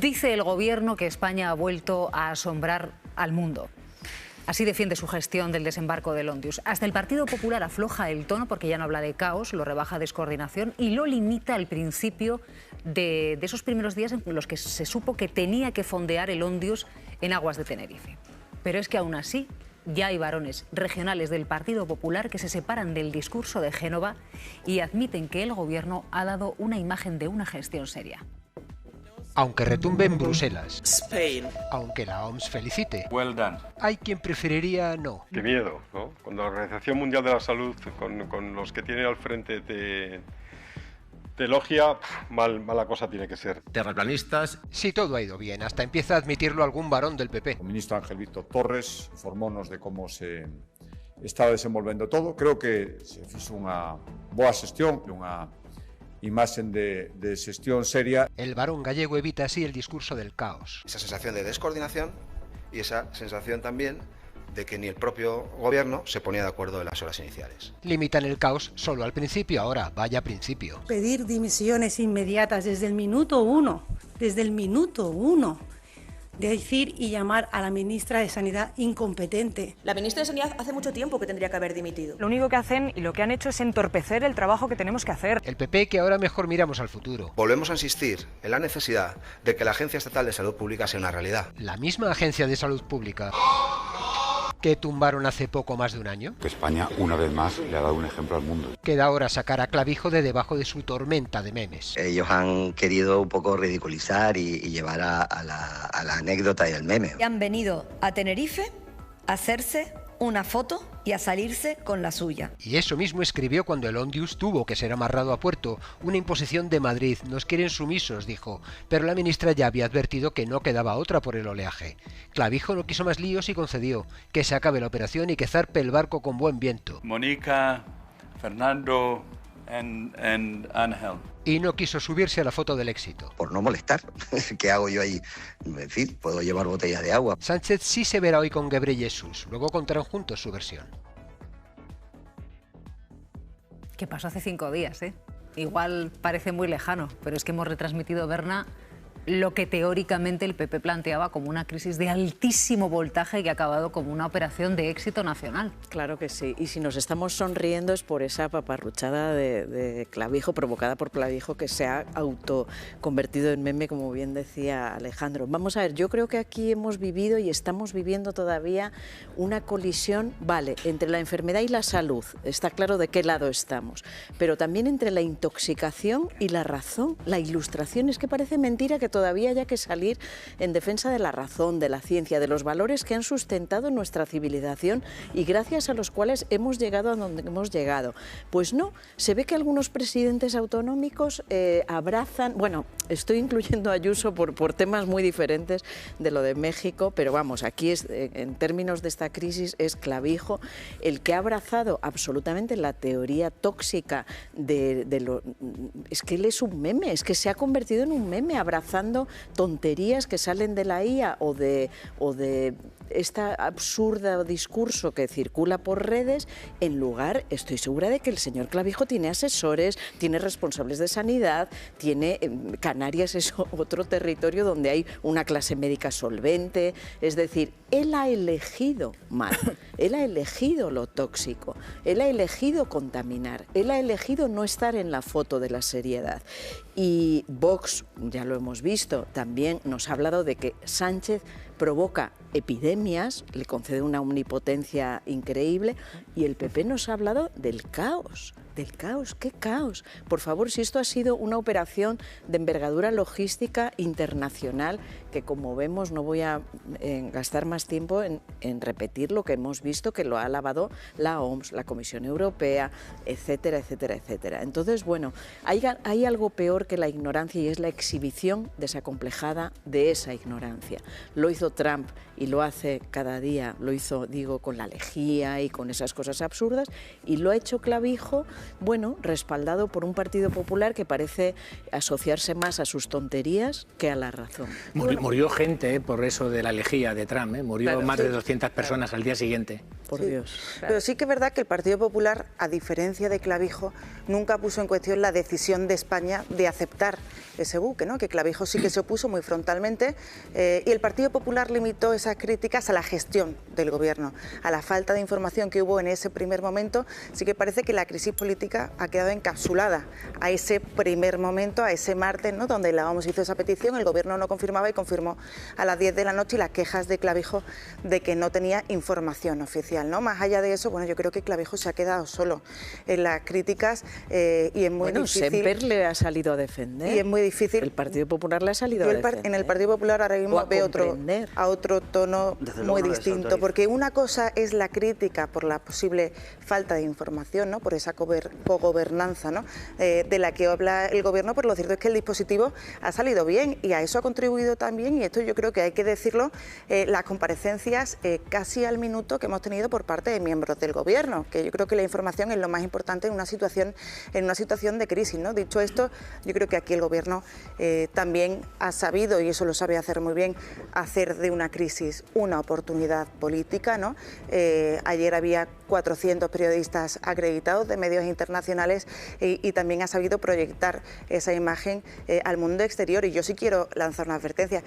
Dice el Gobierno que España ha vuelto a asombrar al mundo. Así defiende su gestión del desembarco del Ondius. Hasta el Partido Popular afloja el tono porque ya no habla de caos, lo rebaja a descoordinación y lo limita al principio de esos primeros días en los que se supo que tenía que fondear el Ondius en aguas de Tenerife. Pero es que aún así ya hay varones regionales del Partido Popular que se separan del discurso de Génova y admiten que el Gobierno ha dado una imagen de una gestión seria. Aunque retumbe en Bruselas, Spain. Aunque la OMS felicite, Well done. Hay quien preferiría no. Qué miedo, ¿no? Cuando la Organización Mundial de la Salud, con los que tiene al frente, te elogia, mala cosa tiene que ser. Terraplanistas. Si todo ha ido bien, hasta empieza a admitirlo algún varón del PP. O ministro Ángel Víctor Torres informounos de como se estaba desenvolvendo todo. Creo que se fixo unha boa xestión, unha imagen de xestión seria. El varón gallego evita así el discurso del caos. Esa sensación de descoordinación y esa sensación también de que ni el propio Gobierno se ponía de acuerdo en las horas iniciales. Limitan el caos solo al principio, ahora vaya principio. Pedir dimisiones inmediatas desde el minuto uno, decir y llamar a la ministra de Sanidad incompetente. La ministra de Sanidad hace mucho tiempo que tendría que haber dimitido. Lo único que hacen y lo que han hecho es entorpecer el trabajo que tenemos que hacer. El PP que ahora mejor miramos al futuro. Volvemos a insistir en la necesidad de que la Agencia Estatal de Salud Pública sea una realidad. La misma Agencia de Salud Pública que tumbaron hace poco más de un año. Que España, una vez más, le ha dado un ejemplo al mundo. Queda ahora sacar a Clavijo de debajo de su tormenta de memes. Ellos han querido un poco ridiculizar y llevar a la anécdota y al meme. Y han venido a Tenerife a hacerse una foto y a salirse con la suya. Y eso mismo escribió cuando el Ondius tuvo que ser amarrado a puerto. Una imposición de Madrid. Nos quieren sumisos, dijo. Pero la ministra ya había advertido que no quedaba otra por el oleaje. Clavijo no quiso más líos y concedió que se acabe la operación y que zarpe el barco con buen viento. Mónica, Fernando and Ángel. Y no quiso subirse a la foto del éxito. Por no molestar. ¿Qué hago yo ahí? En fin, puedo llevar botellas de agua. Sánchez sí se verá hoy con Ghebreyesus. Luego contarán juntos su versión. ¿Qué pasó hace 5 días, eh? Igual parece muy lejano, pero es que hemos retransmitido, Berna, lo que teóricamente el PP planteaba como una crisis de altísimo voltaje que ha acabado como una operación de éxito nacional. Claro que sí, y si nos estamos sonriendo es por esa paparruchada de Clavijo, provocada por Clavijo, que se ha autoconvertido en meme, como bien decía Alejandro. Vamos a ver, yo creo que aquí hemos vivido y estamos viviendo todavía una colisión, vale, entre la enfermedad y la salud, está claro de qué lado estamos, pero también entre la intoxicación y la razón, la ilustración. Es que parece mentira que todavía haya que salir en defensa de la razón, de la ciencia, de los valores que han sustentado nuestra civilización y gracias a los cuales hemos llegado a donde hemos llegado. Pues no, se ve que algunos presidentes autonómicos abrazan, bueno, estoy incluyendo a Ayuso por temas muy diferentes de lo de México, pero vamos, aquí es, en términos de esta crisis es Clavijo el que ha abrazado absolutamente la teoría tóxica es que él es un meme, es que se ha convertido en un meme abrazando tonterías que salen de la IA o de este absurdo discurso que circula por redes, en lugar, estoy segura de que el señor Clavijo tiene asesores, tiene responsables de sanidad, tiene Canarias es otro territorio donde hay una clase médica solvente, es decir, él ha elegido mal, él ha elegido lo tóxico, él ha elegido contaminar, él ha elegido no estar en la foto de la seriedad. Y Vox, ya lo hemos visto, también nos ha hablado de que Sánchez provoca epidemias, le concede una omnipotencia increíble, y el PP nos ha hablado del caos. Del caos, ¿qué caos? Por favor, si esto ha sido una operación de envergadura logística internacional, que como vemos no voy a gastar más tiempo en repetir lo que hemos visto, que lo ha alabado la OMS, la Comisión Europea, etcétera, etcétera, etcétera. Entonces, bueno, hay algo peor que la ignorancia y es la exhibición desacomplejada de esa ignorancia. Lo hizo Trump y lo hace cada día, lo hizo, digo, con la lejía y con esas cosas absurdas, y lo ha hecho Clavijo, bueno, respaldado por un Partido Popular que parece asociarse más a sus tonterías que a la razón. Murió gente por eso de la lejía de Trump, murió claro, más sí, de 200 personas al día siguiente. por Dios. Claro. Pero sí que es verdad que el Partido Popular, a diferencia de Clavijo, nunca puso en cuestión la decisión de España de aceptar ese buque, ¿no? Que Clavijo sí que se opuso muy frontalmente y el Partido Popular limitó esas críticas a la gestión del Gobierno, a la falta de información que hubo en ese primer momento. Sí que parece que la crisis política ha quedado encapsulada a ese primer momento, a ese martes, ¿no? Donde la OMS hizo esa petición, el Gobierno no confirmaba y confirmó a las 10 de la noche y las quejas de Clavijo de que no tenía información oficial, ¿no? Más allá de eso, bueno, yo creo que Clavijo se ha quedado solo en las críticas y es muy difícil. Semper le ha salido a defender. Y es muy difícil. El Partido Popular le ha salido a defender. En el Partido Popular ahora mismo veo otro tono muy distinto, porque una cosa es la crítica por la posible falta de información, ¿no? Por esa cogobernanza, ¿no? De la que habla el Gobierno, pero lo cierto es que el dispositivo ha salido bien y a eso ha contribuido también, y esto yo creo que hay que decirlo, las comparecencias casi al minuto que hemos tenido por parte de miembros del Gobierno, que yo creo que la información es lo más importante en una situación de crisis, ¿no? Dicho esto, yo creo que aquí el Gobierno también ha sabido, y eso lo sabe hacer muy bien, hacer de una crisis una oportunidad política, ¿no? Ayer había 400 periodistas acreditados de medios internacionales y también ha sabido proyectar esa imagen al mundo exterior. Y yo sí quiero lanzar una advertencia.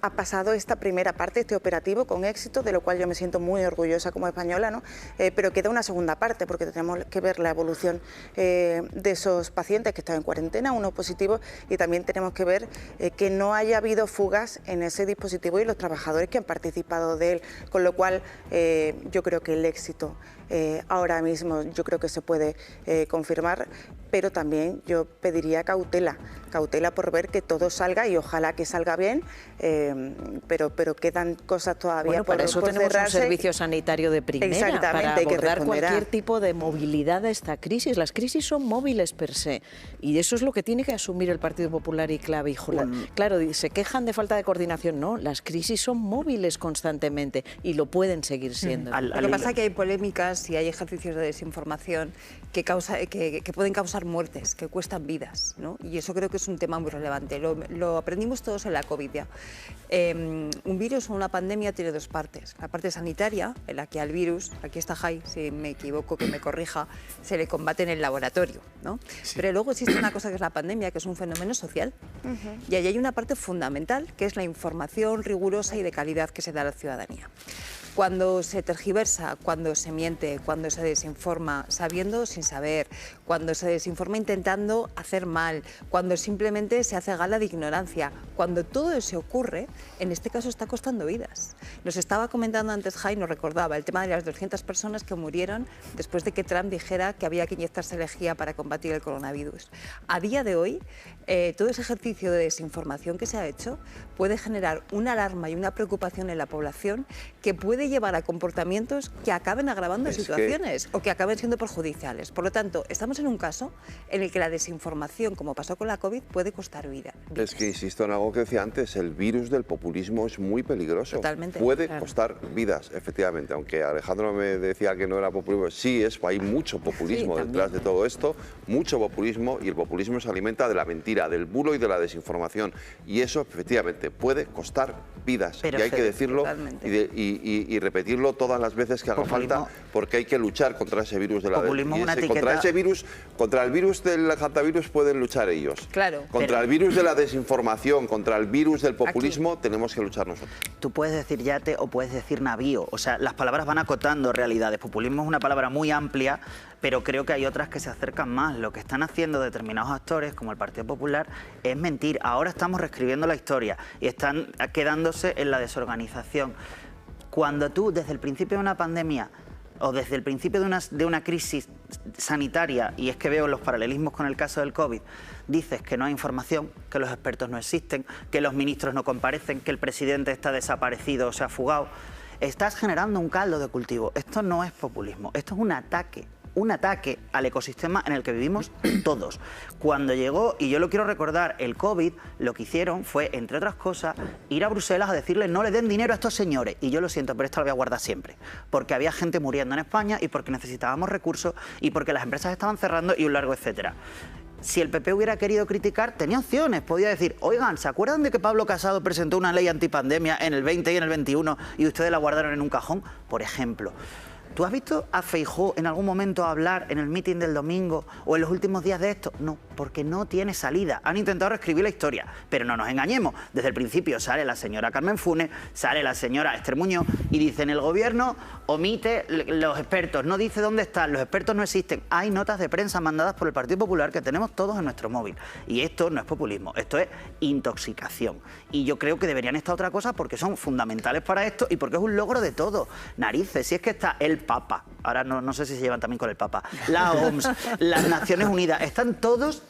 Ha pasado esta primera parte, este operativo, con éxito, de lo cual yo me siento muy orgullosa como española, ¿no? Pero queda una segunda parte, porque tenemos que ver la evolución de esos pacientes que están en cuarentena, unos positivos, y también tenemos que ver que no haya habido fugas en ese dispositivo y los trabajadores que han participado de él, con lo cual yo creo que el éxito ahora mismo yo creo que se puede confirmar, pero también yo pediría cautela por ver que todo salga y ojalá que salga bien, pero quedan cosas todavía para eso tenemos cerrarse. Un servicio sanitario de primera para abordar cualquier tipo de movilidad de esta crisis. Las crisis son móviles per se y eso es lo que tiene que asumir el Partido Popular y Clavijo. Claro, se quejan de falta de coordinación, no, las crisis son móviles constantemente y lo pueden seguir siendo. Lo que pasa es que hay polémicas y hay ejercicios de desinformación que pueden causar muertes, que cuestan vidas, ¿no? Y eso creo que es un tema muy relevante. Lo aprendimos todos en la COVID ya. Un virus o una pandemia tiene dos partes. La parte sanitaria, en la que al virus, aquí está Jai, si me equivoco que me corrija, se le combate en el laboratorio, ¿no? Sí. Pero luego existe una cosa que es la pandemia, que es un fenómeno social. Y ahí hay una parte fundamental, que es la información rigurosa y de calidad que se da a la ciudadanía. Cuando se tergiversa, cuando se miente, cuando se desinforma sabiendo o sin saber, cuando se desinforma intentando hacer mal, cuando simplemente se hace gala de ignorancia, cuando todo eso ocurre, en este caso está costando vidas. Nos estaba comentando antes Jai, nos recordaba el tema de las 200 personas que murieron después de que Trump dijera que había que inyectarse lejía para combatir el coronavirus. A día de hoy, todo ese ejercicio de desinformación que se ha hecho puede generar una alarma y una preocupación en la población que puede llevar a comportamientos que acaben agravando situaciones o que acaben siendo perjudiciales. Por lo tanto, estamos en un caso en el que la desinformación, como pasó con la COVID, puede costar vidas. Es que insisto en algo que decía antes, el virus del populismo es muy peligroso. Totalmente. Puede costar vidas, efectivamente, aunque Alejandro me decía que no era populismo, sí, hay mucho populismo detrás de todo esto, mucho populismo, y el populismo se alimenta de la mentira, del bulo y de la desinformación, y eso efectivamente puede costar vidas. Pero y hay que decirlo y repetirlo todas las veces que haga falta, porque hay que luchar contra ese virus de la contra el virus del hantavirus pueden luchar ellos. Claro. Contra el virus de la desinformación, contra el virus del populismo, tenemos que luchar nosotros. Tú puedes decir yate o puedes decir navío, o sea, las palabras van acotando realidades. Populismo es una palabra muy amplia, pero creo que hay otras que se acercan más. Lo que están haciendo determinados actores, como el Partido Popular, es mentir. Ahora estamos reescribiendo la historia y están quedándose en la desorganización. Cuando tú, desde el principio de una pandemia o desde el principio de una crisis sanitaria, y es que veo los paralelismos con el caso del COVID, dices que no hay información, que los expertos no existen, que los ministros no comparecen, que el presidente está desaparecido o se ha fugado, estás generando un caldo de cultivo. Esto no es populismo, esto es un ataque al ecosistema en el que vivimos todos. Cuando llegó, y yo lo quiero recordar, el COVID, lo que hicieron fue, entre otras cosas, ir a Bruselas a decirles no le den dinero a estos señores. Y yo lo siento, pero esto lo voy a guardar siempre. Porque había gente muriendo en España y porque necesitábamos recursos y porque las empresas estaban cerrando y un largo etcétera. si el PP hubiera querido criticar, tenía opciones. Podía decir, oigan, ¿se acuerdan de que Pablo Casado presentó una ley antipandemia en el 20 y en el 21 y ustedes la guardaron en un cajón? Por ejemplo. ¿Tú has visto a Feijóo en algún momento hablar en el mitin del domingo o en los últimos días de esto? No, porque no tiene salida. Han intentado reescribir la historia, pero no nos engañemos. Desde el principio sale la señora Carmen Funes, sale la señora Esther Muñoz y dicen el gobierno omite los expertos, no dice dónde están, los expertos no existen. Hay notas de prensa mandadas por el Partido Popular que tenemos todos en nuestro móvil. Y esto no es populismo, esto es intoxicación. Y yo creo que deberían estar otra cosa porque son fundamentales para esto y porque es un logro de todo. Narices, si es que está el Papa, ahora no sé si se llevan también con el Papa, la OMS, las Naciones Unidas, están todos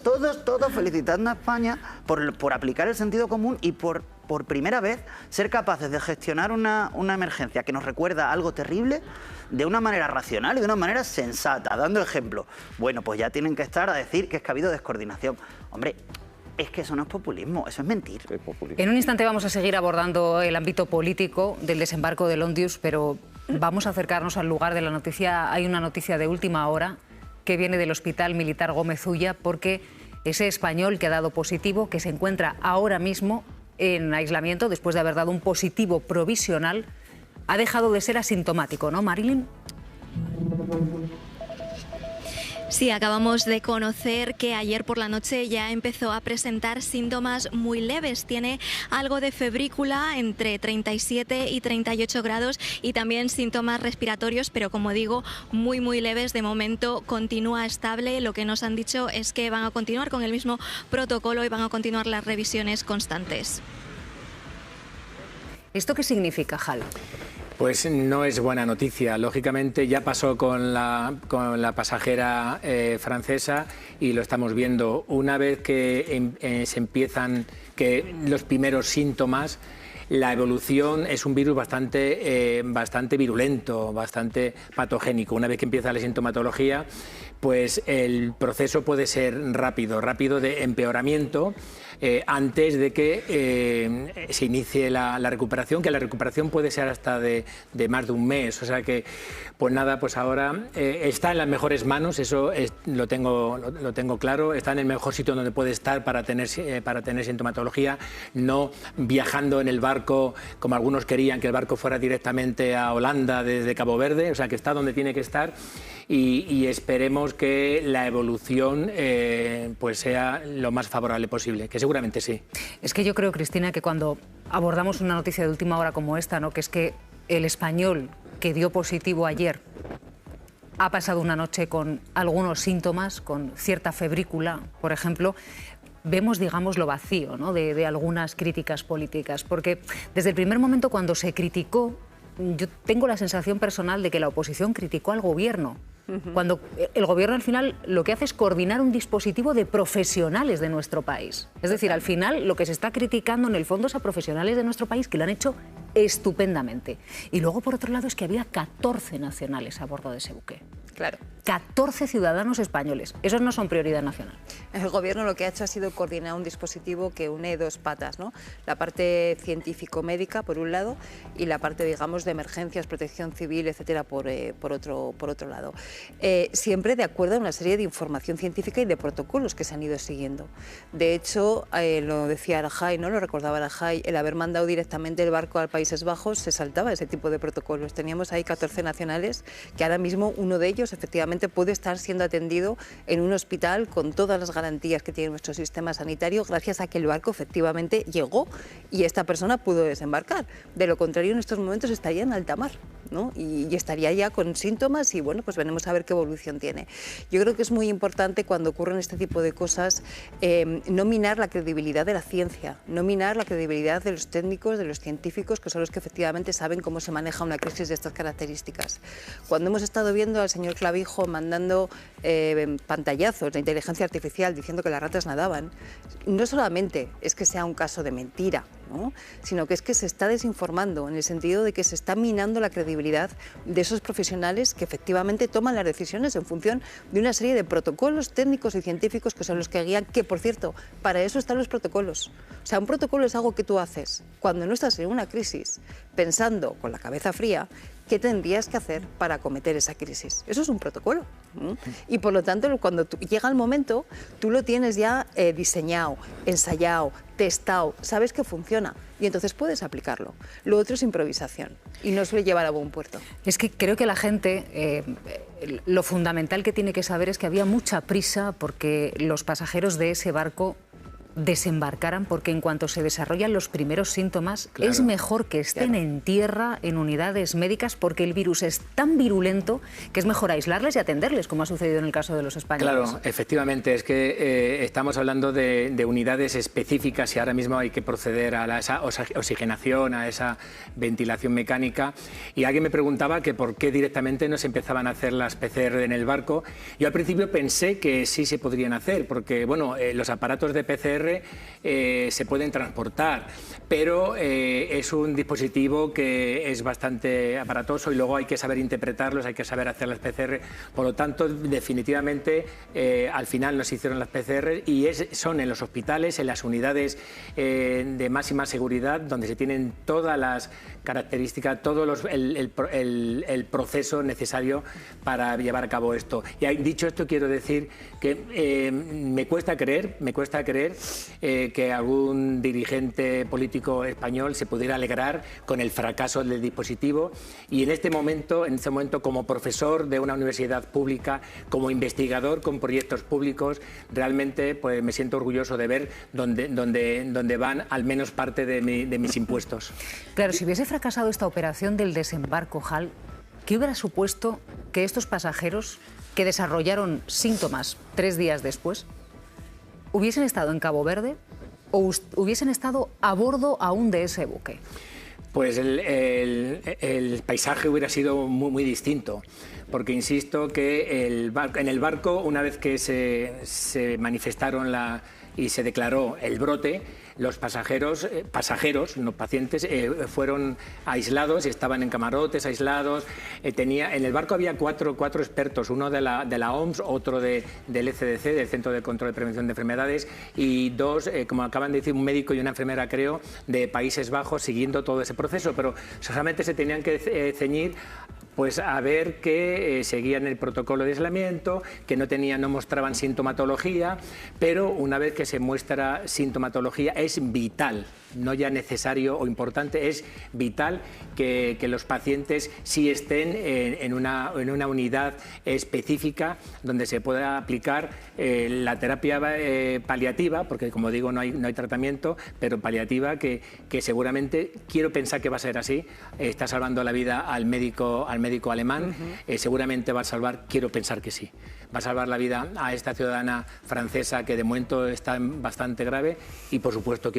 felicitando a España por aplicar el sentido común y por primera vez ser capaces de gestionar una emergencia que nos recuerda algo terrible de una manera racional y de una manera sensata, dando ejemplo. Bueno, pues ya tienen que estar a decir que es que ha habido descoordinación. Hombre, es que eso no es populismo, eso es mentir. En un instante vamos a seguir abordando el ámbito político del desembarco del Ondius, pero vamos a acercarnos al lugar de la noticia. Hay una noticia de última hora que viene del Hospital Militar Gómez Ulla, porque ese español que ha dado positivo, que se encuentra ahora mismo en aislamiento después de haber dado un positivo provisional, ha dejado de ser asintomático, ¿no, Marilyn? Sí, acabamos de conocer que ayer por la noche ya empezó a presentar síntomas muy leves. Tiene algo de febrícula entre 37 y 38 grados y también síntomas respiratorios, pero como digo, muy leves. De momento continúa estable. Lo que nos han dicho es que van a continuar con el mismo protocolo y van a continuar las revisiones constantes. ¿Esto qué significa, Jal? Pues no es buena noticia. Lógicamente ya pasó con la pasajera francesa y lo estamos viendo. Una vez que se empiezan los primeros síntomas, la evolución es un virus bastante virulento, bastante patogénico. Una vez que empieza la sintomatología, pues el proceso puede ser rápido de empeoramiento antes de que se inicie la recuperación, que la recuperación puede ser hasta de más de un mes. O sea que, pues nada, pues ahora está en las mejores manos, eso lo tengo claro, está en el mejor sitio donde puede estar para tener sintomatología, no viajando en el barco como algunos querían, que el barco fuera directamente a Holanda desde Cabo Verde, o sea que está donde tiene que estar y esperemos que la evolución pues sea lo más favorable posible, que seguramente sí. Es que yo creo, Cristina, que cuando abordamos una noticia de última hora como esta, ¿no?, que es que el español que dio positivo ayer ha pasado una noche con algunos síntomas, con cierta febrícula, por ejemplo, vemos, digamos, lo vacío, ¿no?, de algunas críticas políticas, porque desde el primer momento cuando se criticó, yo tengo la sensación personal de que la oposición criticó al gobierno, cuando el gobierno al final lo que hace es coordinar un dispositivo de profesionales de nuestro país. Es decir, al final lo que se está criticando en el fondo es a profesionales de nuestro país que lo han hecho estupendamente. Y luego, por otro lado, es que había 14 nacionales a bordo de ese buque. Claro. 14 ciudadanos españoles. Esos no son prioridad nacional. El gobierno lo que ha hecho ha sido coordinar un dispositivo que une dos patas, ¿no? La parte científico-médica, por un lado, y la parte, digamos, de emergencias, protección civil, etcétera, por otro lado. Siempre de acuerdo a una serie de información científica y de protocolos que se han ido siguiendo. De hecho, lo decía Arajay, ¿no?, lo recordaba Arajay, el haber mandado directamente el barco al Países Bajos se saltaba ese tipo de protocolos. Teníamos ahí 14 nacionales que ahora mismo uno de ellos efectivamente puede estar siendo atendido en un hospital con todas las garantías que tiene nuestro sistema sanitario gracias a que el barco efectivamente llegó y esta persona pudo desembarcar. De lo contrario, en estos momentos estaría en alta mar, ¿no?, y estaría ya con síntomas y bueno, pues veremos a ver qué evolución tiene. Yo creo que es muy importante cuando ocurren este tipo de cosas no minar la credibilidad de la ciencia, no minar la credibilidad de los técnicos, de los científicos, que son los que efectivamente saben cómo se maneja una crisis de estas características. Cuando hemos estado viendo al señor Clavijo mandando pantallazos de inteligencia artificial diciendo que las ratas nadaban, no solamente es que sea un caso de mentira, ¿no?, sino que es que se está desinformando en el sentido de que se está minando la credibilidad de esos profesionales que efectivamente toman las decisiones en función de una serie de protocolos técnicos y científicos que son los que guían, que por cierto, para eso están los protocolos. O sea, un protocolo es algo que tú haces cuando no estás en una crisis, pensando con la cabeza fría qué tendrías que hacer para acometer esa crisis. Eso es un protocolo. Y por lo tanto, cuando llega el momento, tú lo tienes ya diseñado, ensayado, testado, sabes que funciona y entonces puedes aplicarlo. Lo otro es improvisación y no suele llevar a buen puerto. Es que creo que la gente, lo fundamental que tiene que saber es que había mucha prisa porque los pasajeros de ese barco desembarcaran, porque en cuanto se desarrollan los primeros síntomas, es mejor que estén en tierra, en unidades médicas, porque el virus es tan virulento que es mejor aislarles y atenderles, como ha sucedido en el caso de los españoles. Claro, efectivamente, es que estamos hablando de unidades específicas y ahora mismo hay que proceder a esa oxigenación, a esa ventilación mecánica. Y alguien me preguntaba que por qué directamente no se empezaban a hacer las PCR en el barco. Yo al principio pensé que sí se podrían hacer, porque bueno, los aparatos de PCR se pueden transportar, pero es un dispositivo que es bastante aparatoso y luego hay que saber interpretarlos, hay que saber hacer las PCR. Por lo tanto, definitivamente, al final nos hicieron las PCR y son en los hospitales, en las unidades de máxima seguridad, donde se tienen todas las características, todo el proceso necesario para llevar a cabo esto. Y dicho esto, quiero decir que me cuesta creer que algún dirigente político español se pudiera alegrar con el fracaso del dispositivo y en este momento como profesor de una universidad pública, como investigador con proyectos públicos, realmente pues me siento orgulloso de ver dónde van al menos parte de mis impuestos. Claro, si hubiese fracasado esta operación del desembarco, Hal, ¿qué hubiera supuesto que estos pasajeros que desarrollaron síntomas 3 días después hubiesen estado en Cabo Verde o hubiesen estado a bordo aún de ese buque? Pues el paisaje hubiera sido muy distinto, porque insisto que en el barco, una vez que se manifestaron y se declaró el brote, los pasajeros, no pacientes, fueron aislados, estaban en camarotes aislados. En el barco había cuatro expertos, uno de la OMS, otro del ECDC, del Centro de Control y Prevención de Enfermedades, y 2, como acaban de decir, un médico y una enfermera, creo, de Países Bajos, siguiendo todo ese proceso, pero solamente se tenían que ceñir pues a ver que seguían el protocolo de aislamiento, que no mostraban sintomatología, pero una vez que se muestra sintomatología es vital, no ya necesario o importante, es vital que los pacientes sí estén en una unidad específica donde se pueda aplicar la terapia paliativa, porque como digo no hay tratamiento, pero paliativa que seguramente, quiero pensar que va a ser así, está salvando la vida al médico alemán, seguramente va a salvar, quiero pensar que sí, va a salvar la vida a esta ciudadana francesa que de momento está bastante grave y por supuesto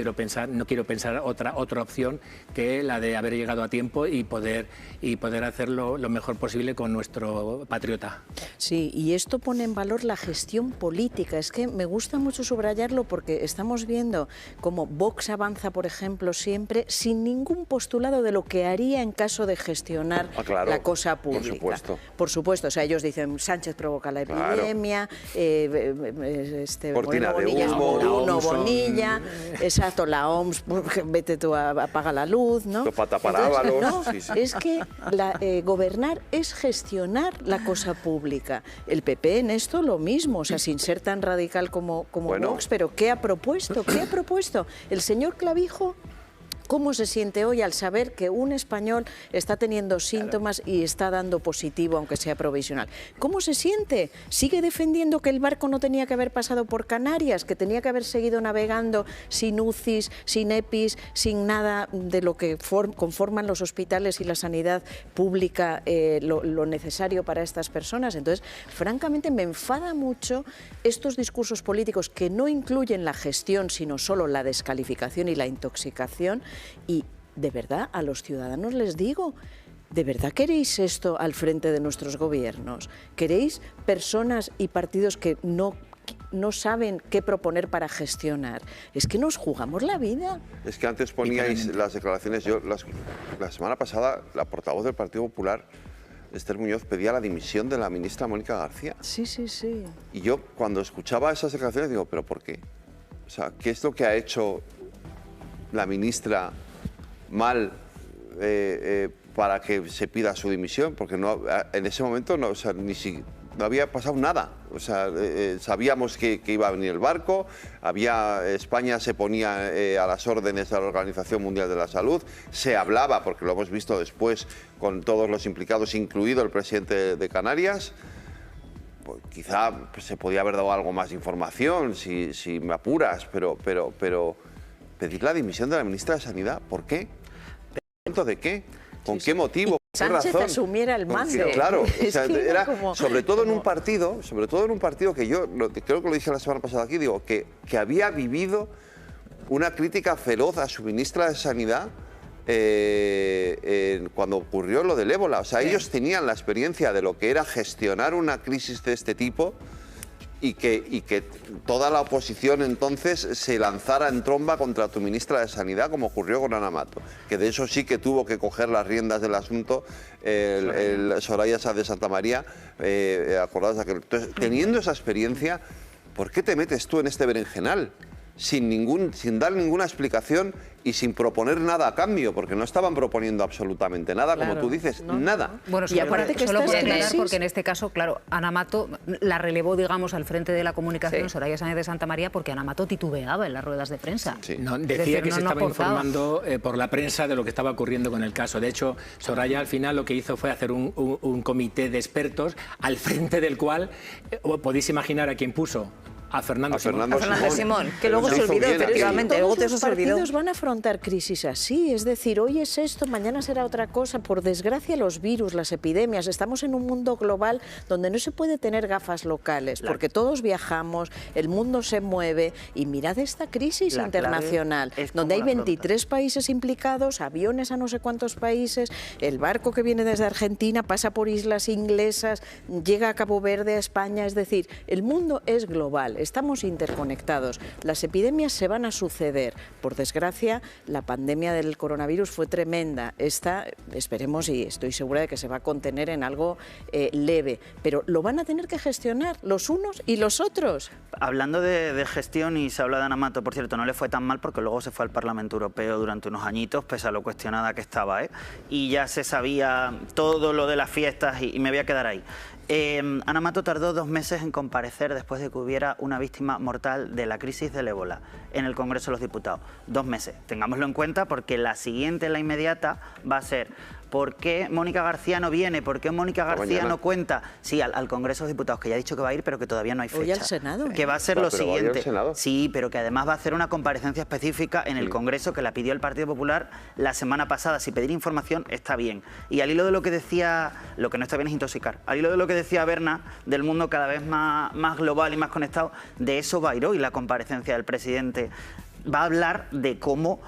no quiero pensar otra opción que la de haber llegado a tiempo y poder hacerlo lo mejor posible con nuestro patriota. Sí, y esto pone en valor la gestión política. Es que me gusta mucho subrayarlo porque estamos viendo cómo Vox avanza, por ejemplo, siempre sin ningún postulado de lo que haría en caso de gestionar la cosa pública. Por supuesto. O sea, ellos dicen Sánchez provoca la epidemia, cortina de humo, Bonilla, exacto, la OMS, vete tú, apaga la luz, ¿no? Los pataparábalos. No, es que gobernar es gestionar la cosa pública. El PP en esto lo mismo, o sea, sin ser tan radical como Vox, pero ¿qué ha propuesto? ¿Qué ha propuesto? El señor Clavijo, ¿cómo se siente hoy al saber que un español está teniendo síntomas y está dando positivo, aunque sea provisional? ¿Cómo se siente? ¿Sigue defendiendo que el barco no tenía que haber pasado por Canarias, que tenía que haber seguido navegando sin UCIs, sin EPIs, sin nada de lo que conforman los hospitales y la sanidad pública, lo necesario para estas personas? Entonces, francamente, me enfada mucho estos discursos políticos que no incluyen la gestión, sino solo la descalificación y la intoxicación. Y de verdad, a los ciudadanos les digo, ¿de verdad queréis esto al frente de nuestros gobiernos? ¿Queréis personas y partidos que no saben qué proponer para gestionar? Es que nos jugamos la vida. Es que antes poníais las declaraciones, la semana pasada la portavoz del Partido Popular, Esther Muñoz, pedía la dimisión de la ministra Mónica García. Sí. Y yo cuando escuchaba esas declaraciones digo, ¿pero por qué? O sea, ¿qué es lo que ha hecho la ministra mal para que se pida su dimisión, porque no, en ese momento no, o sea, no había pasado nada. O sea, sabíamos que iba a venir el barco, España se ponía a las órdenes de la Organización Mundial de la Salud, se hablaba, porque lo hemos visto después con todos los implicados, incluido el presidente de Canarias. Pues quizá se podía haber dado algo más de información, si me apuras, pero pedir la dimisión de la ministra de Sanidad, ¿por qué? ¿De qué? ¿Con qué motivo? Y Sánchez asumiera el mando. Claro, o sea, era, sobre todo en un partido que yo creo que lo dije la semana pasada aquí, digo, que había vivido una crítica feroz a su ministra de Sanidad cuando ocurrió lo del ébola. O sea, ellos tenían la experiencia de lo que era gestionar una crisis de este tipo y que toda la oposición entonces se lanzara en tromba contra tu ministra de Sanidad, como ocurrió con Ana Mato, que de eso sí que tuvo que coger las riendas del asunto Soraya Sáenz de Santamaría. Acordaos de entonces, teniendo esa experiencia, ¿por qué te metes tú en este berenjenal? Sin dar ninguna explicación y sin proponer nada a cambio, porque no estaban proponiendo absolutamente nada, como tú dices, nada. Bueno, y aparte que solo puedo aclarar, porque en este caso, claro, Ana Mato la relevó, digamos, al frente de la comunicación Soraya Sáenz de Santamaría, porque Ana Mato titubeaba en las ruedas de prensa. No, decía que se estaba informando por la prensa de lo que estaba ocurriendo con el caso. De hecho, Soraya al final lo que hizo fue hacer un comité de expertos al frente del cual podéis imaginar a quién puso. A Fernando Simón, que luego se olvidó, efectivamente. Todos los partidos van a afrontar crisis así, es decir, hoy es esto, mañana será otra cosa. Por desgracia, los virus, las epidemias, estamos en un mundo global donde no se puede tener gafas locales, porque todos viajamos, el mundo se mueve, y mirad esta crisis internacional, donde hay 23 países implicados, aviones a no sé cuántos países, el barco que viene desde Argentina pasa por islas inglesas, llega a Cabo Verde, a España, es decir, el mundo es global. Estamos interconectados, las epidemias se van a suceder. Por desgracia, la pandemia del coronavirus fue tremenda. Esta, esperemos, y estoy segura de que se va a contener en algo leve, pero lo van a tener que gestionar los unos y los otros. Hablando de gestión, y se habla de Ana Mato, por cierto, no le fue tan mal porque luego se fue al Parlamento Europeo durante unos añitos, pese a lo cuestionada que estaba, y ya se sabía todo lo de las fiestas y me voy a quedar ahí. Ana Mato tardó 2 meses en comparecer después de que hubiera una víctima mortal de la crisis del ébola en el Congreso de los Diputados. 2 meses. Tengámoslo en cuenta porque la siguiente, la inmediata, va a ser ¿por qué Mónica García no viene? ¿Por qué Mónica García no cuenta? Sí, al Congreso de los Diputados, que ya ha dicho que va a ir, pero que todavía no hay fecha. Hoy al Senado. Que va a ser lo siguiente. Sí, pero que además va a hacer una comparecencia específica en el Congreso que la pidió el Partido Popular la semana pasada. Si pedir información está bien. Y al hilo de lo que decía, lo que no está bien es intoxicar, al hilo de lo que decía Berna, del mundo cada vez más global y más conectado, de eso va a ir hoy la comparecencia del presidente. Va a hablar de cómo,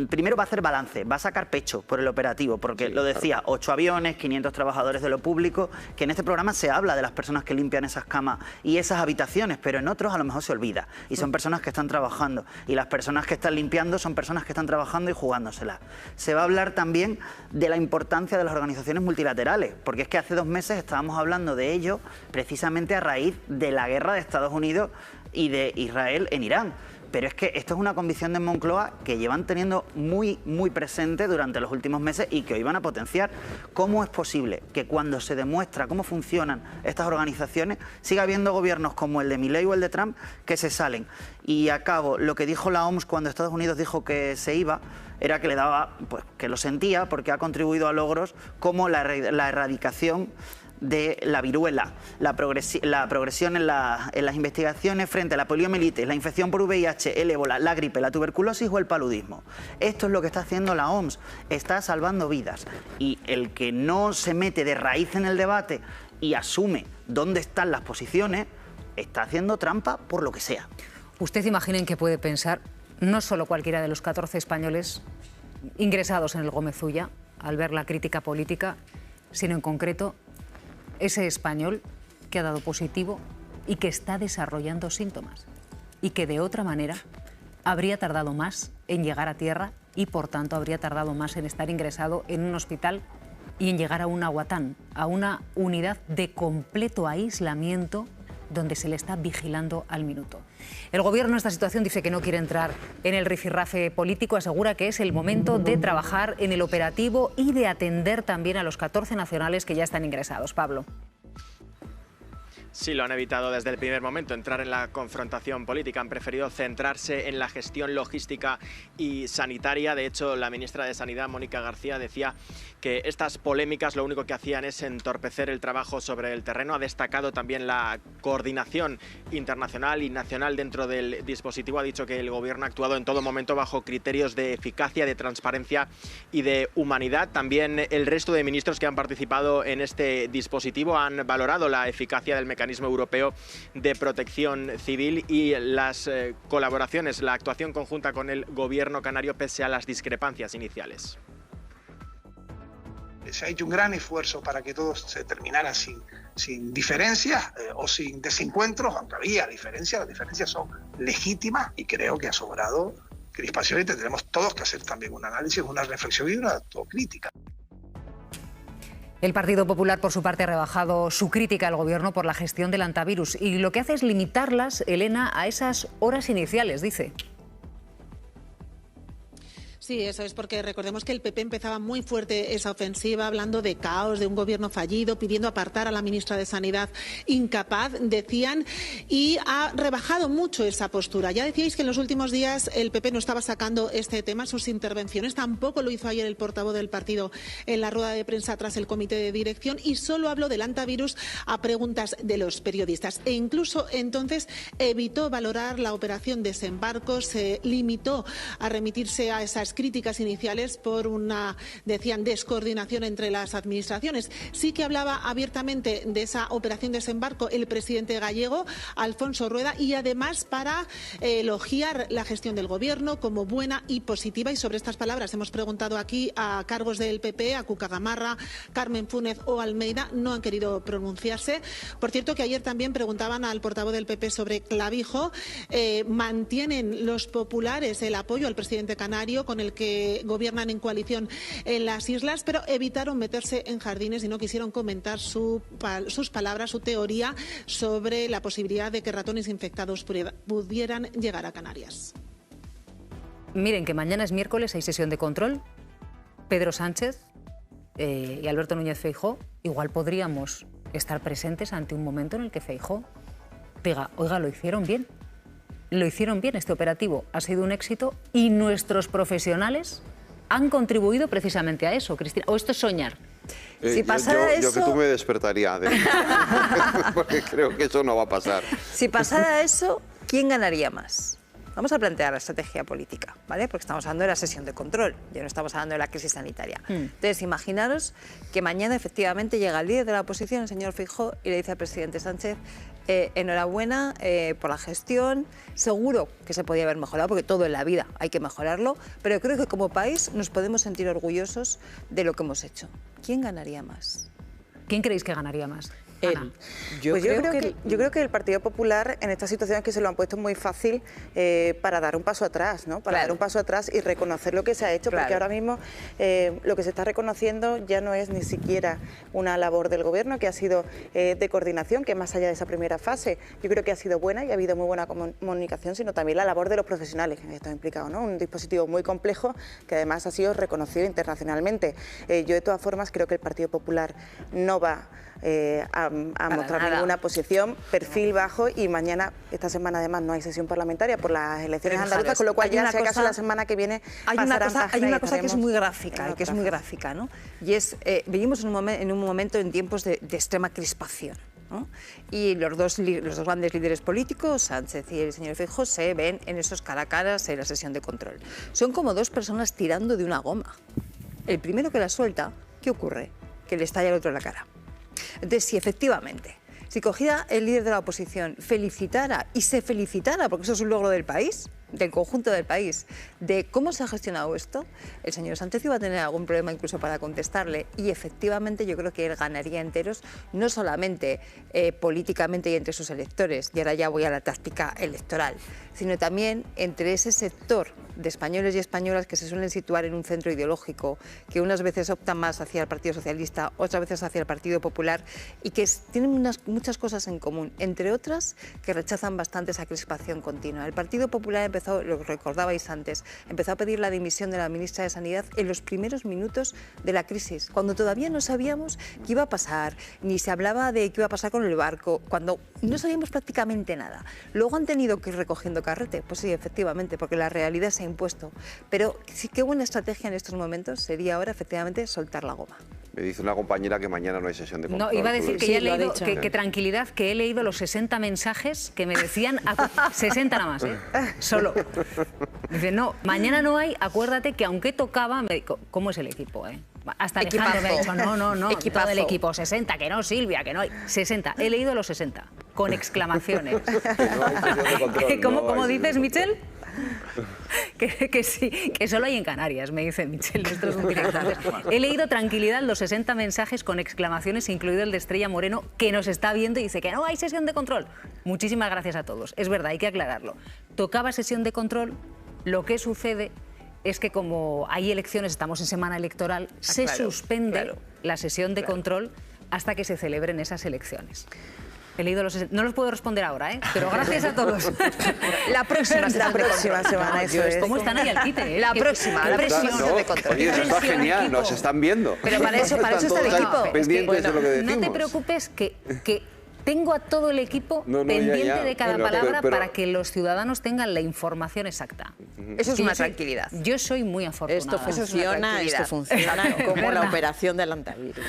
primero va a hacer balance, va a sacar pecho por el operativo, porque lo decía, 8 aviones, 500 trabajadores de lo público, que en este programa se habla de las personas que limpian esas camas y esas habitaciones, pero en otros a lo mejor se olvida, y son personas que están trabajando, y las personas que están limpiando son personas que están trabajando y jugándosela. Se va a hablar también de la importancia de las organizaciones multilaterales, porque es que hace 2 meses estábamos hablando de ello precisamente a raíz de la guerra de Estados Unidos y de Israel en Irán. Pero es que esto es una convicción de Moncloa que llevan teniendo muy presente durante los últimos meses y que hoy van a potenciar. ¿Cómo es posible que cuando se demuestra cómo funcionan estas organizaciones siga habiendo gobiernos como el de Milei o el de Trump que se salen? Y acabo, lo que dijo la OMS cuando Estados Unidos dijo que se iba era que le daba, pues que lo sentía porque ha contribuido a logros como la erradicación de la viruela, la progresión en las investigaciones frente a la poliomielitis, la infección por VIH, el ébola, la gripe, la tuberculosis o el paludismo. Esto es lo que está haciendo la OMS, está salvando vidas. Y el que no se mete de raíz en el debate y asume dónde están las posiciones, está haciendo trampa por lo que sea. Usted imaginen que puede pensar no solo cualquiera de los 14 españoles ingresados en el Gómez Ulla al ver la crítica política, sino en concreto ese español que ha dado positivo y que está desarrollando síntomas y que de otra manera habría tardado más en llegar a tierra y por tanto habría tardado más en estar ingresado en un hospital y en llegar a un aguatán, a una unidad de completo aislamiento donde se le está vigilando al minuto. El Gobierno en esta situación dice que no quiere entrar en el rifirrafe político, asegura que es el momento de trabajar en el operativo y de atender también a los 14 nacionales que ya están ingresados. Pablo. Sí, lo han evitado desde el primer momento, entrar en la confrontación política. Han preferido centrarse en la gestión logística y sanitaria. De hecho, la ministra de Sanidad, Mónica García, decía que estas polémicas lo único que hacían es entorpecer el trabajo sobre el terreno. Ha destacado también la coordinación internacional y nacional dentro del dispositivo. Ha dicho que el Gobierno ha actuado en todo momento bajo criterios de eficacia, de transparencia y de humanidad. También el resto de ministros que han participado en este dispositivo han valorado la eficacia del mecanismo europeo de protección civil y las colaboraciones, la actuación conjunta con el Gobierno canario pese a las discrepancias iniciales. Se ha hecho un gran esfuerzo para que todo se terminara sin diferencias o sin desencuentros, aunque había diferencias, las diferencias son legítimas y creo que ha sobrado crispación y tendremos todos que hacer también un análisis, una reflexión y una autocrítica. El Partido Popular, por su parte, ha rebajado su crítica al Gobierno por la gestión del antivirus y lo que hace es limitarlas, Elena, a esas horas iniciales, dice. Sí, eso es porque recordemos que el PP empezaba muy fuerte esa ofensiva hablando de caos, de un gobierno fallido, pidiendo apartar a la ministra de Sanidad incapaz, decían, y ha rebajado mucho esa postura. Ya decíais que en los últimos días el PP no estaba sacando este tema, sus intervenciones, tampoco lo hizo ayer el portavoz del partido en la rueda de prensa tras el comité de dirección y solo habló del antivirus a preguntas de los periodistas. E incluso entonces evitó valorar la operación desembarco, se limitó a remitirse a esas críticas iniciales por una, decían, descoordinación entre las administraciones. Sí que hablaba abiertamente de esa operación desembarco el presidente gallego, Alfonso Rueda, y además para elogiar la gestión del Gobierno como buena y positiva. Y sobre estas palabras hemos preguntado aquí a cargos del PP, a Cuca Gamarra, Carmen Funes o Almeida, no han querido pronunciarse. Por cierto, que ayer también preguntaban al portavoz del PP sobre Clavijo. ¿Mantienen los populares el apoyo al presidente canario con el que gobiernan en coalición en las islas? Pero evitaron meterse en jardines y no quisieron comentar sus palabras, su teoría sobre la posibilidad de que ratones infectados pudieran llegar a Canarias. Miren que mañana es miércoles, hay sesión de control. Pedro Sánchez y Alberto Núñez Feijóo, igual podríamos estar presentes ante un momento en el que Feijóo diga, oiga, lo hicieron bien. Lo hicieron bien, este operativo ha sido un éxito y nuestros profesionales han contribuido precisamente a eso, Cristina. ¿O esto es soñar? Si pasara eso... Yo que tú me despertaría, porque creo que eso no va a pasar. Si pasara eso, ¿quién ganaría más? Vamos a plantear la estrategia política, ¿vale? Porque estamos hablando de la sesión de control, ya no estamos hablando de la crisis sanitaria. Entonces, imaginaros que mañana efectivamente llega el líder de la oposición, el señor Feijóo, y le dice al presidente Sánchez, enhorabuena por la gestión, seguro que se podía haber mejorado, porque todo en la vida hay que mejorarlo, pero creo que como país nos podemos sentir orgullosos de lo que hemos hecho. ¿Quién ganaría más? ¿Quién creéis que ganaría más? Yo creo que el Partido Popular en esta situación es que se lo han puesto muy fácil para dar un paso atrás, ¿no? Para dar un paso atrás y reconocer lo que se ha hecho, porque ahora mismo lo que se está reconociendo ya no es ni siquiera una labor del Gobierno, que ha sido de coordinación, que más allá de esa primera fase, yo creo que ha sido buena y ha habido muy buena comunicación, sino también la labor de los profesionales que han estado implicados, ¿no? Un dispositivo muy complejo que además ha sido reconocido internacionalmente. Yo de todas formas creo que el Partido Popular no va a mostrar ninguna posición, perfil bajo, y mañana, esta semana además no hay sesión parlamentaria por las elecciones andaluzas, con lo cual ya si acaso la semana que viene hay una cosa que es muy gráfica, ¿no? Y es, vivimos en un momento en tiempos de extrema crispación, ¿no? Y los dos grandes líderes políticos, Sánchez y el señor Feijóo, se ven en esos cara a cara en la sesión de control. Son como dos personas tirando de una goma. El primero que la suelta, ¿qué ocurre? Que le estalla el otro en la cara. Entonces, si efectivamente, si cogiera el líder de la oposición, felicitara y se felicitara, porque eso es un logro del país, del conjunto del país, de cómo se ha gestionado esto, el señor Sánchez iba a tener algún problema incluso para contestarle, y efectivamente yo creo que él ganaría enteros, no solamente políticamente y entre sus electores, y ahora ya voy a la táctica electoral, sino también entre ese sector de españoles y españolas que se suelen situar en un centro ideológico, que unas veces optan más hacia el Partido Socialista, otras veces hacia el Partido Popular, y que tienen muchas cosas en común, entre otras que rechazan bastante esa crispación continua. El Partido Popular empezó, lo recordabais antes, empezó a pedir la dimisión de la ministra de Sanidad en los primeros minutos de la crisis, cuando todavía no sabíamos qué iba a pasar, ni se hablaba de qué iba a pasar con el barco, cuando no sabíamos prácticamente nada. Luego han tenido que ir recogiendo carrete, pues sí, efectivamente, porque la realidad se ha impuesto. Pero sí, qué buena estrategia en estos momentos sería ahora, efectivamente, soltar la goma. Me dice una compañera que mañana no hay sesión de control. No, iba a decir que ya he leído, que tranquilidad, que he leído los 60 mensajes que me decían, 60 nada más, solo. Dice, no, mañana no hay, acuérdate que aunque tocaba, ¿cómo es el equipo? Hasta Alejandro me ha dicho, no, todo el equipo, 60, que no, Silvia, que no hay, 60. He leído los 60, con exclamaciones. ¿Cómo dices, Michel? Que sí, que solo hay en Canarias, me dice Michel. He leído tranquilidad los 60 mensajes con exclamaciones, incluido el de Estrella Moreno, que nos está viendo y dice que no hay sesión de control. Muchísimas gracias a todos. Es verdad, hay que aclararlo. Tocaba sesión de control, lo que sucede es que como hay elecciones, estamos en semana electoral, se suspende la sesión de control hasta que se celebren esas elecciones. He leído no los puedo responder ahora, pero gracias a todos. La próxima semana, eso es. ¿Cómo están ahí al quite? La próxima sesión de control. Oye, eso está genial, nos están viendo. Pero para eso está el equipo. Pendientes de lo que decimos. No te preocupes que tengo a todo el equipo pendiente de cada palabra para que los ciudadanos tengan la información exacta. Eso es una tranquilidad. Yo soy muy afortunada. Esto funciona como la operación del antivirus.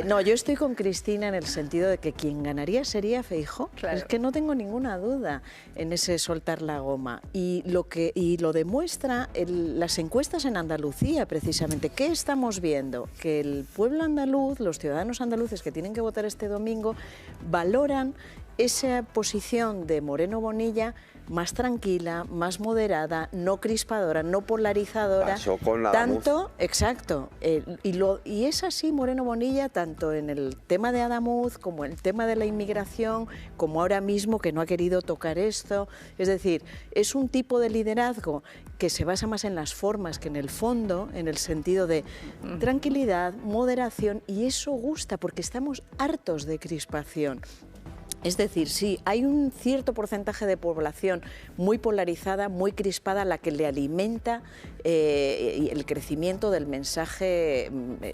No, yo estoy con Cristina en el sentido de que quien ganaría sería Feijóo. Claro. Es que no tengo ninguna duda en ese soltar la goma. Y lo demuestra las encuestas en Andalucía, precisamente. ¿Qué estamos viendo? Que el pueblo andaluz, los ciudadanos andaluces que tienen que votar este domingo, valoran esa posición de Moreno Bonilla más tranquila, más moderada, no crispadora, no polarizadora. Pasó con la tanto, exacto. Y es así Moreno Bonilla, tanto en el tema de Adamuz, como en el tema de la inmigración, como ahora mismo que no ha querido tocar esto. Es decir, es un tipo de liderazgo que se basa más en las formas que en el fondo, en el sentido de tranquilidad, moderación, y eso gusta porque estamos hartos de crispación. Es decir, sí, hay un cierto porcentaje de población muy polarizada, muy crispada, a la que le alimenta el crecimiento del mensaje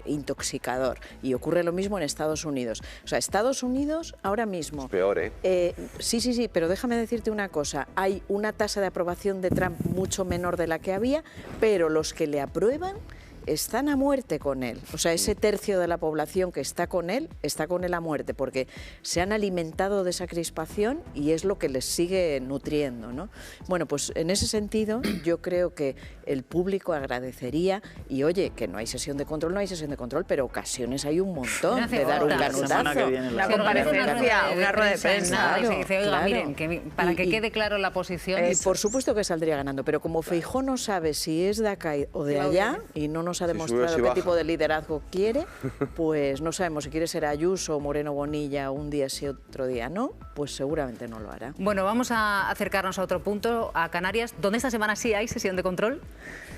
intoxicador. Y ocurre lo mismo en Estados Unidos. O sea, Estados Unidos ahora mismo... Es peor, ¿eh? Sí, pero déjame decirte una cosa. Hay una tasa de aprobación de Trump mucho menor de la que había, pero los que le aprueban están a muerte con él. O sea, ese tercio de la población que está con él a muerte, porque se han alimentado de esa crispación y es lo que les sigue nutriendo, ¿no? Bueno, pues en ese sentido yo creo que el público agradecería, y oye, que no hay sesión de control, pero ocasiones hay un montón de dar un canutazo. La comparecencia, una rueda de prensa. Y se dice, oiga, miren, para que quede claro la posición. Por supuesto que saldría ganando, pero como Feijóo no sabe si es de acá o de allá, y no nos ha demostrado qué tipo de liderazgo quiere, pues no sabemos si quiere ser Ayuso o Moreno Bonilla un día sí, otro día no, pues seguramente no lo hará. Bueno, vamos a acercarnos a otro punto, a Canarias, donde esta semana sí hay sesión de control,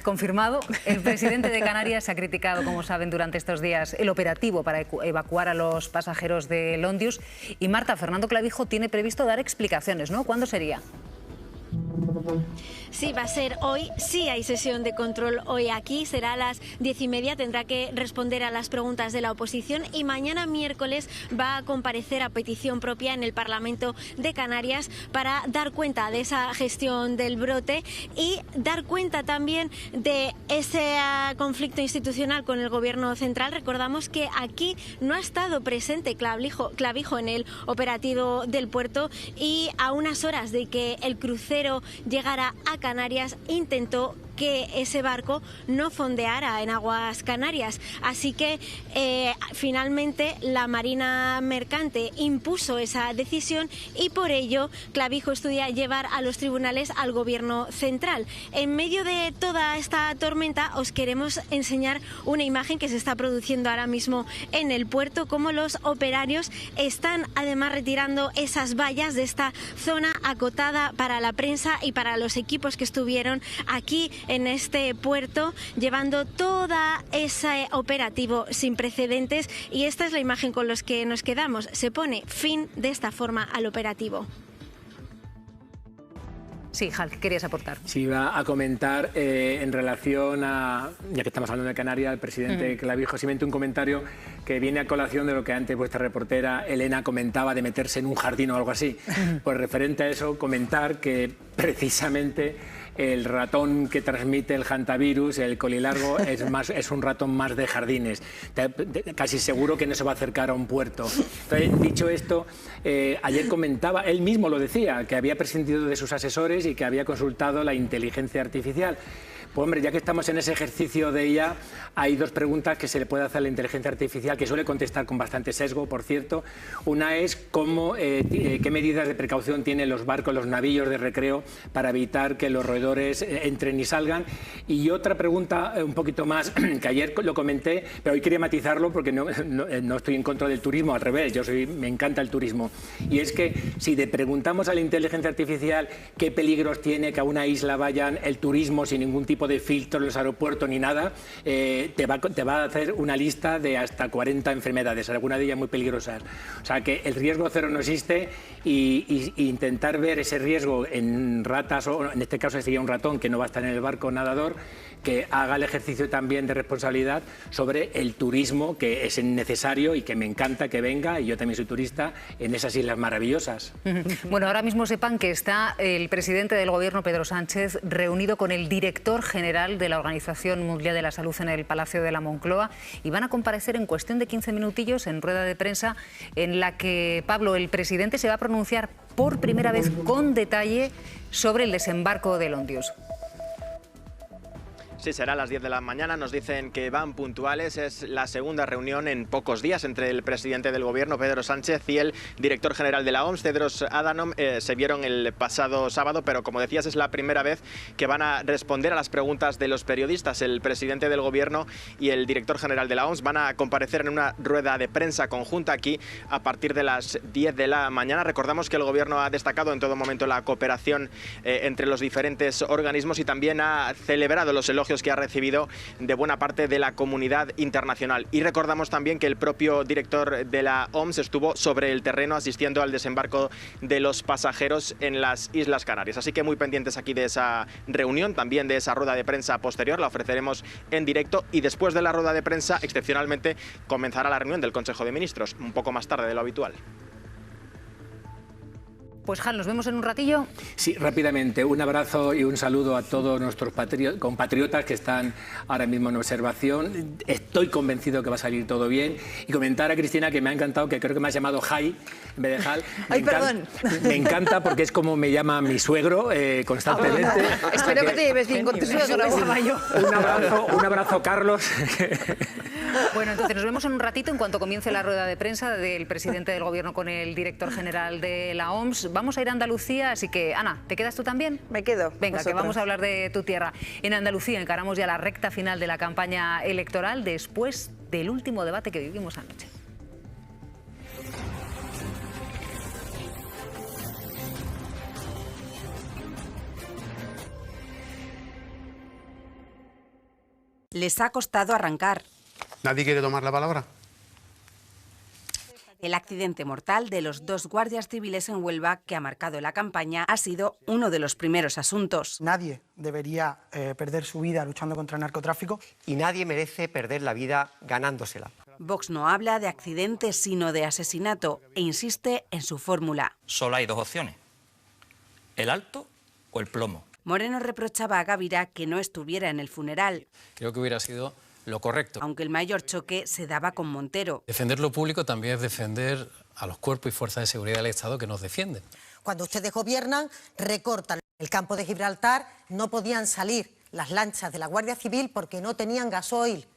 confirmado. El presidente de Canarias ha criticado, como saben, durante estos días el operativo para evacuar a los pasajeros del Ondius. Y Marta, Fernando Clavijo tiene previsto dar explicaciones, ¿no? ¿Cuándo sería? Sí, va a ser hoy, sí hay sesión de control hoy aquí, será a las 10:30, tendrá que responder a las preguntas de la oposición y mañana miércoles va a comparecer a petición propia en el Parlamento de Canarias para dar cuenta de esa gestión del brote y dar cuenta también de ese conflicto institucional con el Gobierno central. Recordamos que aquí no ha estado presente Clavijo en el operativo del puerto y a unas horas de que el crucero llegara a Canarias intentó que ese barco no fondeara en aguas canarias. Así que finalmente la Marina Mercante impuso esa decisión y por ello Clavijo estudia llevar a los tribunales al Gobierno central. En medio de toda esta tormenta os queremos enseñar una imagen que se está produciendo ahora mismo en el puerto, como los operarios están además retirando esas vallas de esta zona acotada para la prensa y para los equipos que estuvieron aquí en este puerto, llevando todo ese operativo sin precedentes, y esta es la imagen con los que nos quedamos. Se pone fin de esta forma al operativo. Sí, Hal, ¿qué querías aportar? Sí, iba a comentar en relación a, ya que estamos hablando de Canarias, el presidente Clavijo, simplemente un comentario que viene a colación de lo que antes vuestra reportera Elena comentaba de meterse en un jardín o algo así. Pues referente a eso, comentar que precisamente el ratón que transmite el hantavirus, el colilargo, es un ratón más de jardines. Casi seguro que no se va a acercar a un puerto. Entonces, dicho esto, ayer comentaba, él mismo lo decía, que había prescindido de sus asesores y que había consultado la inteligencia artificial. Pues hombre, ya que estamos en ese ejercicio de IA, hay dos preguntas que se le puede hacer a la inteligencia artificial, que suele contestar con bastante sesgo, por cierto. Una es qué medidas de precaución tienen los barcos, los navíos de recreo para evitar que los roedores entren y salgan. Y otra pregunta un poquito más, que ayer lo comenté, pero hoy quería matizarlo porque no estoy en contra del turismo, al revés, me encanta el turismo. Y es que si le preguntamos a la inteligencia artificial qué peligros tiene que a una isla vayan el turismo sin ningún tipo de filtro en los aeropuertos ni nada, te va a hacer una lista de hasta 40 enfermedades, algunas de ellas muy peligrosas. O sea que el riesgo cero no existe y intentar ver ese riesgo en ratas, o en este caso sería un ratón que no va a estar en el barco nadador, que haga el ejercicio también de responsabilidad sobre el turismo, que es necesario y que me encanta que venga, y yo también soy turista, en esas islas maravillosas. Bueno, ahora mismo sepan que está el presidente del Gobierno, Pedro Sánchez, reunido con el director general de la Organización Mundial de la Salud en el Palacio de la Moncloa, y van a comparecer en cuestión de 15 minutillos en rueda de prensa en la que, Pablo, el presidente se va a pronunciar por primera vez con detalle sobre el desembarco del Ondius. Sí, será a las 10 de la mañana, nos dicen que van puntuales. Es la segunda reunión en pocos días entre el presidente del Gobierno, Pedro Sánchez, y el director general de la OMS, Tedros Adhanom. Se vieron el pasado sábado, pero como decías, es la primera vez que van a responder a las preguntas de los periodistas. El presidente del Gobierno y el director general de la OMS van a comparecer en una rueda de prensa conjunta aquí a partir de las 10 de la mañana. Recordamos que el Gobierno ha destacado en todo momento la cooperación entre los diferentes organismos y también ha celebrado los elogios que ha recibido de buena parte de la comunidad internacional. Y recordamos también que el propio director de la OMS estuvo sobre el terreno asistiendo al desembarco de los pasajeros en las Islas Canarias. Así que muy pendientes aquí de esa reunión, también de esa rueda de prensa posterior, la ofreceremos en directo, y después de la rueda de prensa, excepcionalmente, comenzará la reunión del Consejo de Ministros, un poco más tarde de lo habitual. Pues Hal, ¿nos vemos en un ratillo? Sí, rápidamente, un abrazo y un saludo a todos nuestros compatriotas que están ahora mismo en observación. Estoy convencido que va a salir todo bien. Y comentar a Cristina que me ha encantado, que creo que me has llamado Jai en vez de Hal. Ay, perdón. Me encanta porque es como me llama mi suegro constantemente. Espero que te lleves bien con tu suegro. Un abrazo, Carlos. Bueno, entonces nos vemos en un ratito en cuanto comience la rueda de prensa del presidente del Gobierno con el director general de la OMS. Vamos a ir a Andalucía, así que, Ana, ¿te quedas tú también? Me quedo. Venga, nosotros. Que vamos a hablar de tu tierra. En Andalucía encaramos ya la recta final de la campaña electoral después del último debate que vivimos anoche. Les ha costado arrancar. ¿Nadie quiere tomar la palabra? El accidente mortal de los dos guardias civiles en Huelva que ha marcado la campaña ha sido uno de los primeros asuntos. Nadie debería perder su vida luchando contra el narcotráfico. Y nadie merece perder la vida ganándosela. Vox no habla de accidente sino de asesinato e insiste en su fórmula. Solo hay dos opciones, el alto o el plomo. Moreno reprochaba a Gavira que no estuviera en el funeral. Creo que hubiera sido lo correcto. Aunque el mayor choque se daba con Montero. Defender lo público también es defender a los cuerpos y fuerzas de seguridad del Estado que nos defienden. Cuando ustedes gobiernan, recortan el campo de Gibraltar, no podían salir las lanchas de la Guardia Civil porque no tenían gasoil.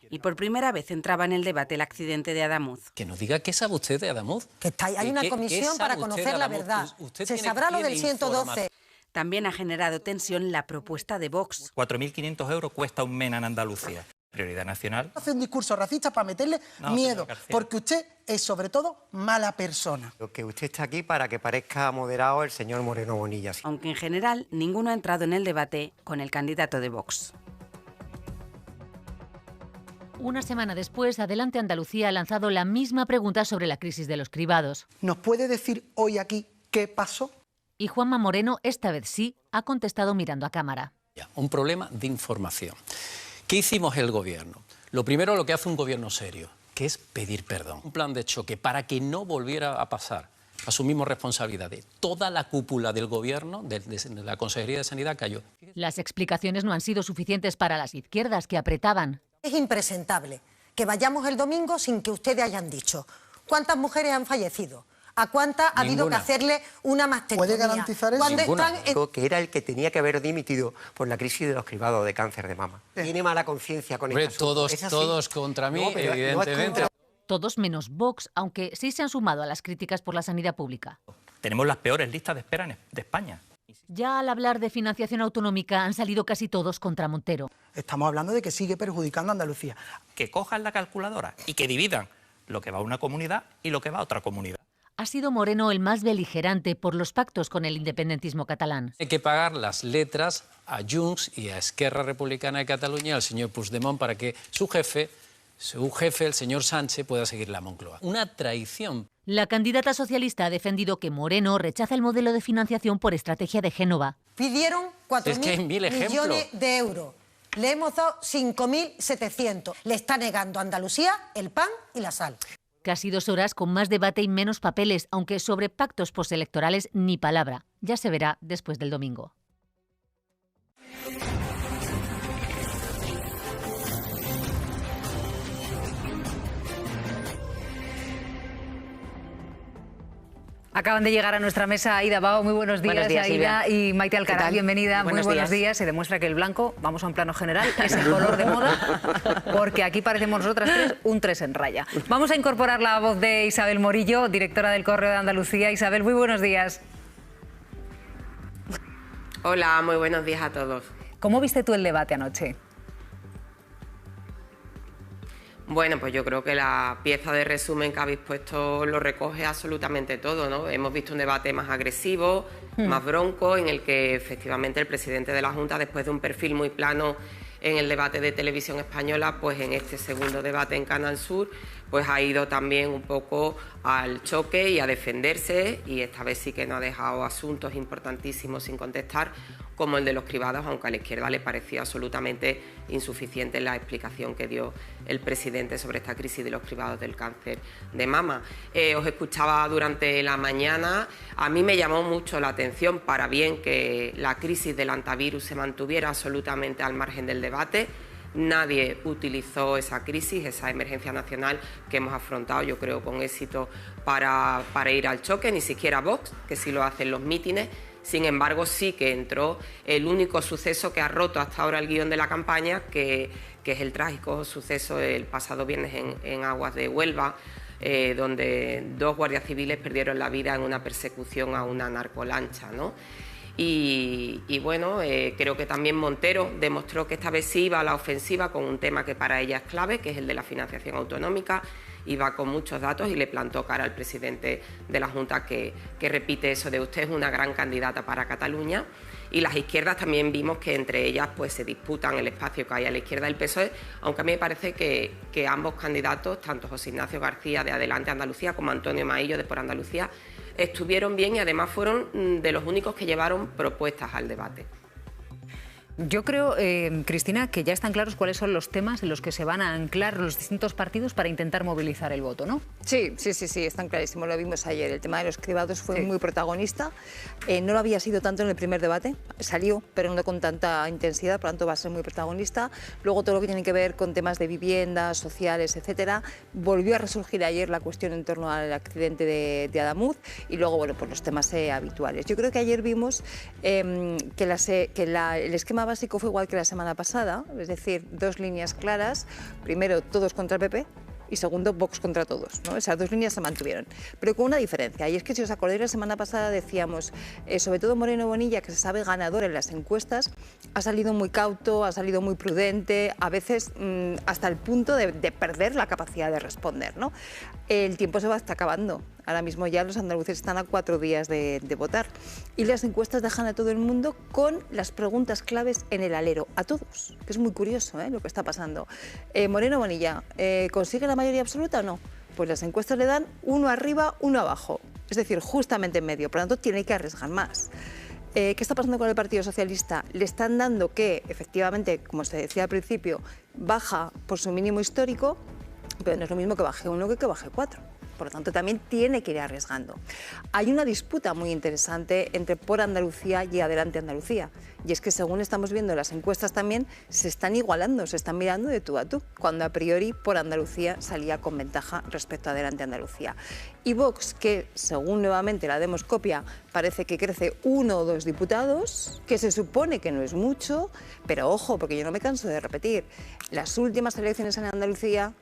Y por primera vez entraba en el debate el accidente de Adamuz. Que nos diga qué sabe usted de Adamuz. Que hay una comisión para conocer la verdad. Se sabrá lo del 112. También ha generado tensión la propuesta de Vox. 4.500 euros cuesta un MENA en Andalucía. Prioridad nacional. Hace un discurso racista para meterle miedo, porque usted es sobre todo mala persona. Lo que usted está aquí para que parezca moderado el señor Moreno Bonilla. Aunque en general ninguno ha entrado en el debate con el candidato de Vox. Una semana después, Adelante Andalucía ha lanzado la misma pregunta sobre la crisis de los cribados. ¿Nos puede decir hoy aquí qué pasó? Y Juanma Moreno, esta vez sí, ha contestado mirando a cámara. Un problema de información. ¿Qué hicimos el gobierno? Lo primero, lo que hace un gobierno serio, que es pedir perdón. Un plan de choque para que no volviera a pasar. Asumimos responsabilidades. Toda la cúpula del gobierno, de la Consejería de Sanidad, cayó. Las explicaciones no han sido suficientes para las izquierdas, que apretaban. Es impresentable que vayamos el domingo sin que ustedes hayan dicho cuántas mujeres han fallecido, a cuántas ha habido que hacerle una mastectomía. ¿Puede garantizar eso? Digo que era el que tenía que haber dimitido por la crisis de los cribados de cáncer de mama. Tiene mala conciencia con este asunto. Todos contra mí, evidentemente. Todos menos Vox, aunque sí se han sumado a las críticas por la sanidad pública. Tenemos las peores listas de espera de España. Ya al hablar de financiación autonómica han salido casi todos contra Montero. Estamos hablando de que sigue perjudicando a Andalucía. Que cojan la calculadora y que dividan lo que va a una comunidad y lo que va a otra comunidad. Ha sido Moreno el más beligerante por los pactos con el independentismo catalán. Hay que pagar las letras a Junts y a Esquerra Republicana de Cataluña, al señor Puigdemont, para que su jefe, el señor Sánchez, pueda seguir la Moncloa. Una traición. La candidata socialista ha defendido que Moreno rechaza el modelo de financiación por estrategia de Génova. Pidieron 4.000 millones de euros. Le hemos dado 5.700. Le está negando a Andalucía el pan y la sal. Casi 2 horas con más debate y menos papeles, aunque sobre pactos postelectorales ni palabra. Ya se verá después del domingo. Acaban de llegar a nuestra mesa Aida Bao. Muy buenos días, Aida. Y Maite Alcaraz, bienvenida. Muy buenos días. Se demuestra que el blanco, vamos a un plano general, es el color de moda, porque aquí parecemos nosotras tres un 3 en raya. Vamos a incorporar la voz de Isabel Morillo, directora del Correo de Andalucía. Isabel, muy buenos días. Hola, muy buenos días a todos. ¿Cómo viste tú el debate anoche? Bueno, pues yo creo que la pieza de resumen que habéis puesto lo recoge absolutamente todo, ¿no? Hemos visto un debate más agresivo, más bronco, en el que efectivamente el presidente de la Junta, después de un perfil muy plano en el debate de Televisión Española, pues en este segundo debate en Canal Sur, pues ha ido también un poco al choque y a defenderse, y esta vez sí que no ha dejado asuntos importantísimos sin contestar, como el de los cribados, aunque a la izquierda le pareció absolutamente insuficiente la explicación que dio el presidente sobre esta crisis de los cribados del cáncer de mama. Os escuchaba durante la mañana, a mí me llamó mucho la atención, para bien, que la crisis del antivirus se mantuviera absolutamente al margen del debate. Nadie utilizó esa crisis, esa emergencia nacional que hemos afrontado, yo creo, con éxito para ir al choque, ni siquiera Vox, que sí lo hacen los mítines. Sin embargo, sí que entró el único suceso que ha roto hasta ahora el guión de la campaña, que es el trágico suceso el pasado viernes en aguas de Huelva, donde 2 guardias civiles perdieron la vida en una persecución a una narcolancha, ¿no? Y bueno, creo que también Montero demostró que esta vez sí iba a la ofensiva con un tema que para ella es clave, que es el de la financiación autonómica. Iba con muchos datos y le plantó cara al presidente de la Junta, que repite eso de: usted es una gran candidata para Cataluña. Y las izquierdas también vimos que entre ellas pues se disputan el espacio que hay a la izquierda del PSOE, aunque a mí me parece que ambos candidatos, tanto José Ignacio García de Adelante Andalucía como Antonio Maillo de Por Andalucía, estuvieron bien y además fueron de los únicos que llevaron propuestas al debate. Yo creo, Cristina, que ya están claros cuáles son los temas en los que se van a anclar los distintos partidos para intentar movilizar el voto, ¿no? Sí, están clarísimos, lo vimos ayer. El tema de los cribados fue muy protagonista. No lo había sido tanto en el primer debate, salió, pero no con tanta intensidad, por lo tanto va a ser muy protagonista. Luego todo lo que tiene que ver con temas de viviendas, sociales, etcétera. Volvió a resurgir ayer la cuestión en torno al accidente de Adamuz, y luego, bueno, pues los temas habituales. Yo creo que ayer vimos que el esquema esquema básico fue igual que la semana pasada, es decir, 2 líneas claras. Primero, todos contra el PP. Y segundo, Vox contra todos, ¿no? Esas 2 líneas se mantuvieron, pero con una diferencia, y es que si os acordáis la semana pasada decíamos, sobre todo Moreno Bonilla, que se sabe ganador en las encuestas, ha salido muy cauto, ha salido muy prudente, a veces hasta el punto de perder la capacidad de responder, ¿no? El tiempo se está acabando. Ahora mismo ya los andaluces están a 4 días de votar y las encuestas dejan a todo el mundo con las preguntas claves en el alero, a todos, que es muy curioso lo que está pasando. Moreno Bonilla, ¿consigue la mayoría absoluta o no? Pues las encuestas le dan 1 arriba, 1 abajo, es decir, justamente en medio, por lo tanto tiene que arriesgar más. ¿Qué está pasando con el Partido Socialista? Le están dando que, efectivamente, como se decía al principio, baja por su mínimo histórico, pero no es lo mismo que baje 1 que baje 4. Por lo tanto, también tiene que ir arriesgando. Hay una disputa muy interesante entre Por Andalucía y Adelante Andalucía. Y es que, según estamos viendo las encuestas también, se están igualando, se están mirando de tú a tú, cuando a priori Por Andalucía salía con ventaja respecto a Adelante Andalucía. Y Vox, que según nuevamente la Demoscopia parece que crece 1 o 2 diputados, que se supone que no es mucho, pero ojo, porque yo no me canso de repetir, las últimas elecciones en Andalucía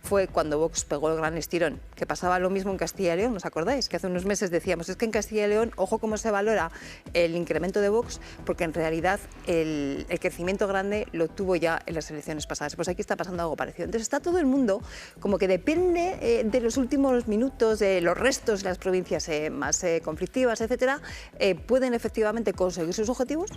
fue cuando Vox pegó el gran estirón, que pasaba lo mismo en Castilla y León, ¿os acordáis? Que hace unos meses decíamos, es que en Castilla y León, ojo cómo se valora el incremento de Vox, porque en realidad el crecimiento grande lo tuvo ya en las elecciones pasadas. Pues aquí está pasando algo parecido. Entonces está todo el mundo como que depende de los últimos minutos, de los restos de las provincias más conflictivas, etcétera, pueden efectivamente conseguir sus objetivos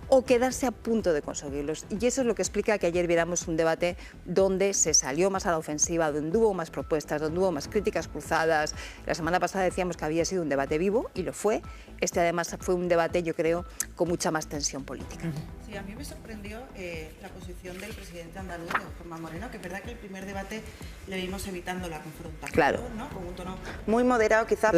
o quedarse a punto de conseguirlos. Y eso es lo que explica que ayer viéramos un debate donde se salió más a la ofensiva, donde hubo más propuestas, donde hubo más críticas cruzadas. La semana pasada decíamos que había sido un debate vivo y lo fue. Este además fue un debate, yo creo, con mucha más tensión política. Sí, a mí me sorprendió la posición del presidente andaluz, Juanma Moreno, que es verdad que el primer debate le vimos evitando la confrontación, claro, ¿no? Con un tono muy moderado, quizás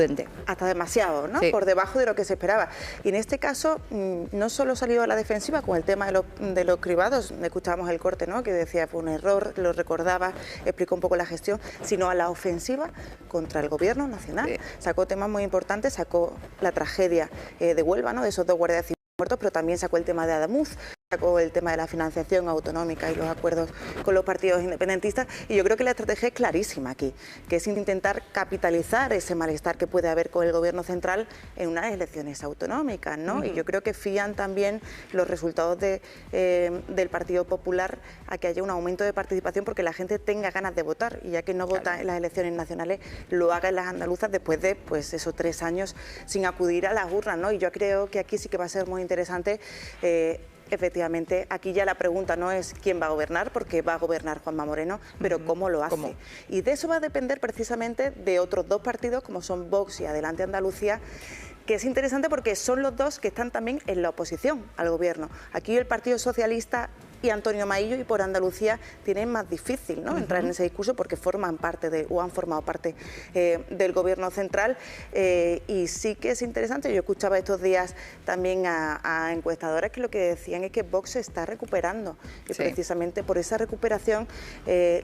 hasta demasiado, ¿no? Sí. Por debajo de lo que se esperaba. Y en este caso, no solo salió a la defensiva con el tema de los cribados, escuchábamos el corte, ¿no? Que decía fue un error, lo recordaba, explicó un poco la gestión, sino a la ofensiva contra el gobierno nacional. Sí. Sacó temas muy importantes, sacó la tragedia de Huelva, ¿no? De esos 2 guardias civiles muertos, pero también sacó el tema de Adamuz, sacó el tema de la financiación autonómica y los acuerdos con los partidos independentistas, y yo creo que la estrategia es clarísima aquí, que es intentar capitalizar ese malestar que puede haber con el gobierno central en unas elecciones autonómicas, ¿no? Y yo creo que fían también los resultados del Partido Popular a que haya un aumento de participación porque la gente tenga ganas de votar, y ya que no vota en las elecciones nacionales, lo haga en las andaluzas después de pues esos 3 años sin acudir a las urnas, ¿no? Y yo creo que aquí sí que va a ser muy interesante. Efectivamente, aquí ya la pregunta no es quién va a gobernar, porque va a gobernar Juanma Moreno, pero cómo lo hace. ¿Cómo? Y de eso va a depender precisamente de otros 2 partidos, como son Vox y Adelante Andalucía, que es interesante porque son los 2 que están también en la oposición al gobierno. Aquí el Partido Socialista y Antonio Maillo y Por Andalucía tienen más difícil, ¿no? Entrar en ese discurso porque forman parte o han formado parte del gobierno central, y sí que es interesante. Yo escuchaba estos días también a encuestadores que lo que decían es que Vox se está recuperando, y precisamente por esa recuperación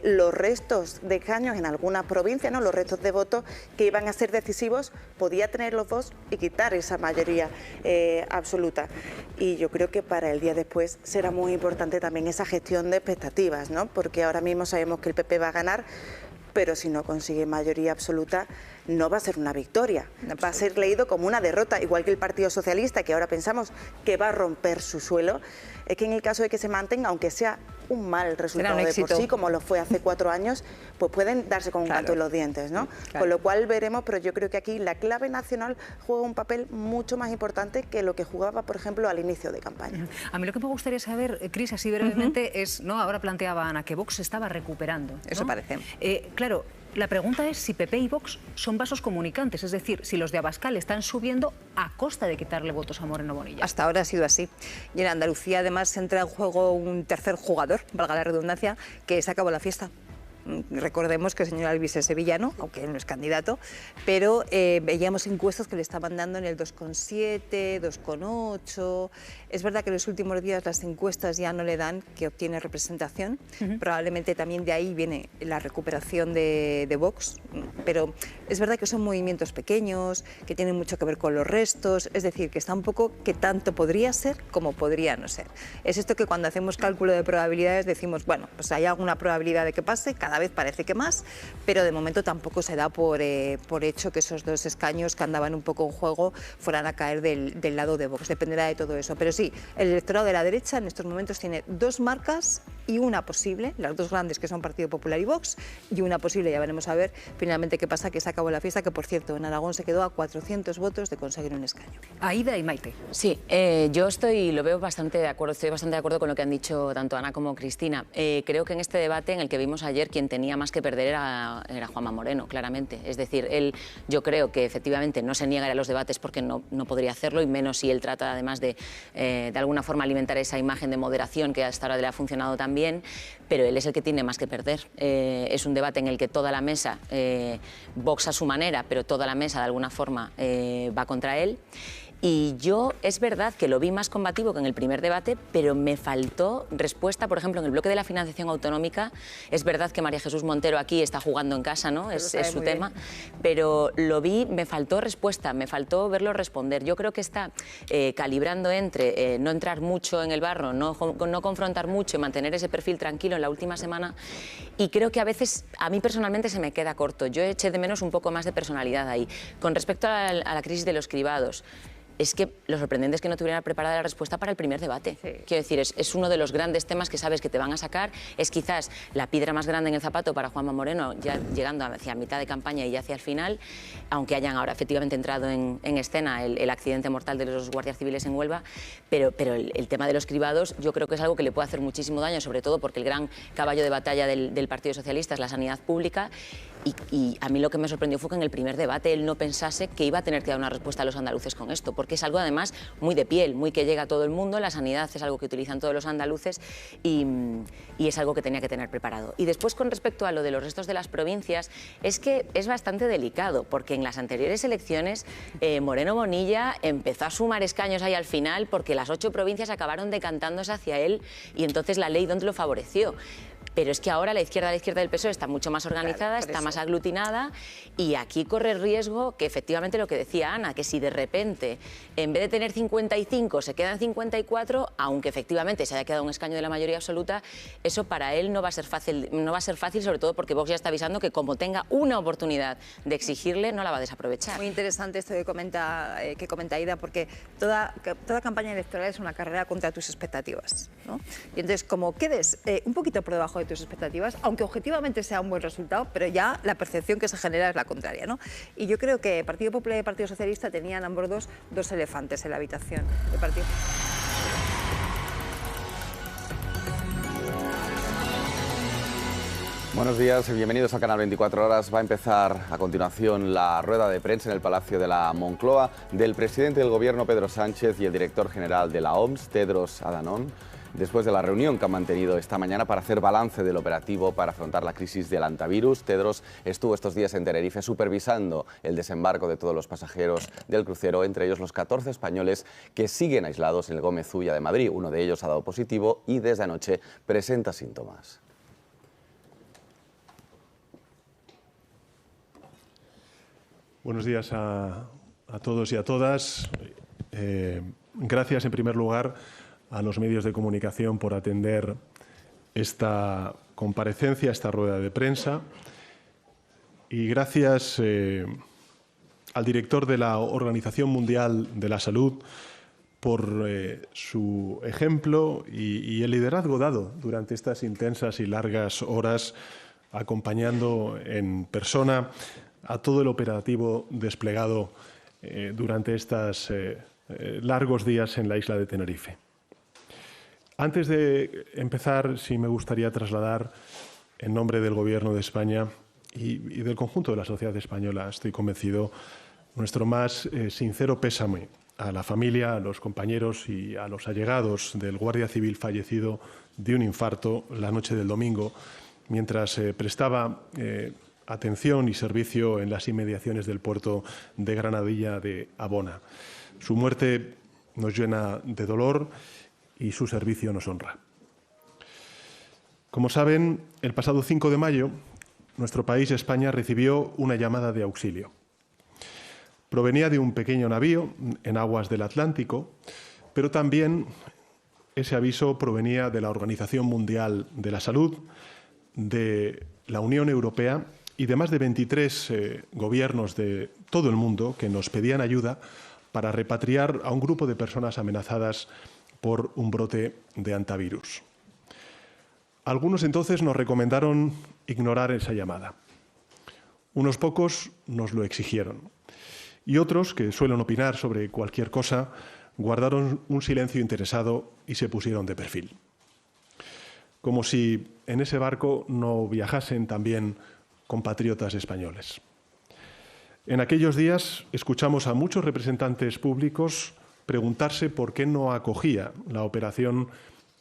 los restos de escaños en algunas provincias, ¿no? Los restos de votos que iban a ser decisivos, podía tener los Vox y quitar esa mayoría absoluta. Y yo creo que para el día después será muy importante también esa gestión de expectativas, ¿no? Porque ahora mismo sabemos que el PP va a ganar, pero si no consigue mayoría absoluta no va a ser una victoria, va a ser leído como una derrota, igual que el Partido Socialista, que ahora pensamos que va a romper su suelo. Es que en el caso de que se mantenga, aunque sea un mal resultado de por sí, como lo fue hace 4 años, pues pueden darse con un canto en los dientes, ¿no? Con lo cual veremos, pero yo creo que aquí la clave nacional juega un papel mucho más importante que lo que jugaba, por ejemplo, al inicio de campaña. A mí lo que me gustaría saber, Cris, así brevemente, es, ¿no? Ahora planteaba Ana que Vox se estaba recuperando, ¿no? Eso parece. Claro, la pregunta es si PP y Vox son vasos comunicantes, es decir, si los de Abascal están subiendo a costa de quitarle votos a Moreno Bonilla. Hasta ahora ha sido así. Y en Andalucía además entra en juego un tercer jugador, valga la redundancia, que se acabó la fiesta. Recordemos que el señor Albiol es sevillano, aunque él no es candidato, pero veíamos encuestas que le estaban dando en el 2,7, 2,8. Es verdad que en los últimos días las encuestas ya no le dan que obtiene representación. Probablemente también de ahí viene la recuperación de Vox. pero es verdad que son movimientos pequeños, que tienen mucho que ver con los restos, es decir, que está un poco que tanto podría ser como podría no ser. Es esto que cuando hacemos cálculo de probabilidades decimos, bueno, pues hay alguna probabilidad de que pase, cada vez parece que más, pero de momento tampoco se da por hecho que esos 2 escaños que andaban un poco en juego fueran a caer del lado de Vox, dependerá de todo eso. Pero sí, el electorado de la derecha en estos momentos tiene 2 marcas y una posible, las 2 grandes que son Partido Popular y Vox, y una posible, ya veremos a ver finalmente qué pasa, que se acabó la fiesta, que por cierto en Aragón se quedó a 400 votos de conseguir un escaño. Aida y Maite. Sí, yo lo veo bastante de acuerdo, estoy bastante de acuerdo con lo que han dicho tanto Ana como Cristina. Creo que en este debate en el que vimos ayer quien tenía más que perder era Juanma Moreno, claramente. Es decir, él, yo creo que efectivamente no se niega a los debates porque no podría hacerlo, y menos si él trata además de alguna forma alimentar esa imagen de moderación que hasta ahora le ha funcionado tan bien, pero él es el que tiene más que perder. Es un debate en el que toda la mesa, Vox a su manera, pero toda la mesa de alguna forma va contra él. Y yo, es verdad que lo vi más combativo que en el primer debate, pero me faltó respuesta, por ejemplo, en el bloque de la financiación autonómica. Es verdad que María Jesús Montero aquí está jugando en casa, ¿no? Es su tema, pero lo vi, me faltó respuesta, me faltó verlo responder. Yo creo que está calibrando entre no entrar mucho en el barro, no confrontar mucho y mantener ese perfil tranquilo en la última semana, y creo que a veces, a mí personalmente se me queda corto. Yo eché de menos un poco más de personalidad ahí. Con respecto a la crisis de los cribados, es que lo sorprendente es que no tuviera preparada la respuesta para el primer debate. Sí. Quiero decir, es uno de los grandes temas que sabes que te van a sacar, es quizás la piedra más grande en el zapato para Juanma Moreno, ya llegando hacia mitad de campaña y ya hacia el final, aunque hayan ahora efectivamente entrado en escena el accidente mortal de los guardias civiles en Huelva, pero el tema de los cribados yo creo que es algo que le puede hacer muchísimo daño, sobre todo porque el gran caballo de batalla del Partido Socialista es la sanidad pública, y a mí lo que me sorprendió fue que en el primer debate él no pensase que iba a tener que dar una respuesta a los andaluces con esto, porque es algo además muy de piel, muy que llega a todo el mundo, la sanidad es algo que utilizan todos los andaluces y es algo que tenía que tener preparado. Y después, con respecto a lo de los restos de las provincias, es que es bastante delicado, porque en las anteriores elecciones Moreno Bonilla empezó a sumar escaños ahí al final porque las 8 provincias acabaron decantándose hacia él y entonces la ley ¿dónde lo favoreció? Pero es que ahora la izquierda del PSOE está mucho más organizada, está más aglutinada, y aquí corre el riesgo que efectivamente lo que decía Ana, que si de repente en vez de tener 55 se quedan 54, aunque efectivamente se haya quedado un escaño de la mayoría absoluta, eso para él no va a ser fácil, sobre todo porque Vox ya está avisando que como tenga una oportunidad de exigirle, no la va a desaprovechar. Muy interesante esto que comenta Aida, porque toda campaña electoral es una carrera contra tus expectativas, ¿no? Y entonces, como quedes un poquito por debajo de tus expectativas, aunque objetivamente sea un buen resultado, pero ya la percepción que se genera es la contraria, ¿no? Y yo creo que Partido Popular y Partido Socialista tenían ambos dos elefantes en la habitación. El Partido... Buenos días y bienvenidos al canal 24 Horas. Va a empezar a continuación la rueda de prensa en el Palacio de la Moncloa del presidente del Gobierno, Pedro Sánchez, y el director general de la OMS, Tedros Adhanom, después de la reunión que han mantenido esta mañana para hacer balance del operativo para afrontar la crisis del hantavirus. Tedros estuvo estos días en Tenerife supervisando el desembarco de todos los pasajeros del crucero, entre ellos los 14 españoles que siguen aislados en el Gómez Ulla de Madrid. Uno de ellos ha dado positivo y desde anoche presenta síntomas. Buenos días a todos y a todas. Gracias en primer lugar a los medios de comunicación por atender esta comparecencia, esta rueda de prensa. Y gracias al director de la Organización Mundial de la Salud por su ejemplo y el liderazgo dado durante estas intensas y largas horas, acompañando en persona a todo el operativo desplegado durante estos largos días en la isla de Tenerife. Antes de empezar, sí me gustaría trasladar, en nombre del Gobierno de España y del conjunto de la sociedad española, estoy convencido, nuestro más sincero pésame a la familia, a los compañeros y a los allegados del guardia civil fallecido de un infarto la noche del domingo, mientras prestaba atención y servicio en las inmediaciones del puerto de Granadilla de Abona. Su muerte nos llena de dolor y su servicio nos honra. Como saben, el pasado 5 de mayo nuestro país, España, recibió una llamada de auxilio. Provenía de un pequeño navío en aguas del Atlántico, pero también ese aviso provenía de la Organización Mundial de la Salud, de la Unión Europea y de más de 23 gobiernos de todo el mundo que nos pedían ayuda para repatriar a un grupo de personas amenazadas por un brote de hantavirus. Algunos entonces nos recomendaron ignorar esa llamada. Unos pocos nos lo exigieron. Y otros, que suelen opinar sobre cualquier cosa, guardaron un silencio interesado y se pusieron de perfil. Como si en ese barco no viajasen también compatriotas españoles. En aquellos días escuchamos a muchos representantes públicos preguntarse por qué no acogía la operación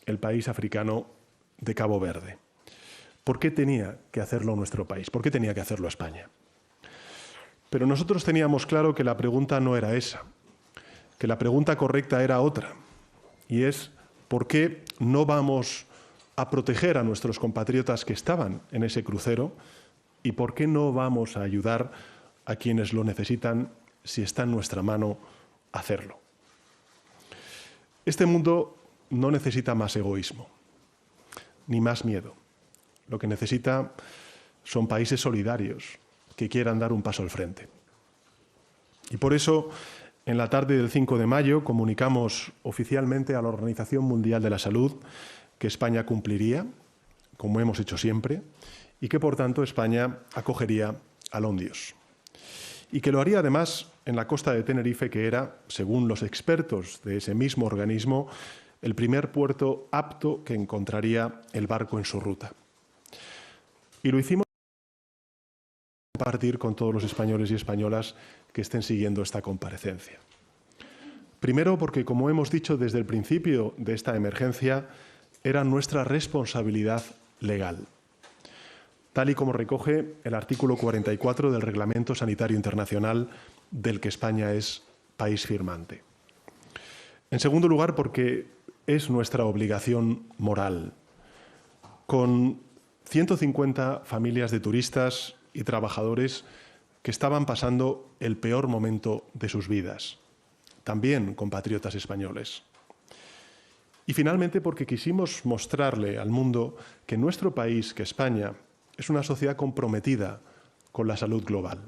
el país africano de Cabo Verde. ¿Por qué tenía que hacerlo nuestro país? ¿Por qué tenía que hacerlo España? Pero nosotros teníamos claro que la pregunta no era esa, que la pregunta correcta era otra, y es ¿por qué no vamos a proteger a nuestros compatriotas que estaban en ese crucero y por qué no vamos a ayudar a quienes lo necesitan si está en nuestra mano hacerlo? Este mundo no necesita más egoísmo, ni más miedo. Lo que necesita son países solidarios que quieran dar un paso al frente. Y por eso, en la tarde del 5 de mayo, comunicamos oficialmente a la Organización Mundial de la Salud que España cumpliría, como hemos hecho siempre, y que, por tanto, España acogería al Ondios. Y que lo haría, además, en la costa de Tenerife, que era, según los expertos de ese mismo organismo, el primer puerto apto que encontraría el barco en su ruta. Y lo hicimos para compartir con todos los españoles y españolas que estén siguiendo esta comparecencia. Primero, porque, como hemos dicho desde el principio de esta emergencia, era nuestra responsabilidad legal, tal y como recoge el artículo 44 del Reglamento Sanitario Internacional, del que España es país firmante. En segundo lugar, porque es nuestra obligación moral. Con 150 familias de turistas y trabajadores que estaban pasando el peor momento de sus vidas, también compatriotas españoles. Y finalmente porque quisimos mostrarle al mundo que nuestro país, que España, es una sociedad comprometida con la salud global,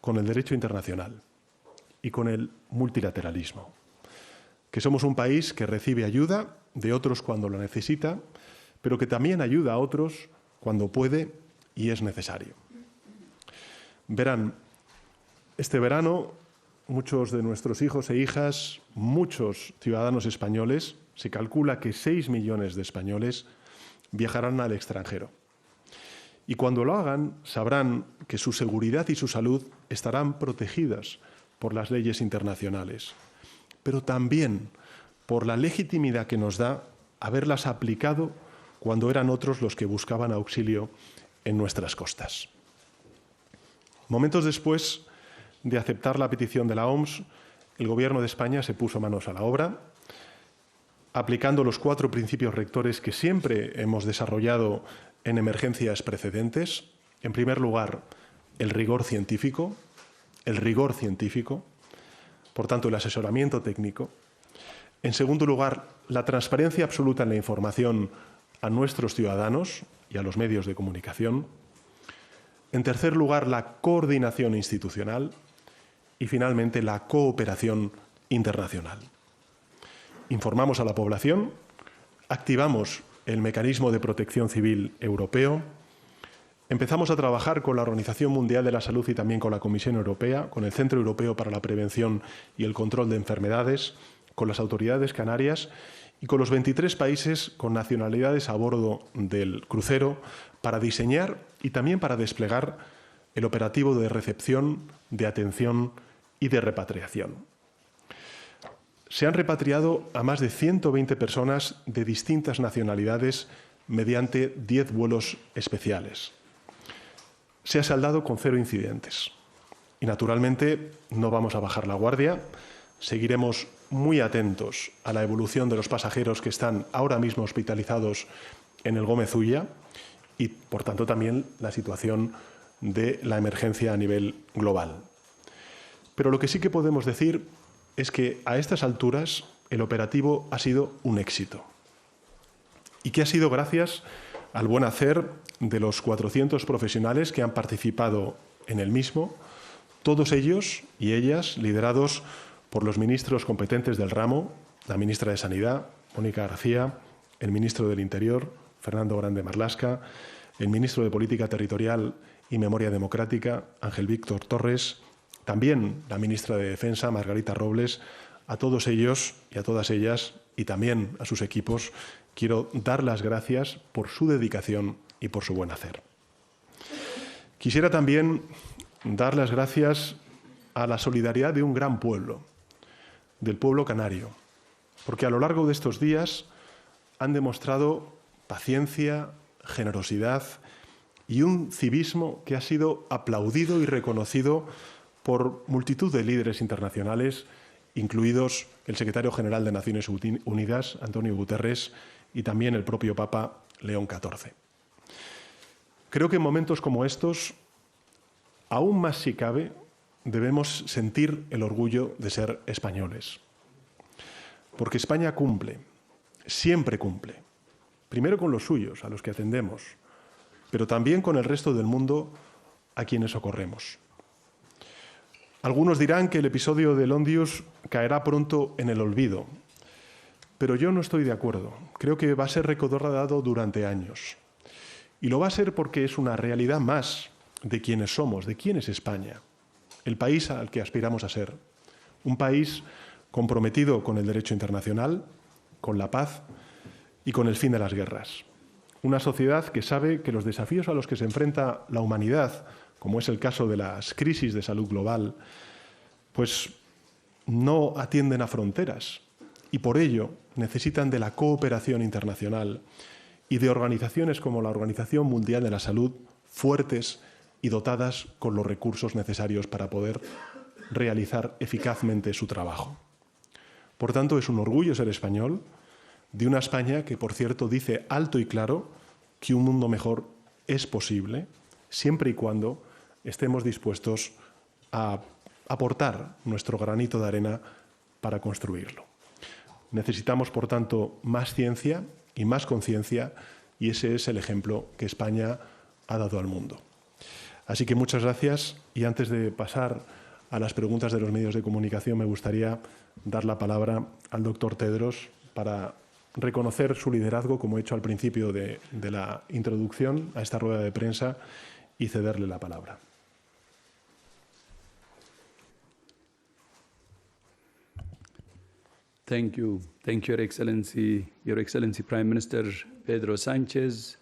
con el derecho internacional y con el multilateralismo. Que somos un país que recibe ayuda de otros cuando lo necesita, pero que también ayuda a otros cuando puede y es necesario. Verán, este verano muchos de nuestros hijos e hijas, muchos ciudadanos españoles, se calcula que 6 millones de españoles viajarán al extranjero. Y cuando lo hagan, sabrán que su seguridad y su salud estarán protegidas por las leyes internacionales, pero también por la legitimidad que nos da haberlas aplicado cuando eran otros los que buscaban auxilio en nuestras costas. Momentos después de aceptar la petición de la OMS, el Gobierno de España se puso manos a la obra, aplicando los 4 principios rectores que siempre hemos desarrollado en emergencias precedentes. En primer lugar, el rigor científico, por tanto, el asesoramiento técnico. En segundo lugar, la transparencia absoluta en la información a nuestros ciudadanos y a los medios de comunicación. En tercer lugar, la coordinación institucional y, finalmente, la cooperación internacional. Informamos a la población, activamos el mecanismo de protección civil europeo, empezamos a trabajar con la Organización Mundial de la Salud y también con la Comisión Europea, con el Centro Europeo para la Prevención y el Control de Enfermedades, con las autoridades canarias y con los 23 países con nacionalidades a bordo del crucero para diseñar y también para desplegar el operativo de recepción, de atención y de repatriación. Se han repatriado a más de 120 personas de distintas nacionalidades mediante 10 vuelos especiales. Se ha saldado con 0 incidentes. Y, naturalmente, no vamos a bajar la guardia. Seguiremos muy atentos a la evolución de los pasajeros que están ahora mismo hospitalizados en el Gómez Ulla y, por tanto, también la situación de la emergencia a nivel global. Pero lo que sí que podemos decir es que a estas alturas el operativo ha sido un éxito y que ha sido gracias al buen hacer de los 400 profesionales que han participado en el mismo, todos ellos y ellas liderados por los ministros competentes del ramo, la ministra de Sanidad, Mónica García, el ministro del Interior, Fernando Grande Marlaska, el ministro de Política Territorial y Memoria Democrática, Ángel Víctor Torres, también la ministra de Defensa, Margarita Robles. A todos ellos y a todas ellas, y también a sus equipos, quiero dar las gracias por su dedicación y por su buen hacer. Quisiera también dar las gracias a la solidaridad de un gran pueblo, del pueblo canario, porque a lo largo de estos días han demostrado paciencia, generosidad y un civismo que ha sido aplaudido y reconocido por multitud de líderes internacionales, incluidos el secretario general de Naciones Unidas, Antonio Guterres, y también el propio Papa León XIV. Creo que en momentos como estos, aún más si cabe, debemos sentir el orgullo de ser españoles. Porque España cumple, siempre cumple, primero con los suyos, a los que atendemos, pero también con el resto del mundo a quienes socorremos. Algunos dirán que el episodio de Ondius caerá pronto en el olvido, pero yo no estoy de acuerdo. Creo que va a ser recordado durante años. Y lo va a ser porque es una realidad más de quiénes somos, de quién es España, el país al que aspiramos a ser. Un país comprometido con el derecho internacional, con la paz y con el fin de las guerras. Una sociedad que sabe que los desafíos a los que se enfrenta la humanidad, como es el caso de las crisis de salud global, pues no atienden a fronteras y por ello necesitan de la cooperación internacional y de organizaciones como la Organización Mundial de la Salud fuertes y dotadas con los recursos necesarios para poder realizar eficazmente su trabajo. Por tanto, es un orgullo ser español, de una España que, por cierto, dice alto y claro que un mundo mejor es posible, siempre y cuando estemos dispuestos a aportar nuestro granito de arena para construirlo. Necesitamos, por tanto, más ciencia y más conciencia, y ese es el ejemplo que España ha dado al mundo. Así que muchas gracias, y antes de pasar a las preguntas de los medios de comunicación, me gustaría dar la palabra al doctor Tedros para reconocer su liderazgo, como he hecho al principio de la introducción a esta rueda de prensa, y cederle la palabra. Thank you, Your Excellency Prime Minister Pedro Sánchez,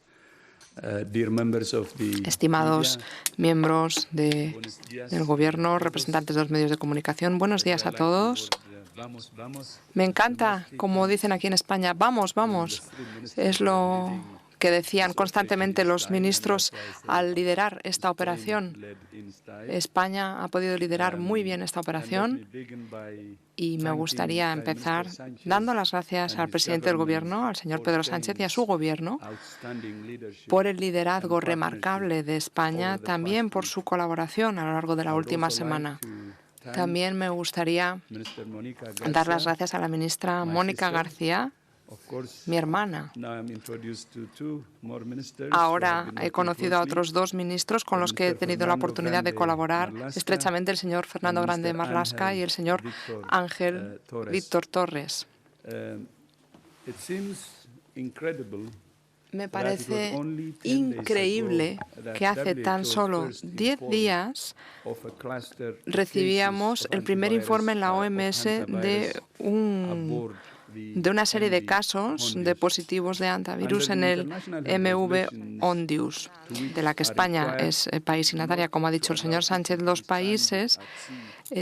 dear members of the estimados miembros del Gobierno, representantes de los medios de comunicación, buenos días a todos. Me encanta, como dicen aquí en España, vamos, vamos. Es lo que decían constantemente los ministros al liderar esta operación. España ha podido liderar muy bien esta operación y me gustaría empezar dando las gracias al presidente del Gobierno, al señor Pedro Sánchez, y a su Gobierno por el liderazgo remarcable de España, también por su colaboración a lo largo de la última semana. También me gustaría dar las gracias a la ministra Mónica García, mi hermana. Ahora he conocido a otros dos ministros con los que he tenido la oportunidad de colaborar estrechamente, el señor Fernando Grande Marlaska y el señor Ángel Víctor Torres. Me parece increíble que hace tan solo 10 días recibíamos el primer informe en la OMS de una serie de casos de positivos de hantavirus en el MV Ondius, de la que España es país signataria. Como ha dicho el señor Sánchez, los países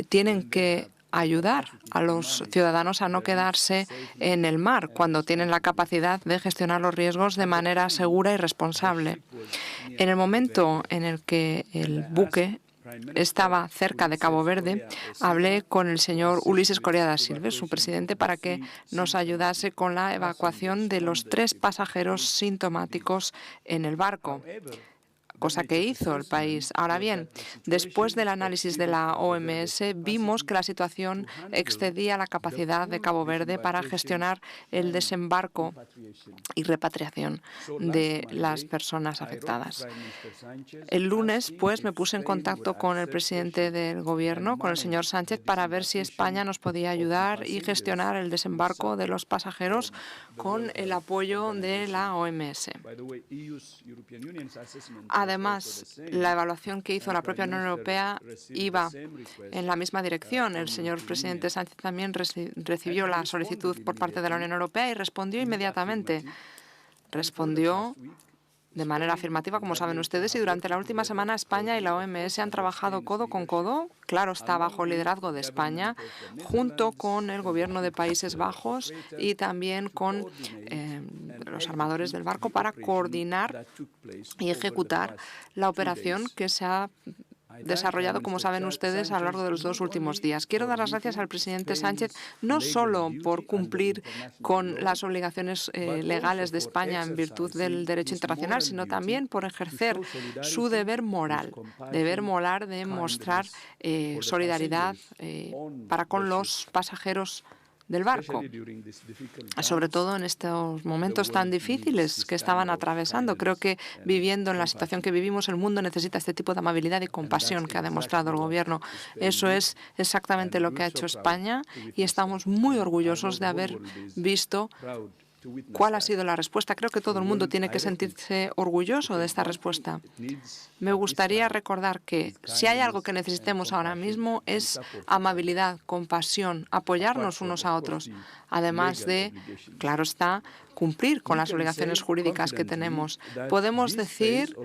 tienen que ayudar a los ciudadanos a no quedarse en el mar cuando tienen la capacidad de gestionar los riesgos de manera segura y responsable. En el momento en el que el buque estaba cerca de Cabo Verde, hablé con el señor Ulises Corea da Silva, su presidente, para que nos ayudase con la evacuación de los 3 pasajeros sintomáticos en el barco, cosa que hizo el país. Ahora bien, después del análisis de la OMS, vimos que la situación excedía la capacidad de Cabo Verde para gestionar el desembarco y repatriación de las personas afectadas. El lunes, pues, me puse en contacto con el presidente del Gobierno, con el señor Sánchez, para ver si España nos podía ayudar y gestionar el desembarco de los pasajeros con el apoyo de la OMS. Además, la evaluación que hizo la propia Unión Europea iba en la misma dirección. El señor presidente Sánchez también recibió la solicitud por parte de la Unión Europea y respondió inmediatamente. Respondió de manera afirmativa, como saben ustedes, y durante la última semana España y la OMS han trabajado codo con codo, claro está, bajo el liderazgo de España, junto con el Gobierno de Países Bajos y también con los armadores del barco para coordinar y ejecutar la operación que se ha desarrollado, como saben ustedes, a lo largo de los 2 últimos días. Quiero dar las gracias al presidente Sánchez no solo por cumplir con las obligaciones legales de España en virtud del derecho internacional, sino también por ejercer su deber moral de mostrar solidaridad para con los pasajeros del barco, sobre todo en estos momentos tan difíciles que estaban atravesando. Creo que viviendo en la situación que vivimos, el mundo necesita este tipo de amabilidad y compasión que ha demostrado el Gobierno. Eso es exactamente lo que ha hecho España y estamos muy orgullosos de haber visto cuál ha sido la respuesta. Creo que todo el mundo tiene que sentirse orgulloso de esta respuesta. Me gustaría recordar que si hay algo que necesitemos ahora mismo es amabilidad, compasión, apoyarnos unos a otros, además de, claro está, cumplir con las obligaciones jurídicas que tenemos. Podemos decir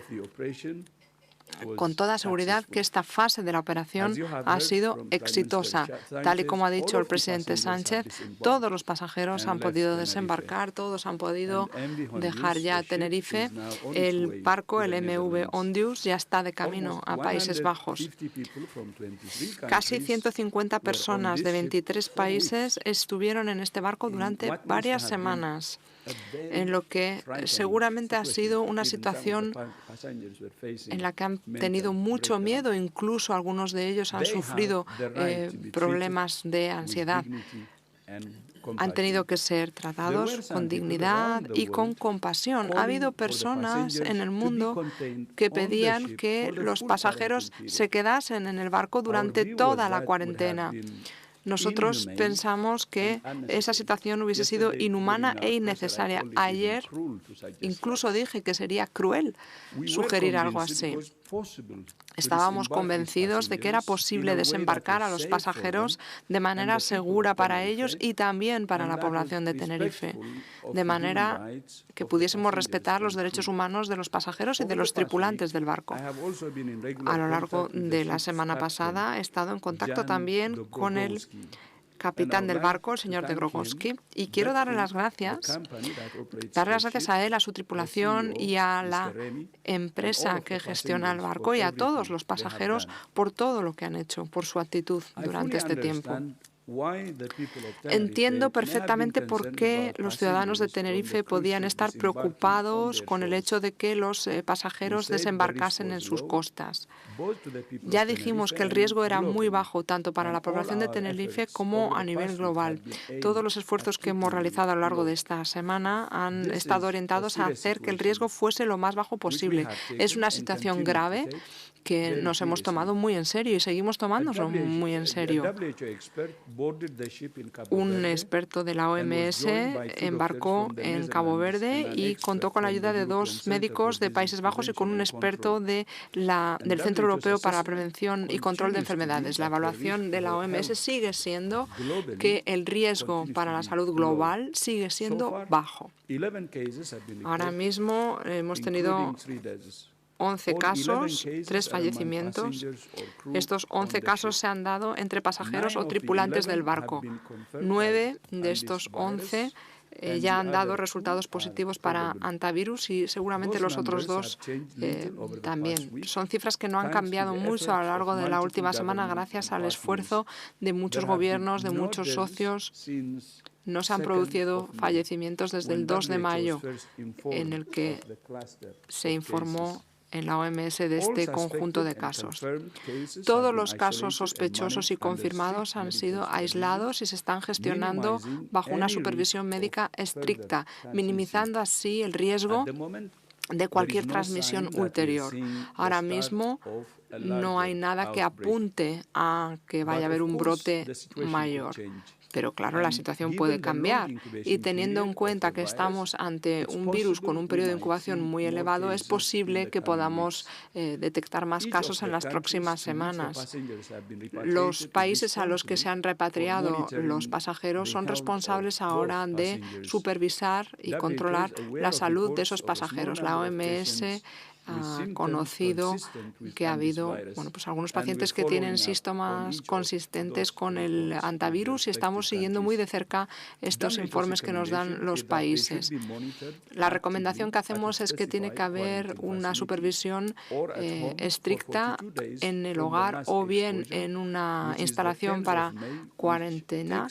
con toda seguridad que esta fase de la operación ha sido exitosa. Tal y como ha dicho el presidente Sánchez, todos los pasajeros han podido desembarcar, todos han podido dejar ya Tenerife. El barco, el MV Ondius, ya está de camino a Países Bajos. Casi 150 personas de 23 países estuvieron en este barco durante varias semanas, en lo que seguramente ha sido una situación en la que han tenido mucho miedo, incluso algunos de ellos han sufrido problemas de ansiedad. Han tenido que ser tratados con dignidad y con compasión. Ha habido personas en el mundo que pedían que los pasajeros se quedasen en el barco durante toda la cuarentena. Nosotros pensamos que esa situación hubiese sido inhumana e innecesaria. Ayer incluso dije que sería cruel sugerir algo así. Estábamos convencidos de que era posible desembarcar a los pasajeros de manera segura para ellos y también para la población de Tenerife, de manera que pudiésemos respetar los derechos humanos de los pasajeros y de los tripulantes del barco. A lo largo de la semana pasada he estado en contacto también con el capitán del barco, el señor de Grogoski, y quiero darle las gracias a él, a su tripulación y a la empresa que gestiona el barco y a todos los pasajeros por todo lo que han hecho, por su actitud durante este tiempo. Entiendo perfectamente por qué los ciudadanos de Tenerife podían estar preocupados con el hecho de que los pasajeros desembarcasen en sus costas. Ya dijimos que el riesgo era muy bajo tanto para la población de Tenerife como a nivel global. Todos los esfuerzos que hemos realizado a lo largo de esta semana han estado orientados a hacer que el riesgo fuese lo más bajo posible. Es una situación grave que nos hemos tomado muy en serio y seguimos tomándolo muy en serio. Un experto de la OMS embarcó en Cabo Verde y contó con la ayuda de 2 médicos de Países Bajos y con un experto del Centro Europeo para la Prevención y Control de Enfermedades. La evaluación de la OMS sigue siendo que el riesgo para la salud global sigue siendo bajo. Ahora mismo hemos tenido 11 casos, 3 fallecimientos. Estos 11 casos se han dado entre pasajeros o tripulantes del barco. 9 de estos 11 ya han dado resultados positivos para antivirus y seguramente los otros dos también. Son cifras que no han cambiado mucho a lo largo de la última semana gracias al esfuerzo de muchos gobiernos, de muchos socios. No se han producido fallecimientos desde el 2 de mayo, en el que se informó en la OMS de este conjunto de casos. Todos los casos sospechosos y confirmados han sido aislados y se están gestionando bajo una supervisión médica estricta, minimizando así el riesgo de cualquier transmisión ulterior. Ahora mismo no hay nada que apunte a que vaya a haber un brote mayor. Pero claro, la situación puede cambiar y teniendo en cuenta que estamos ante un virus con un periodo de incubación muy elevado, es posible que podamos detectar más casos en las próximas semanas. Los países a los que se han repatriado los pasajeros son responsables ahora de supervisar y controlar la salud de esos pasajeros. La OMS ha conocido que ha habido algunos pacientes que tienen síntomas consistentes con el antivirus y estamos siguiendo muy de cerca estos informes que nos dan los países. La recomendación que hacemos es que tiene que haber una supervisión estricta en el hogar o bien en una instalación para cuarentena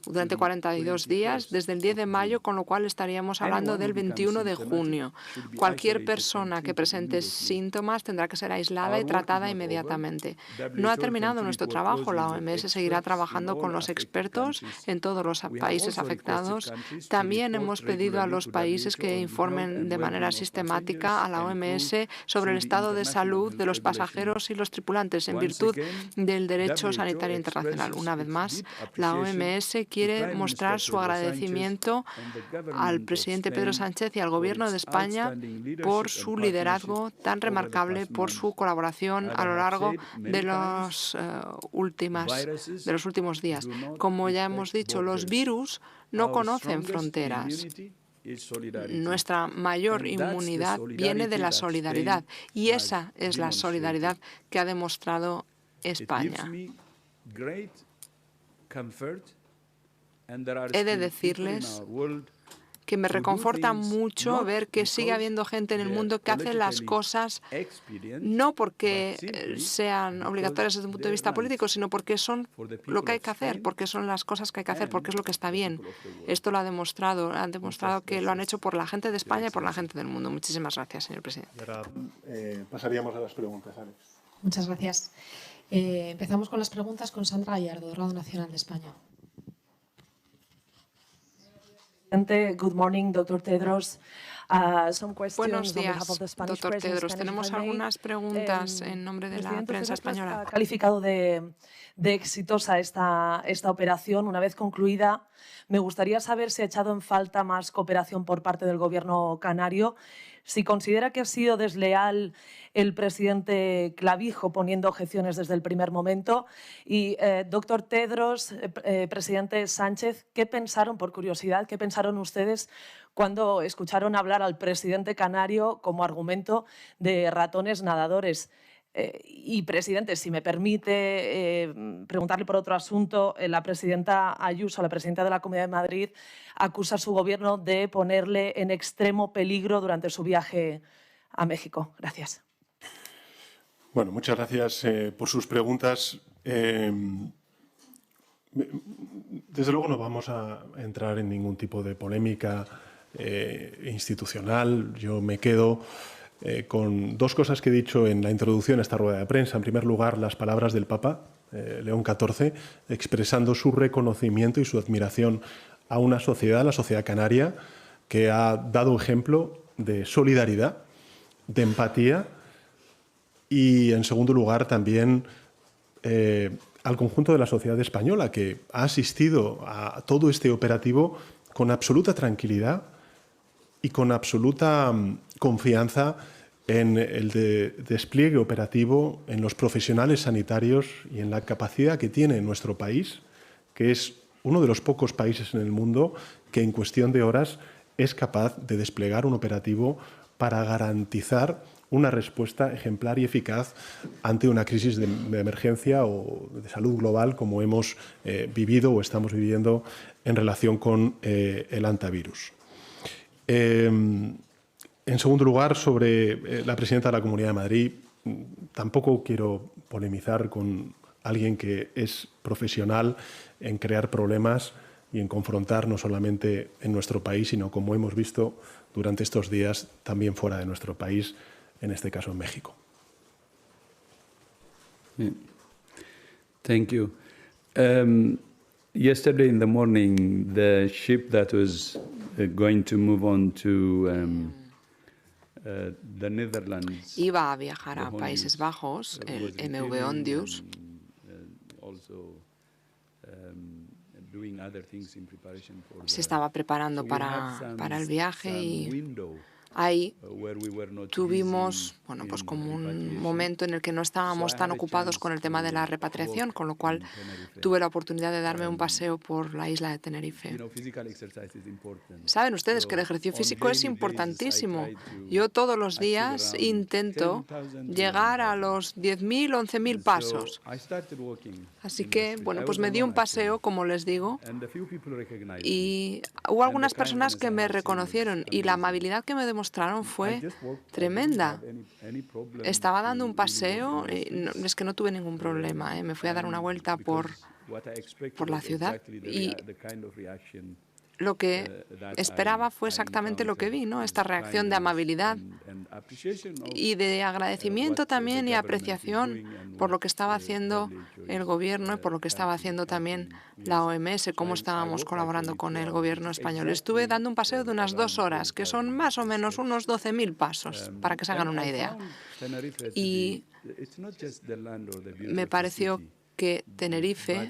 durante 42 días desde el 10 de mayo, con lo cual estaríamos hablando del 21 de junio. Cualquier persona que presente síntomas tendrá que ser aislada y tratada inmediatamente. No ha terminado nuestro trabajo. La OMS seguirá trabajando con los expertos en todos los países afectados. También hemos pedido a los países que informen de manera sistemática a la OMS sobre el estado de salud de los pasajeros y los tripulantes en virtud del derecho sanitario internacional. Una vez más, la OMS quiere mostrar su agradecimiento al presidente Pedro Sánchez y al Gobierno de España por su liderazgo tan remarcable, por su colaboración a lo largo de los últimos días. Como ya hemos dicho, los virus no conocen fronteras. Nuestra mayor inmunidad viene de la solidaridad y esa es la solidaridad que ha demostrado España. He de decirles que me reconforta mucho ver que sigue habiendo gente en el mundo que hace las cosas no porque sean obligatorias desde un punto de vista político, sino porque son lo que hay que hacer, porque son las cosas que hay que hacer, porque es lo que está bien. Esto lo han demostrado que lo han hecho por la gente de España y por la gente del mundo. Muchísimas gracias, señor presidente. Ahora pasaríamos a las preguntas, Alex. Muchas gracias. Empezamos con las preguntas con Sandra Gallardo, Radio Nacional de España. Good morning, Dr. Tedros. Buenos días, doctor Tedros. Tenemos algunas preguntas en nombre de la prensa española. Ha calificado de exitosa esta operación. Una vez concluida, me gustaría saber si ha echado en falta más cooperación por parte del Gobierno canario, si considera que ha sido desleal el presidente Clavijo poniendo objeciones desde el primer momento. Y, doctor Tedros, presidente Sánchez, ¿qué pensaron, por curiosidad, qué pensaron ustedes cuando escucharon hablar al presidente canario como argumento de ratones nadadores? Y, presidente, si me permite preguntarle por otro asunto, la presidenta Ayuso, la presidenta de la Comunidad de Madrid, acusa a su gobierno de ponerle en extremo peligro durante su viaje a México. Gracias. Bueno, muchas gracias por sus preguntas. Desde luego no vamos a entrar en ningún tipo de polémica institucional. Yo me quedo con dos cosas que he dicho en la introducción a esta rueda de prensa. En primer lugar, las palabras del Papa, León XIV, expresando su reconocimiento y su admiración a una sociedad, la sociedad canaria, que ha dado ejemplo de solidaridad, de empatía y, en segundo lugar, también al conjunto de la sociedad española, que ha asistido a todo este operativo con absoluta tranquilidad y con absoluta confianza en el despliegue operativo, en los profesionales sanitarios y en la capacidad que tiene nuestro país, que es uno de los pocos países en el mundo que en cuestión de horas es capaz de desplegar un operativo para garantizar una respuesta ejemplar y eficaz ante una crisis de emergencia o de salud global como hemos vivido o estamos viviendo en relación con el antivirus. En segundo lugar, sobre la presidenta de la Comunidad de Madrid, tampoco quiero polemizar con alguien que es profesional en crear problemas y en confrontar no solamente en nuestro país, sino, como hemos visto durante estos días, también fuera de nuestro país, en este caso en México. Yeah. Thank you. Yesterday in the morning, the ship that was going to move on to the Netherlands. Iba a viajar a Países Bajos, el MV Ondius. Se estaba preparando para el viaje y ahí tuvimos pues como un momento en el que no estábamos tan ocupados con el tema de la repatriación, con lo cual tuve la oportunidad de darme un paseo por la isla de Tenerife. Saben ustedes que el ejercicio físico es importantísimo. Yo todos los días intento llegar a los 10.000, 11.000 pasos. Así que, bueno, pues me di un paseo, como les digo, y hubo algunas personas que me reconocieron y la amabilidad que me demostraron fue tremenda. Estaba dando un paseo, es que no tuve ningún problema, me fui a dar una vuelta por la ciudad y lo que esperaba fue exactamente lo que vi, ¿no? Esta reacción de amabilidad y de agradecimiento también y apreciación por lo que estaba haciendo el gobierno y por lo que estaba haciendo también la OMS, cómo estábamos colaborando con el gobierno español. Estuve dando un paseo de unas 2 horas, que son más o menos unos 12.000 pasos, para que se hagan una idea. Y me pareció que Tenerife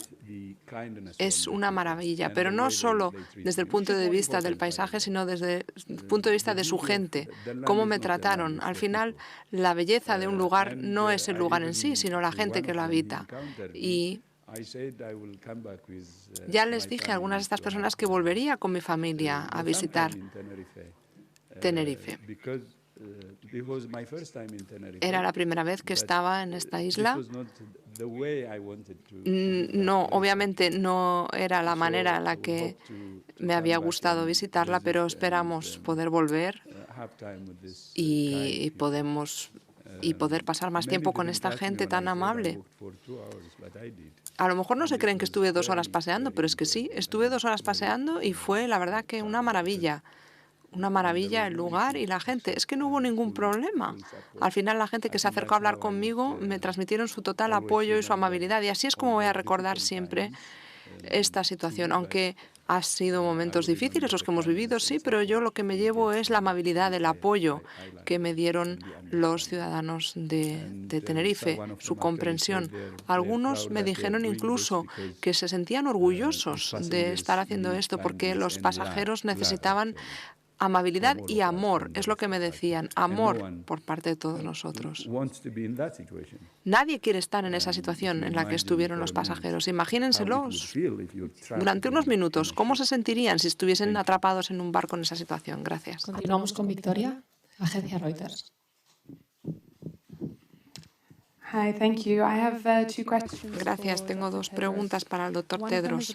es una maravilla, pero no solo desde el punto de vista del paisaje, sino desde el punto de vista de su gente, cómo me trataron. Al final, la belleza de un lugar no es el lugar en sí, sino la gente que lo habita. Y ya les dije a algunas de estas personas que volvería con mi familia a visitar Tenerife. Era la primera vez que estaba en esta isla. No, obviamente no era la manera en la que me había gustado visitarla, pero esperamos poder volver y poder pasar más tiempo con esta gente tan amable. A lo mejor no se creen que estuve 2 horas paseando, pero es que sí, estuve 2 horas paseando y fue la verdad que una maravilla. Una maravilla el lugar y la gente. Es que no hubo ningún problema. Al final la gente que se acercó a hablar conmigo me transmitieron su total apoyo y su amabilidad. Y así es como voy a recordar siempre esta situación. Aunque ha sido momentos difíciles los que hemos vivido, sí, pero yo lo que me llevo es la amabilidad, el apoyo que me dieron los ciudadanos de Tenerife, su comprensión. Algunos me dijeron incluso que se sentían orgullosos de estar haciendo esto porque los pasajeros necesitaban amabilidad y amor, es lo que me decían, amor por parte de todos nosotros. Nadie quiere estar en esa situación en la que estuvieron los pasajeros. Imagínenselos durante unos minutos, ¿cómo se sentirían si estuviesen atrapados en un barco en esa situación? Gracias. Continuamos con Victoria, agencia Reuters. Gracias. Tengo 2 preguntas para el doctor Tedros.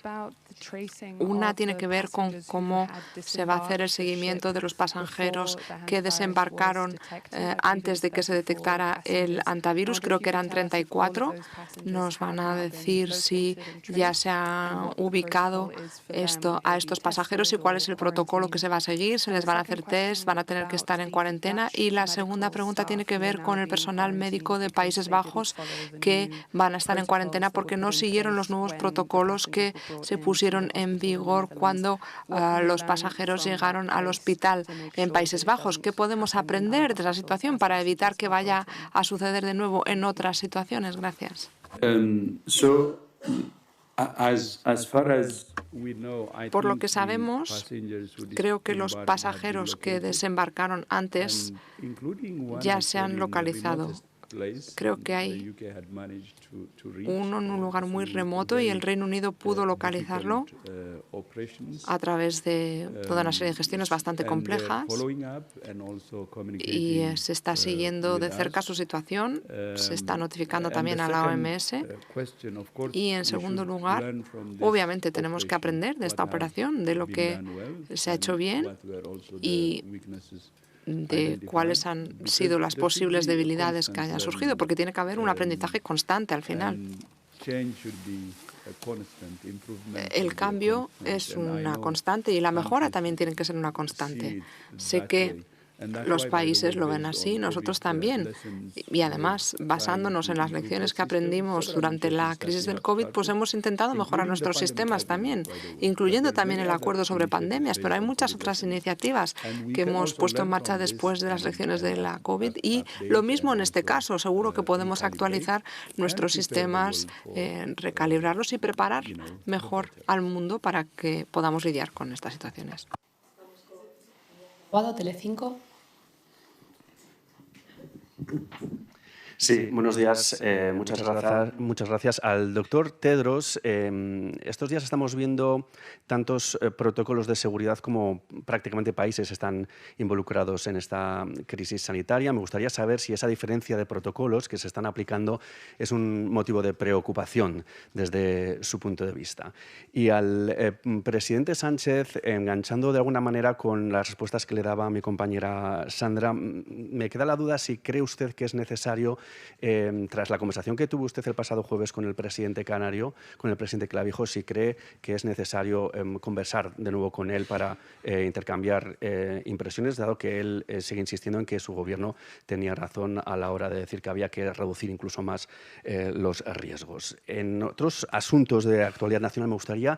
Una tiene que ver con cómo se va a hacer el seguimiento de los pasajeros que desembarcaron antes de que se detectara el antivirus. Creo que eran 34. Nos van a decir si ya se ha ubicado a estos pasajeros y cuál es el protocolo que se va a seguir. Se les van a hacer test, van a tener que estar en cuarentena. Y la segunda pregunta tiene que ver con el personal médico de Países Bajos que van a estar en cuarentena porque no siguieron los nuevos protocolos que se pusieron en vigor cuando los pasajeros llegaron al hospital en Países Bajos. ¿Qué podemos aprender de esa situación para evitar que vaya a suceder de nuevo en otras situaciones? Gracias. Por lo que sabemos, creo que los pasajeros que desembarcaron antes ya se han localizado. Creo que hay uno en un lugar muy remoto y el Reino Unido pudo localizarlo a través de toda una serie de gestiones bastante complejas y se está siguiendo de cerca su situación, se está notificando también a la OMS y, en segundo lugar, obviamente tenemos que aprender de esta operación, de lo que se ha hecho bien y de cuáles han sido las posibles debilidades que hayan surgido, porque tiene que haber un aprendizaje constante al final. El cambio es una constante y la mejora también tiene que ser una constante. Sé que los países lo ven así, nosotros también. Y además, basándonos en las lecciones que aprendimos durante la crisis del COVID, pues hemos intentado mejorar nuestros sistemas también, incluyendo también el acuerdo sobre pandemias, pero hay muchas otras iniciativas que hemos puesto en marcha después de las lecciones de la COVID y lo mismo en este caso. Seguro que podemos actualizar nuestros sistemas, recalibrarlos y preparar mejor al mundo para que podamos lidiar con estas situaciones. Telecinco. Sí, buenos días. Muchas gracias al doctor Tedros. Estos días estamos viendo tantos protocolos de seguridad como prácticamente países están involucrados en esta crisis sanitaria. Me gustaría saber si esa diferencia de protocolos que se están aplicando es un motivo de preocupación desde su punto de vista. Y al presidente Sánchez, enganchando de alguna manera con las respuestas que le daba a mi compañera Sandra, me queda la duda si cree usted que es necesario, tras la conversación que tuvo usted el pasado jueves con el presidente canario, con el presidente Clavijo, si cree que es necesario conversar de nuevo con él para intercambiar impresiones, dado que él sigue insistiendo en que su gobierno tenía razón a la hora de decir que había que reducir incluso más los riesgos. En otros asuntos de actualidad nacional me gustaría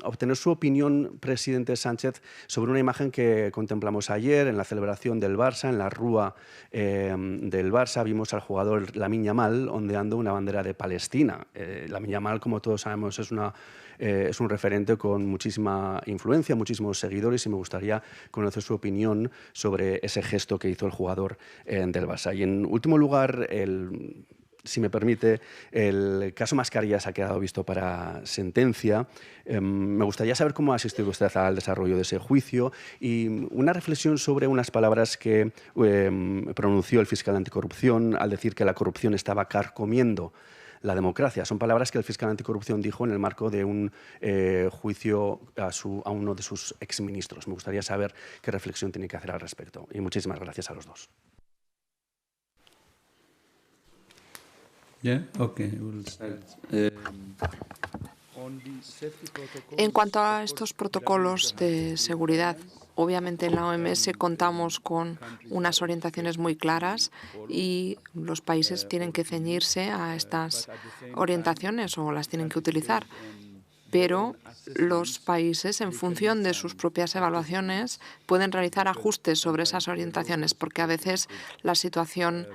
obtener su opinión, presidente Sánchez, sobre una imagen que contemplamos ayer en la celebración del Barça, en la rúa del Barça. Vimos al jugador Lamine Yamal ondeando una bandera de Palestina. Lamine Yamal, como todos sabemos, es un referente con muchísima influencia, muchísimos seguidores, y me gustaría conocer su opinión sobre ese gesto que hizo el jugador del Barça. Y en último lugar, si me permite, el caso Mascarillas ha quedado visto para sentencia. Me gustaría saber cómo ha asistido usted al desarrollo de ese juicio y una reflexión sobre unas palabras que pronunció el fiscal anticorrupción al decir que la corrupción estaba carcomiendo la democracia. Son palabras que el fiscal anticorrupción dijo en el marco de un juicio a uno de sus exministros. Me gustaría saber qué reflexión tiene que hacer al respecto. Y muchísimas gracias a los dos. En cuanto a estos protocolos de seguridad, obviamente en la OMS contamos con unas orientaciones muy claras y los países tienen que ceñirse a estas orientaciones o las tienen que utilizar. Pero los países, en función de sus propias evaluaciones, pueden realizar ajustes sobre esas orientaciones, porque a veces la situación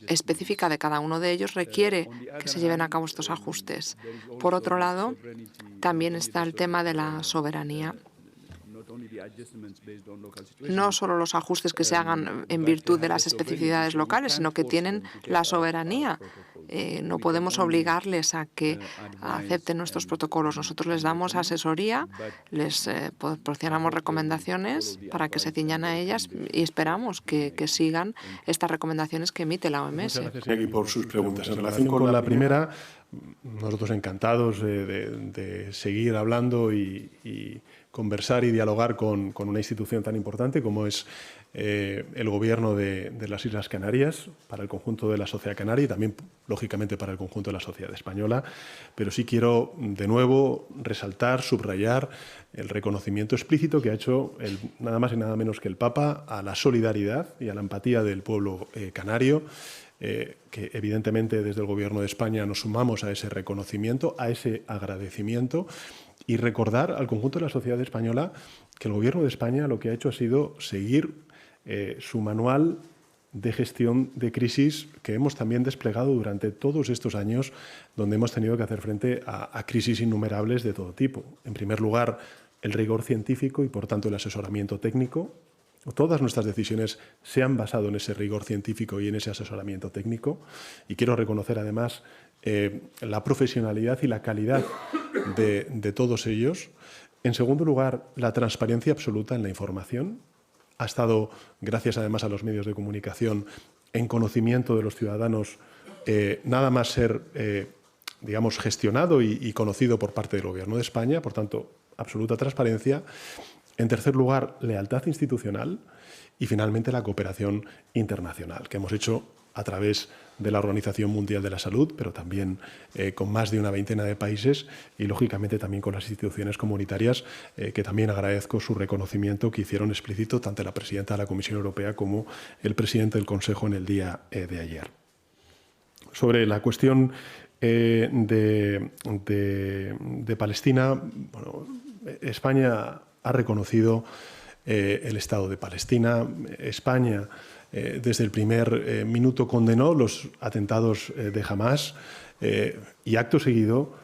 específica de cada uno de ellos requiere que se lleven a cabo estos ajustes. Por otro lado, también está el tema de la soberanía. No solo los ajustes que se hagan en virtud de las especificidades locales, sino que tienen la soberanía. No podemos obligarles a que acepten nuestros protocolos. Nosotros les damos asesoría, les proporcionamos recomendaciones para que se ciñan a ellas y esperamos que sigan estas recomendaciones que emite la OMS. Gracias, Iñaki, por sus preguntas. En relación con la primera, nosotros encantados de seguir hablando y conversar y dialogar con una institución tan importante como es el Gobierno de las Islas Canarias, para el conjunto de la sociedad canaria y también, lógicamente, para el conjunto de la sociedad española. Pero sí quiero, de nuevo, resaltar, subrayar el reconocimiento explícito que ha hecho nada más y nada menos que el Papa a la solidaridad y a la empatía del pueblo canario, que evidentemente desde el Gobierno de España nos sumamos a ese reconocimiento, a ese agradecimiento, y recordar al conjunto de la sociedad española que el Gobierno de España lo que ha hecho ha sido seguir su manual de gestión de crisis que hemos también desplegado durante todos estos años, donde hemos tenido que hacer frente a crisis innumerables de todo tipo. En primer lugar, el rigor científico y, por tanto, el asesoramiento técnico, todas nuestras decisiones se han basado en ese rigor científico y en ese asesoramiento técnico. Y quiero reconocer además la profesionalidad y la calidad de todos ellos. En segundo lugar, la transparencia absoluta en la información. Ha estado, gracias además a los medios de comunicación, en conocimiento de los ciudadanos, nada más ser, digamos, gestionado y conocido por parte del Gobierno de España, por tanto, absoluta transparencia. En tercer lugar, lealtad institucional y finalmente la cooperación internacional, que hemos hecho a través de la Organización Mundial de la Salud, pero también con más de una veintena de países y, lógicamente, también con las instituciones comunitarias, que también agradezco su reconocimiento que hicieron explícito tanto la presidenta de la Comisión Europea como el presidente del Consejo en el día de ayer. Sobre la cuestión de Palestina, bueno, España ha reconocido el Estado de Palestina. España, desde el primer minuto, condenó los atentados de Hamás y, acto seguido,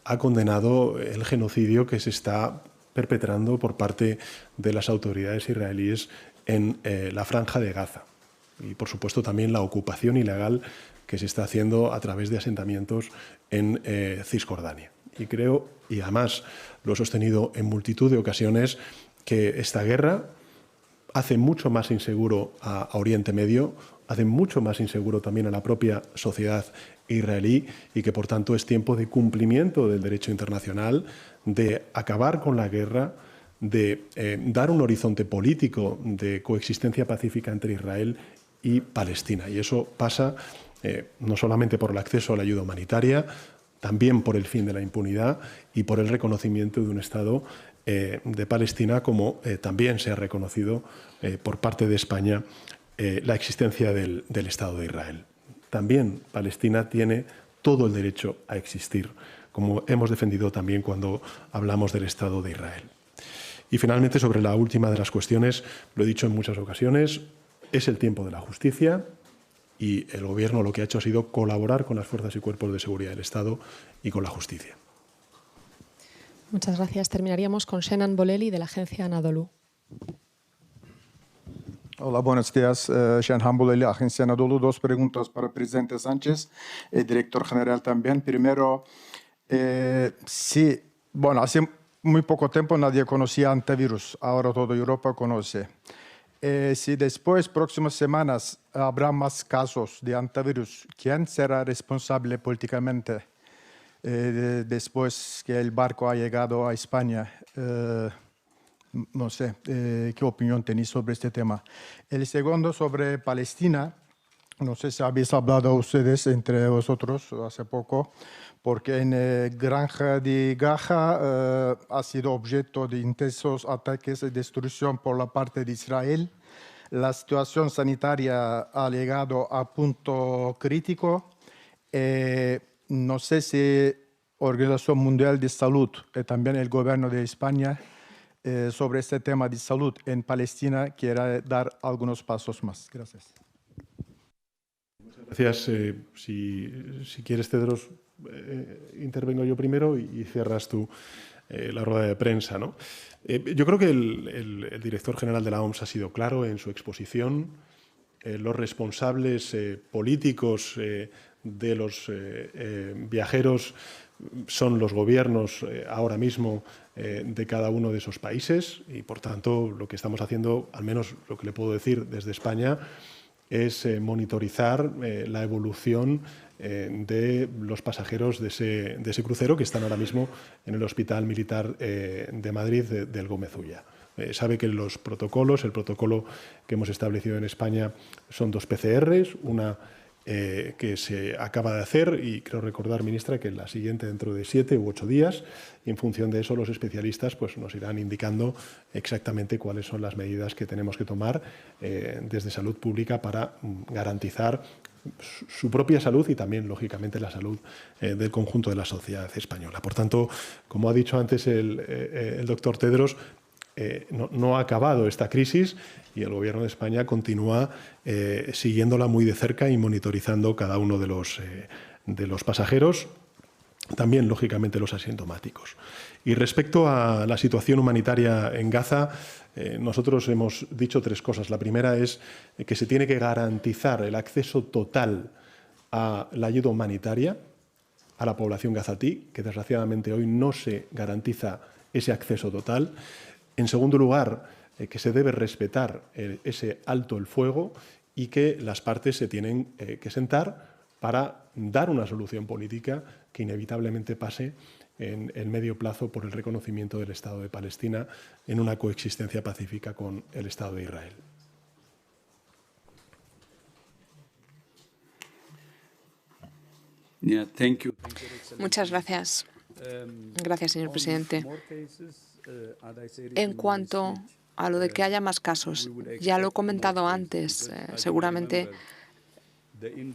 ha condenado el genocidio que se está perpetrando por parte de las autoridades israelíes en la Franja de Gaza. Y, por supuesto, también la ocupación ilegal que se está haciendo a través de asentamientos en Cisjordania. Y creo, y además lo he sostenido en multitud de ocasiones, que esta guerra hace mucho más inseguro a Oriente Medio, hace mucho más inseguro también a la propia sociedad israelí y que, por tanto, es tiempo de cumplimiento del derecho internacional, de acabar con la guerra, de dar un horizonte político de coexistencia pacífica entre Israel y Palestina. Y eso pasa no solamente por el acceso a la ayuda humanitaria, también por el fin de la impunidad y por el reconocimiento de un Estado de Palestina, como también se ha reconocido por parte de España la existencia del Estado de Israel. También Palestina tiene todo el derecho a existir, como hemos defendido también cuando hablamos del Estado de Israel. Y finalmente, sobre la última de las cuestiones, lo he dicho en muchas ocasiones, es el tiempo de la justicia y el Gobierno lo que ha hecho ha sido colaborar con las fuerzas y cuerpos de seguridad del Estado y con la justicia. Muchas gracias. Terminaríamos con Shenan Bolelli de la agencia Anadolu. Hola, buenos días. Shenan Bolelli, agencia Anadolu. Dos preguntas para el presidente Sánchez, el director general también. Primero, sí, bueno, hace muy poco tiempo nadie conocía antivirus, ahora toda Europa conoce. Si después, próximas semanas, habrá más casos de antivirus, ¿quién será responsable políticamente después que el barco ha llegado a España? No sé, ¿qué opinión tenéis sobre este tema? El segundo, sobre Palestina. No sé si habéis hablado ustedes entre vosotros hace poco, porque en Granja de Gaza ha sido objeto de intensos ataques y destrucción por la parte de Israel. La situación sanitaria ha llegado a punto crítico. No sé si Organización Mundial de Salud y también el Gobierno de España sobre este tema de salud en Palestina quiere dar algunos pasos más. Gracias. Gracias. Si quieres, Tedros, intervengo yo primero y cierras tú la rueda de prensa, ¿no? Yo creo que el director general de la OMS ha sido claro en su exposición. Los responsables políticos de los viajeros son los gobiernos ahora mismo de cada uno de esos países y, por tanto, lo que estamos haciendo, al menos lo que le puedo decir desde España, es monitorizar la evolución de los pasajeros de ese crucero que están ahora mismo en el Hospital Militar de Madrid del Gómez Ulla. Sabe que el protocolo que hemos establecido en España son 2 PCRs, una que se acaba de hacer y creo recordar, ministra, que la siguiente dentro de 7 u 8 días. Y en función de eso, los especialistas pues, nos irán indicando exactamente cuáles son las medidas que tenemos que tomar desde Salud Pública para garantizar su propia salud y también, lógicamente, la salud del conjunto de la sociedad española. Por tanto, como ha dicho antes el doctor Tedros, no ha acabado esta crisis y el Gobierno de España continúa siguiéndola muy de cerca y monitorizando cada uno de los pasajeros. también, lógicamente, los asintomáticos. Y respecto a la situación humanitaria en Gaza, nosotros hemos dicho 3 cosas. La primera es que se tiene que garantizar el acceso total a la ayuda humanitaria a la población gazatí, que desgraciadamente hoy no se garantiza ese acceso total. En segundo lugar, que se debe respetar ese alto el fuego y que las partes se tienen que sentar para dar una solución política que inevitablemente pase en el medio plazo por el reconocimiento del Estado de Palestina en una coexistencia pacífica con el Estado de Israel. Muchas gracias. Gracias, señor presidente. En cuanto a lo de que haya más casos, ya lo he comentado antes, seguramente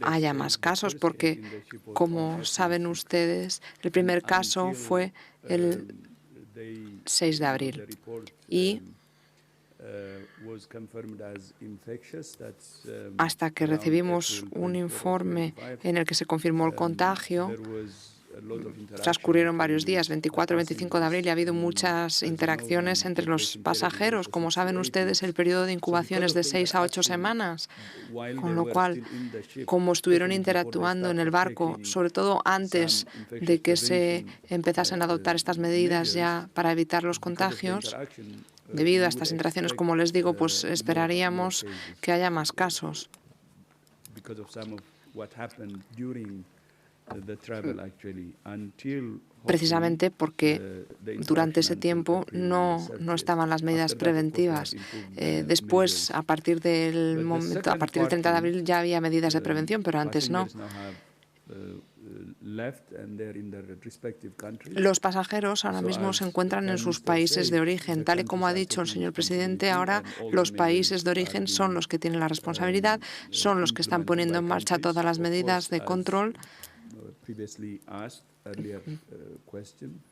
haya más casos porque, como saben ustedes, el primer caso fue el 6 de abril y hasta que recibimos un informe en el que se confirmó el contagio, transcurrieron varios días, 24 y 25 de abril, y ha habido muchas interacciones entre los pasajeros. Como saben ustedes, el periodo de incubación es de 6 a 8 semanas, con lo cual, como estuvieron interactuando en el barco, sobre todo antes de que se empezasen a adoptar estas medidas ya para evitar los contagios, debido a estas interacciones, como les digo, pues esperaríamos que haya más casos. Precisamente porque durante ese tiempo no estaban las medidas preventivas. Después, a partir del 30 de abril ya había medidas de prevención, pero antes no. Los pasajeros ahora mismo se encuentran en sus países de origen. Tal y como ha dicho el señor presidente, ahora los países de origen son los que tienen la responsabilidad, son los que están poniendo en marcha todas las medidas de control.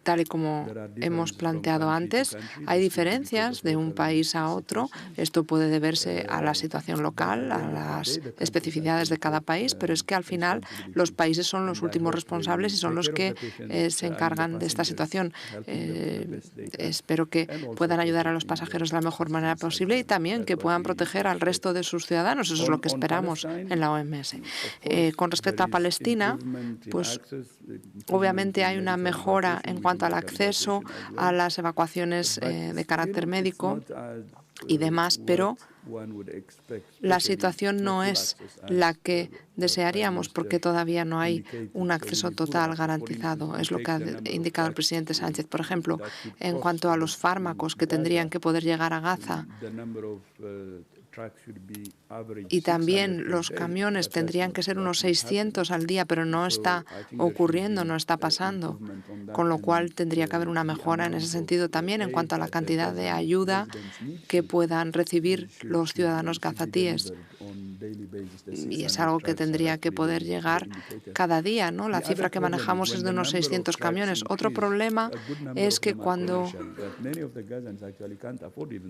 Tal y como hemos planteado antes, hay diferencias de un país a otro. Esto puede deberse a la situación local, a las especificidades de cada país, pero es que al final los países son los últimos responsables y son los que se encargan de esta situación. Espero que puedan ayudar a los pasajeros de la mejor manera posible y también que puedan proteger al resto de sus ciudadanos. Eso es lo que esperamos en la OMS. Con respecto a Palestina, pues obviamente hay una mejora en cuanto al acceso a las evacuaciones de carácter médico y demás, pero la situación no es la que desearíamos porque todavía no hay un acceso total garantizado. Es lo que ha indicado el presidente Sánchez. Por ejemplo, en cuanto a los fármacos que tendrían que poder llegar a Gaza, y también los camiones tendrían que ser unos 600 al día, pero no está ocurriendo, no está pasando, con lo cual tendría que haber una mejora en ese sentido también en cuanto a la cantidad de ayuda que puedan recibir los ciudadanos gazatíes. Y es algo que tendría que poder llegar cada día, ¿no? La cifra que manejamos es de unos 600 camiones. Otro problema es que cuando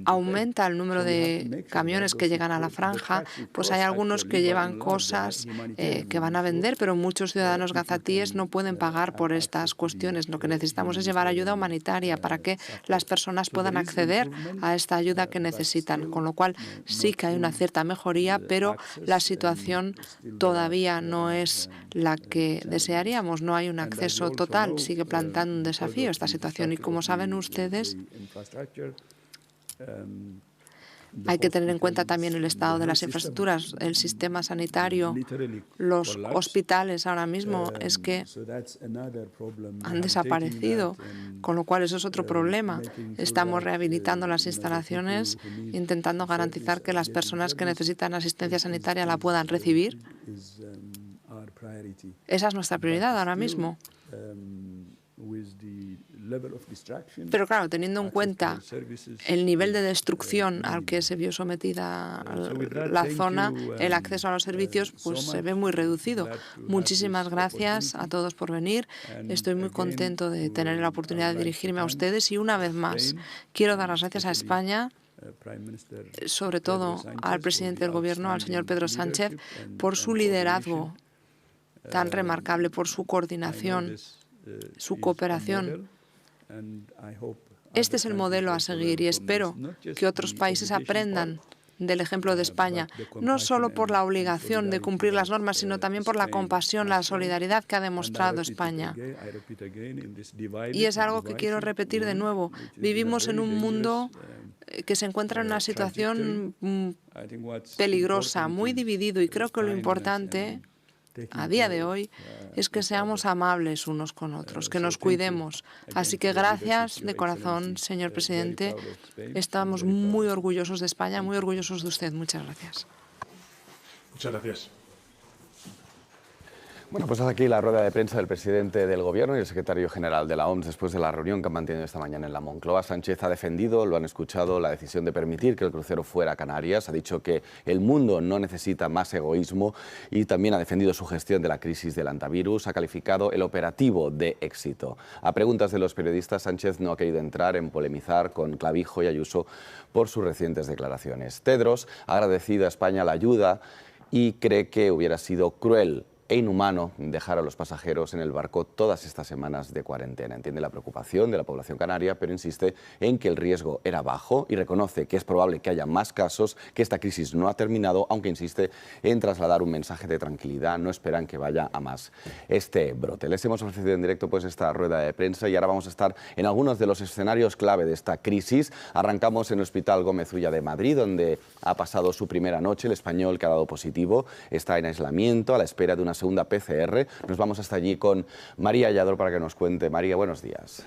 aumenta el número de camiones que llegan a la franja, pues hay algunos que llevan cosas que van a vender, pero muchos ciudadanos gazatíes no pueden pagar por estas cuestiones. Lo que necesitamos es llevar ayuda humanitaria para que las personas puedan acceder a esta ayuda que necesitan, con lo cual sí que hay una cierta mejoría, pero la situación todavía no es la que desearíamos. No hay un acceso total. Sigue planteando un desafío esta situación y, como saben ustedes, hay que tener en cuenta también el estado de las infraestructuras, el sistema sanitario, los hospitales ahora mismo es que han desaparecido, con lo cual eso es otro problema. Estamos rehabilitando las instalaciones, intentando garantizar que las personas que necesitan asistencia sanitaria la puedan recibir. Esa es nuestra prioridad ahora mismo. Pero claro, teniendo en cuenta el nivel de destrucción al que se vio sometida la zona, el acceso a los servicios pues se ve muy reducido. Muchísimas gracias a todos por venir. Estoy muy contento de tener la oportunidad de dirigirme a ustedes y una vez más quiero dar las gracias a España, sobre todo al presidente del Gobierno, al señor Pedro Sánchez, por su liderazgo tan remarcable, por su coordinación. su cooperación. Este es el modelo a seguir y espero que otros países aprendan del ejemplo de España, no solo por la obligación de cumplir las normas, sino también por la compasión, la solidaridad que ha demostrado España. Y es algo que quiero repetir de nuevo. Vivimos en un mundo que se encuentra en una situación peligrosa, muy dividido, y creo que lo importante a día de hoy es que seamos amables unos con otros, que nos cuidemos. Así que gracias de corazón, señor presidente. Estamos muy orgullosos de España, muy orgullosos de usted. Muchas gracias. Muchas gracias. Bueno, pues hasta aquí la rueda de prensa del presidente del Gobierno y el secretario general de la OMS después de la reunión que han mantenido esta mañana en la Moncloa. Sánchez ha defendido, lo han escuchado, la decisión de permitir que el crucero fuera a Canarias. Ha dicho que el mundo no necesita más egoísmo y también ha defendido su gestión de la crisis del antivirus. Ha calificado el operativo de éxito. A preguntas de los periodistas, Sánchez no ha querido entrar en polemizar con Clavijo y Ayuso por sus recientes declaraciones. Tedros ha agradecido a España la ayuda y cree que hubiera sido cruel e inhumano dejar a los pasajeros en el barco todas estas semanas de cuarentena. Entiende la preocupación de la población canaria, pero insiste en que el riesgo era bajo y reconoce que es probable que haya más casos, que esta crisis no ha terminado, aunque insiste en trasladar un mensaje de tranquilidad. No esperan que vaya a más este brote. Les hemos ofrecido en directo pues esta rueda de prensa y ahora vamos a estar en algunos de los escenarios clave de esta crisis. Arrancamos en el Hospital Gómez Ulla de Madrid, donde ha pasado su primera noche. El español que ha dado positivo está en aislamiento a la espera de una segunda PCR. Nos vamos hasta allí con María Lladró para que nos cuente. María, buenos días.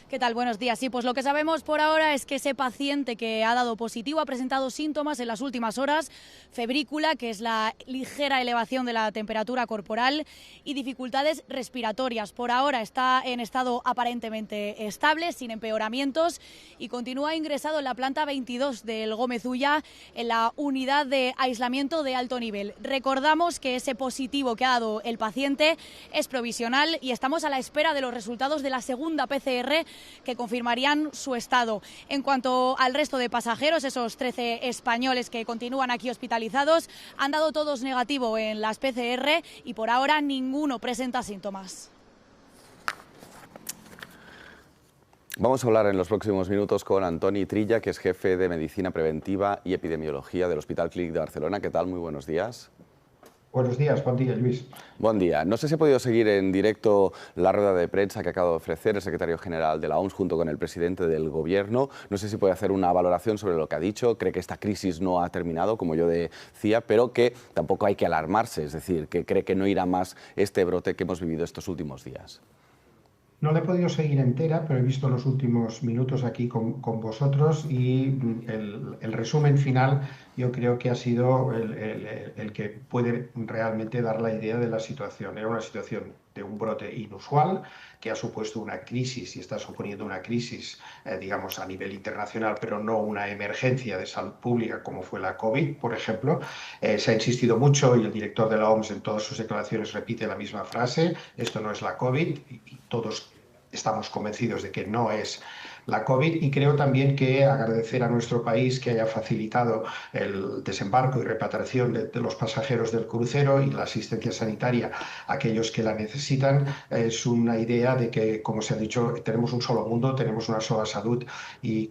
¿Qué tal? Buenos días. Sí, pues lo que sabemos por ahora es que ese paciente que ha dado positivo ha presentado síntomas en las últimas horas, febrícula, que es la ligera elevación de la temperatura corporal, y dificultades respiratorias. Por ahora está en estado aparentemente estable, sin empeoramientos, y continúa ingresado en la planta 22 del Gómez Ulla, en la unidad de aislamiento de alto nivel. Recordamos que ese positivo que ha dado el paciente es provisional y estamos a la espera de los resultados de la segunda PCR que confirmarían su estado. En cuanto al resto de pasajeros, esos 13 españoles que continúan aquí hospitalizados, han dado todos negativo en las PCR y por ahora ninguno presenta síntomas. Vamos a hablar en los próximos minutos con Antoni Trilla, que es jefe de Medicina Preventiva y Epidemiología del Hospital Clínic de Barcelona. ¿Qué tal? Muy buenos días. Buenos días, buen día, Luis. Buen día. No sé si ha podido seguir en directo la rueda de prensa que acaba de ofrecer el secretario general de la OMS junto con el presidente del Gobierno. No sé si puede hacer una valoración sobre lo que ha dicho. Cree que esta crisis no ha terminado, como yo decía, pero que tampoco hay que alarmarse, es decir, que cree que no irá más este brote que hemos vivido estos últimos días. No la he podido seguir entera, pero he visto los últimos minutos aquí con vosotros y el resumen final yo creo que ha sido el que puede realmente dar la idea de la situación. Era una situación de un brote inusual que ha supuesto una crisis y está suponiendo una crisis, digamos, a nivel internacional, pero no una emergencia de salud pública como fue la COVID, por ejemplo. Se ha insistido mucho y el director de la OMS en todas sus declaraciones repite la misma frase: esto no es la COVID, y todos estamos convencidos de que no es la COVID, y creo también que agradecer a nuestro país que haya facilitado el desembarco y repatriación de los pasajeros del crucero y la asistencia sanitaria a aquellos que la necesitan es una idea de que, como se ha dicho, tenemos un solo mundo, tenemos una sola salud y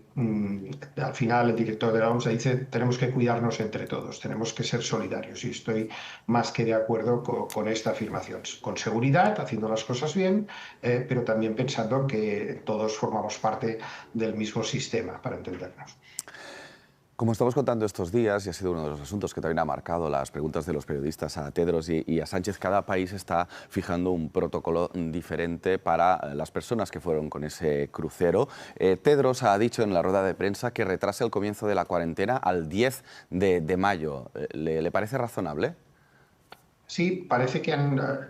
al final el director de la OMS dice tenemos que cuidarnos entre todos, tenemos que ser solidarios, y estoy más que de acuerdo con esta afirmación. Con seguridad, haciendo las cosas bien, pero también pensando que todos formamos parte del mismo sistema, para entendernos. Como estamos contando estos días, y ha sido uno de los asuntos que también ha marcado las preguntas de los periodistas a Tedros y a Sánchez, cada país está fijando un protocolo diferente para las personas que fueron con ese crucero. Tedros ha dicho en la rueda de prensa que retrase el comienzo de la cuarentena al 10 de mayo. ¿Le parece razonable? Sí, parece que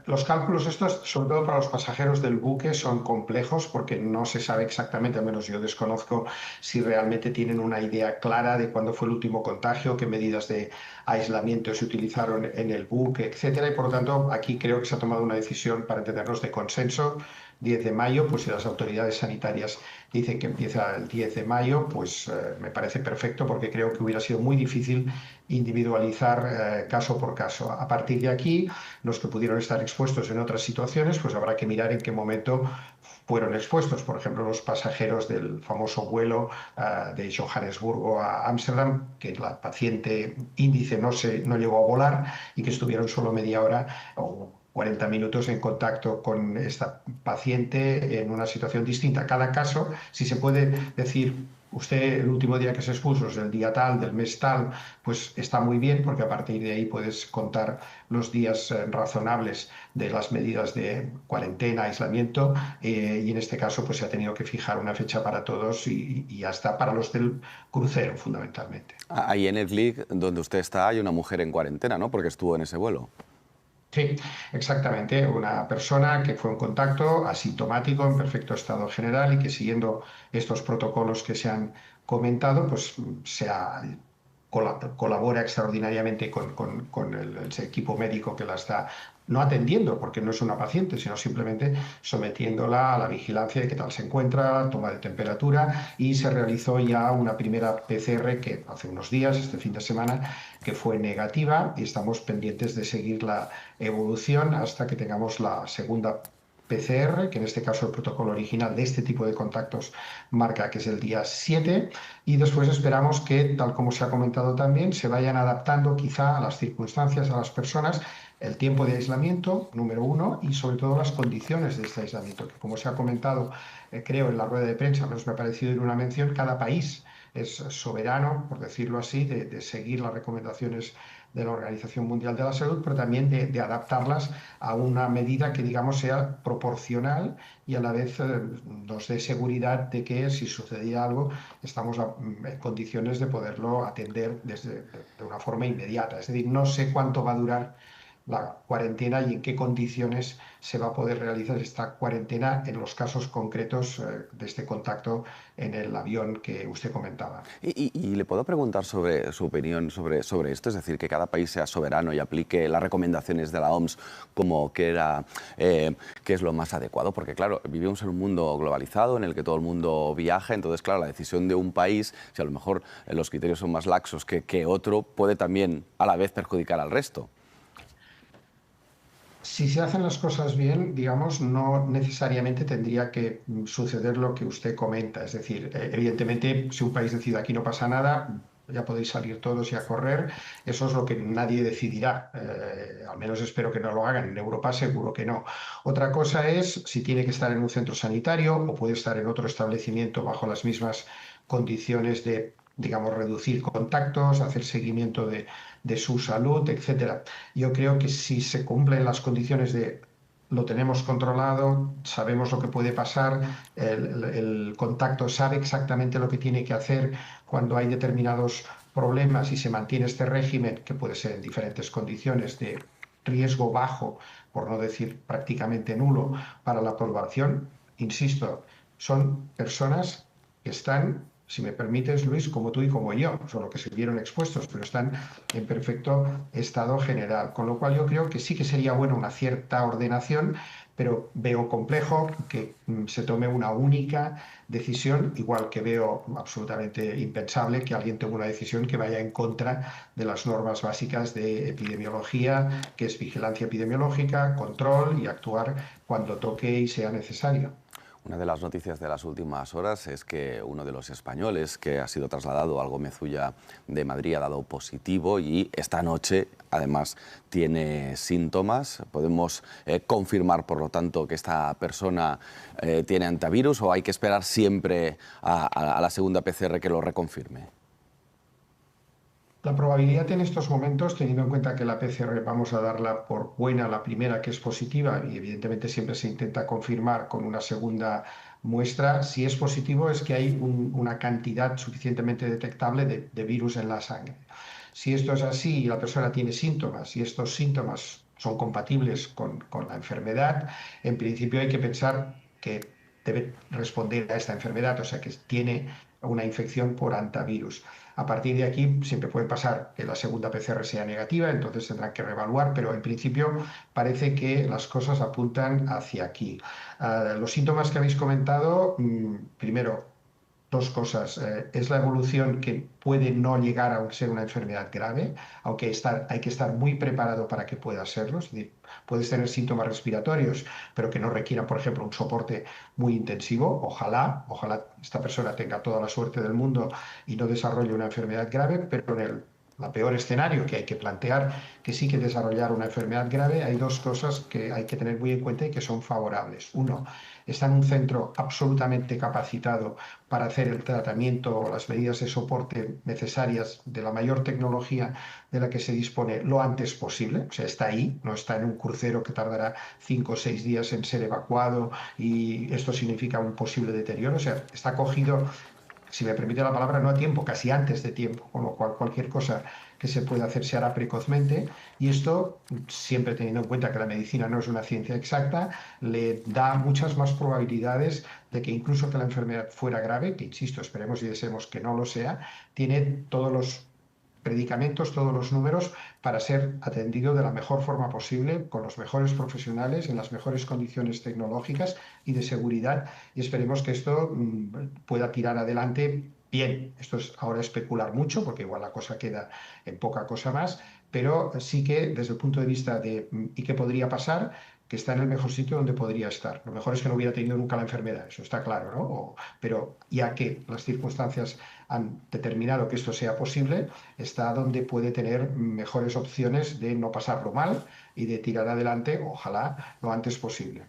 los cálculos estos, sobre todo para los pasajeros del buque, son complejos porque no se sabe exactamente, al menos yo desconozco, si realmente tienen una idea clara de cuándo fue el último contagio, qué medidas de aislamiento se utilizaron en el buque, etcétera. Y por lo tanto, aquí creo que se ha tomado una decisión, para entendernos, de consenso 10 de mayo, pues si las autoridades sanitarias dicen que empieza el 10 de mayo, pues me parece perfecto, porque creo que hubiera sido muy difícil individualizar caso por caso. A partir de aquí, los que pudieron estar expuestos en otras situaciones, pues habrá que mirar en qué momento fueron expuestos. Por ejemplo, los pasajeros del famoso vuelo de Johannesburgo a Ámsterdam, que la paciente índice no llegó a volar y que estuvieron solo media hora o 40 minutos en contacto con esta paciente en una situación distinta. Cada caso, si se puede decir, usted el último día que se expuso es el día tal, del mes tal, pues está muy bien, porque a partir de ahí puedes contar los días razonables de las medidas de cuarentena, aislamiento, y en este caso pues se ha tenido que fijar una fecha para todos y hasta para los del crucero, fundamentalmente. Ahí en el CLIC, donde usted está, hay una mujer en cuarentena, ¿no? Porque estuvo en ese vuelo. Sí, exactamente. Una persona que fue en contacto asintomático, en perfecto estado general, y que siguiendo estos protocolos que se han comentado, pues colabora extraordinariamente con el equipo médico que la está no atendiendo, porque no es una paciente, sino simplemente sometiéndola a la vigilancia de qué tal se encuentra, toma de temperatura, y se realizó ya una primera PCR que hace unos días, este fin de semana, que fue negativa, y estamos pendientes de seguir la evolución hasta que tengamos la segunda PCR, que en este caso el protocolo original de este tipo de contactos marca que es el día 7, y después esperamos que, tal como se ha comentado también, se vayan adaptando quizá a las circunstancias, a las personas, el tiempo de aislamiento, número 1, y sobre todo las condiciones de este aislamiento, que como se ha comentado, creo, en la rueda de prensa, nos me ha parecido ir una mención, cada país es soberano, por decirlo así, de seguir las recomendaciones de la Organización Mundial de la Salud, pero también de adaptarlas a una medida que, digamos, sea proporcional y a la vez nos dé seguridad de que si sucedía algo estamos en condiciones de poderlo atender de una forma inmediata. Es decir, no sé cuánto va a durar la cuarentena y en qué condiciones se va a poder realizar esta cuarentena en los casos concretos de este contacto en el avión que usted comentaba. Y le puedo preguntar sobre su opinión sobre esto, es decir, que cada país sea soberano y aplique las recomendaciones de la OMS como que es lo más adecuado, porque claro, vivimos en un mundo globalizado en el que todo el mundo viaja, entonces claro, la decisión de un país, si a lo mejor los criterios son más laxos que otro, puede también a la vez perjudicar al resto. Si se hacen las cosas bien, digamos, no necesariamente tendría que suceder lo que usted comenta. Es decir, evidentemente, si un país decide aquí no pasa nada, ya podéis salir todos y a correr, eso es lo que nadie decidirá. Al menos espero que no lo hagan. En Europa seguro que no. Otra cosa es si tiene que estar en un centro sanitario o puede estar en otro establecimiento bajo las mismas condiciones de, digamos, reducir contactos, hacer seguimiento de su salud, etcétera. Yo creo que si se cumplen las condiciones de lo tenemos controlado, sabemos lo que puede pasar, el contacto sabe exactamente lo que tiene que hacer cuando hay determinados problemas y se mantiene este régimen, que puede ser en diferentes condiciones de riesgo bajo, por no decir prácticamente nulo, para la población. Insisto, son personas que están, si me permites, Luis, como tú y como yo, solo que se vieron expuestos, pero están en perfecto estado general. Con lo cual yo creo que sí que sería bueno una cierta ordenación, pero veo complejo que se tome una única decisión, igual que veo absolutamente impensable que alguien tome una decisión que vaya en contra de las normas básicas de epidemiología, que es vigilancia epidemiológica, control y actuar cuando toque y sea necesario. Una de las noticias de las últimas horas es que uno de los españoles que ha sido trasladado al Gómez Ulla de Madrid ha dado positivo y esta noche además tiene síntomas. ¿Podemos confirmar, por lo tanto, que esta persona tiene antivirus o hay que esperar siempre a la segunda PCR que lo reconfirme? La probabilidad en estos momentos, teniendo en cuenta que la PCR vamos a darla por buena, la primera que es positiva, y evidentemente siempre se intenta confirmar con una segunda muestra, si es positivo es que hay una cantidad suficientemente detectable de virus en la sangre. Si esto es así y la persona tiene síntomas y estos síntomas son compatibles con la enfermedad, en principio hay que pensar que debe responder a esta enfermedad, o sea que tiene una infección por hantavirus. A partir de aquí siempre puede pasar que la segunda PCR sea negativa, entonces tendrán que reevaluar, pero en principio parece que las cosas apuntan hacia aquí. Los síntomas que habéis comentado, primero, dos cosas. Es la evolución que puede no llegar a ser una enfermedad grave, aunque hay que estar muy preparado para que pueda serlo. Es decir, puedes tener síntomas respiratorios, pero que no requieran, por ejemplo, un soporte muy intensivo. Ojalá esta persona tenga toda la suerte del mundo y no desarrolle una enfermedad grave, pero en el peor escenario que hay que plantear, que sí que desarrollar una enfermedad grave, hay dos cosas que hay que tener muy en cuenta y que son favorables. Uno, está en un centro absolutamente capacitado para hacer el tratamiento o las medidas de soporte necesarias de la mayor tecnología de la que se dispone lo antes posible. O sea, está ahí, no está en un crucero que tardará 5 o 6 días en ser evacuado y esto significa un posible deterioro. O sea, está acogido, si me permite la palabra, no a tiempo, casi antes de tiempo, con lo cual cualquier cosa que se pueda hacer se hará precozmente, y esto, siempre teniendo en cuenta que la medicina no es una ciencia exacta, le da muchas más probabilidades de que incluso que la enfermedad fuera grave, que insisto, esperemos y deseemos que no lo sea, tiene todos los predicamentos, todos los números para ser atendido de la mejor forma posible, con los mejores profesionales, en las mejores condiciones tecnológicas y de seguridad, y esperemos que esto pueda tirar adelante bien. Esto es ahora especular mucho, porque igual la cosa queda en poca cosa más, pero sí que desde el punto de vista de ¿y qué podría pasar?, que está en el mejor sitio donde podría estar. Lo mejor es que no hubiera tenido nunca la enfermedad, eso está claro, ¿no? Pero ya que las circunstancias han determinado que esto sea posible, está donde puede tener mejores opciones de no pasarlo mal y de tirar adelante, ojalá, lo antes posible.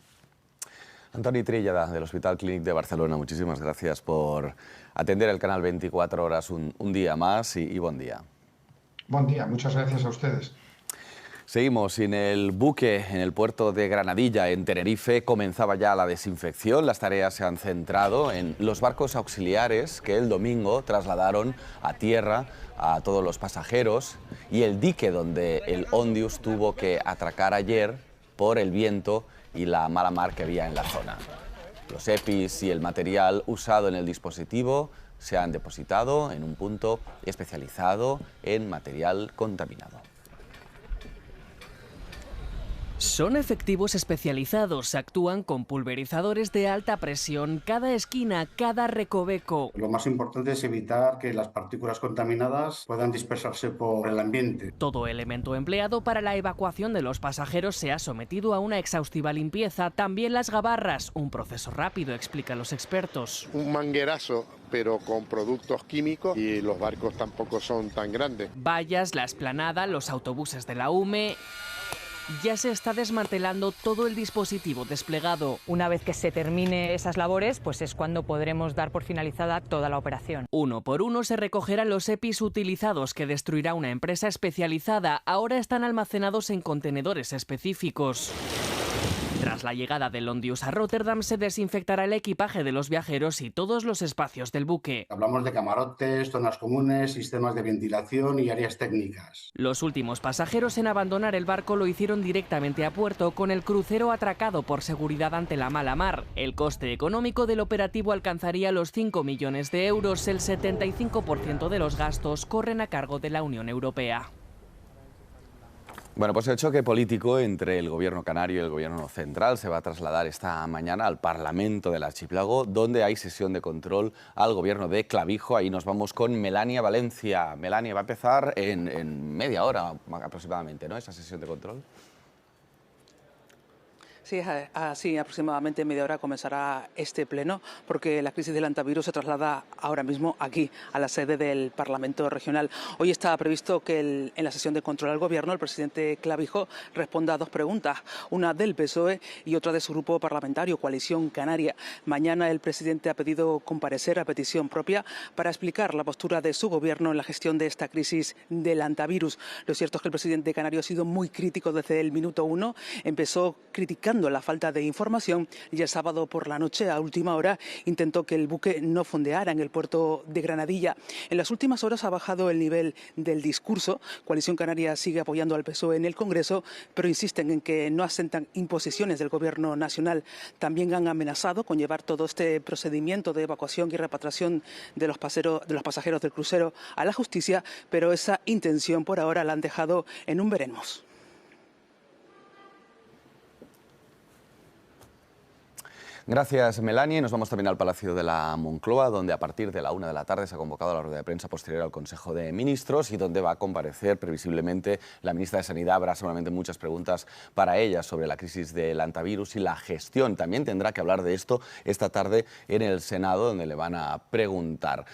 Antoni Tríllada, del Hospital Clínic de Barcelona, muchísimas gracias por atender el canal 24 horas un día más y buen día. Buen día, muchas gracias a ustedes. Seguimos. En el buque, en el puerto de Granadilla, en Tenerife, comenzaba ya la desinfección. Las tareas se han centrado en los barcos auxiliares que el domingo trasladaron a tierra a todos los pasajeros y el dique donde el Ondius tuvo que atracar ayer por el viento y la mala mar que había en la zona. Los EPIs y el material usado en el dispositivo se han depositado en un punto especializado en material contaminado. Son efectivos especializados, actúan con pulverizadores de alta presión, cada esquina, cada recoveco. Lo más importante es evitar que las partículas contaminadas puedan dispersarse por el ambiente. Todo elemento empleado para la evacuación de los pasajeros se ha sometido a una exhaustiva limpieza, también las gabarras, un proceso rápido, explican los expertos. Un manguerazo, pero con productos químicos, y los barcos tampoco son tan grandes. Vallas, la explanada, los autobuses de la UME. Ya se está desmantelando todo el dispositivo desplegado. Una vez que se termine esas labores, pues es cuando podremos dar por finalizada toda la operación. Uno por uno se recogerán los EPIs utilizados que destruirá una empresa especializada. Ahora están almacenados en contenedores específicos. Tras la llegada del Ondius a Rotterdam, se desinfectará el equipaje de los viajeros y todos los espacios del buque. Hablamos de camarotes, zonas comunes, sistemas de ventilación y áreas técnicas. Los últimos pasajeros en abandonar el barco lo hicieron directamente a puerto, con el crucero atracado por seguridad ante la mala mar. El coste económico del operativo alcanzaría los 5 millones de euros. El 75% de los gastos corren a cargo de la Unión Europea. Bueno, pues el choque político entre el gobierno canario y el gobierno central se va a trasladar esta mañana al Parlamento del Archipiélago, donde hay sesión de control al gobierno de Clavijo. Ahí nos vamos con Melania Valencia. Melania, va a empezar en media hora aproximadamente, ¿no?, esa sesión de control. Sí, así aproximadamente media hora comenzará este pleno, porque la crisis del hantavirus se traslada ahora mismo aquí, a la sede del Parlamento Regional. Hoy está previsto que en la sesión de control al Gobierno el presidente Clavijo responda a dos preguntas, una del PSOE y otra de su grupo parlamentario, Coalición Canaria. Mañana el presidente ha pedido comparecer a petición propia para explicar la postura de su Gobierno en la gestión de esta crisis del hantavirus. Lo cierto es que el presidente canario ha sido muy crítico desde el minuto uno, empezó criticando alegando la falta de información y el sábado por la noche, a última hora, intentó que el buque no fondeara en el puerto de Granadilla. En las últimas horas ha bajado el nivel del discurso. Coalición Canaria sigue apoyando al PSOE en el Congreso, pero insisten en que no asentan imposiciones del Gobierno nacional. También han amenazado con llevar todo este procedimiento de evacuación y repatriación de los pasajeros del crucero a la justicia, pero esa intención por ahora la han dejado en un veremos. Gracias, Melanie. Nos vamos también al Palacio de la Moncloa, donde a partir de la 1 de la tarde se ha convocado la rueda de prensa posterior al Consejo de Ministros y donde va a comparecer previsiblemente la ministra de Sanidad. Habrá seguramente muchas preguntas para ella sobre la crisis del hantavirus y la gestión. También tendrá que hablar de esto esta tarde en el Senado, donde le van a preguntar.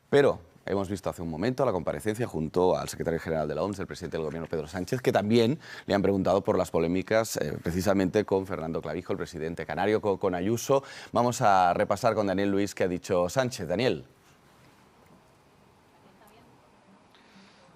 Pero hemos visto hace un momento la comparecencia junto al secretario general de la OMS, el presidente del Gobierno, Pedro Sánchez, que también le han preguntado por las polémicas precisamente con Fernando Clavijo, el presidente canario, con Ayuso. Vamos a repasar con Daniel Luis qué ha dicho Sánchez. Daniel.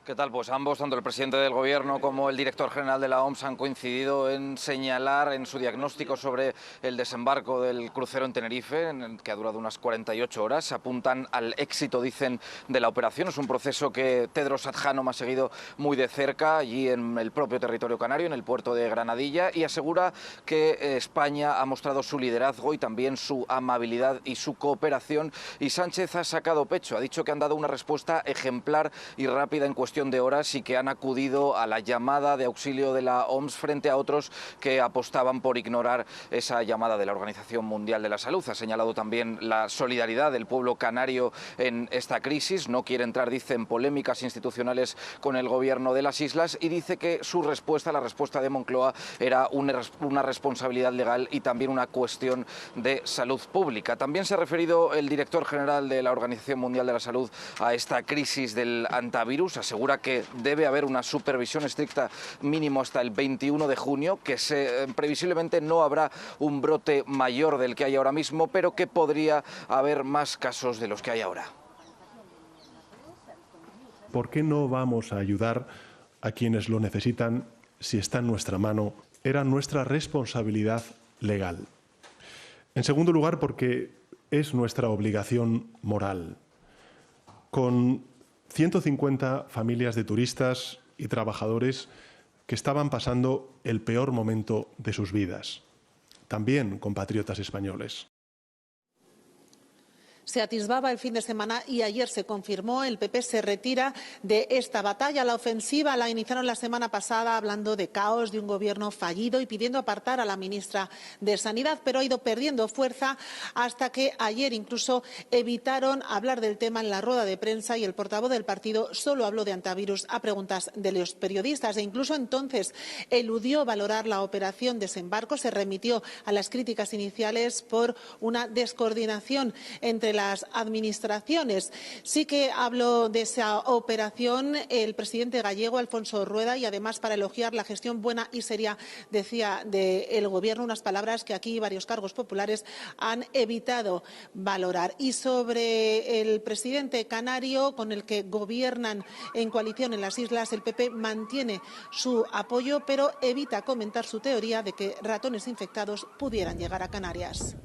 ¿Qué tal? Pues ambos, tanto el presidente del Gobierno como el director general de la OMS, han coincidido en señalar en su diagnóstico sobre el desembarco del crucero en Tenerife, que ha durado unas 48 horas. Se apuntan al éxito, dicen, de la operación. Es un proceso que Tedros Adhanom ha seguido muy de cerca allí en el propio territorio canario, en el puerto de Granadilla, y asegura que España ha mostrado su liderazgo y también su amabilidad y su cooperación. Y Sánchez ha sacado pecho, ha dicho que han dado una respuesta ejemplar y rápida en cuestión de horas y que han acudido a la llamada de auxilio de la OMS frente a otros que apostaban por ignorar esa llamada de la Organización Mundial de la Salud. Ha señalado también la solidaridad del pueblo canario en esta crisis. No quiere entrar, dice, en polémicas institucionales con el gobierno de las islas y dice que su respuesta, la respuesta de Moncloa, era una responsabilidad legal y también una cuestión de salud pública. También se ha referido el director general de la Organización Mundial de la Salud a esta crisis del hantavirus. Asegura que debe haber una supervisión estricta mínimo hasta el 21 de junio, que previsiblemente no habrá un brote mayor del que hay ahora mismo, pero que podría haber más casos de los que hay ahora. ¿Por qué no vamos a ayudar a quienes lo necesitan si está en nuestra mano? Era nuestra responsabilidad legal. En segundo lugar, porque es nuestra obligación moral. Con 150 familias de turistas y trabajadores que estaban pasando el peor momento de sus vidas, también compatriotas españoles. Se atisbaba el fin de semana y ayer se confirmó. El PP se retira de esta batalla. La ofensiva la iniciaron la semana pasada hablando de caos, de un gobierno fallido y pidiendo apartar a la ministra de Sanidad, pero ha ido perdiendo fuerza hasta que ayer incluso evitaron hablar del tema en la rueda de prensa y el portavoz del partido solo habló de hantavirus a preguntas de los periodistas e incluso entonces eludió valorar la operación desembarco. Se remitió a las críticas iniciales por una descoordinación entre las administraciones. Sí que habló de esa operación el presidente gallego, Alfonso Rueda, y además para elogiar la gestión buena y seria, decía, del Gobierno, unas palabras que aquí varios cargos populares han evitado valorar. Y sobre el presidente canario, con el que gobiernan en coalición en las islas, el PP mantiene su apoyo, pero evita comentar su teoría de que ratones infectados pudieran llegar a Canarias.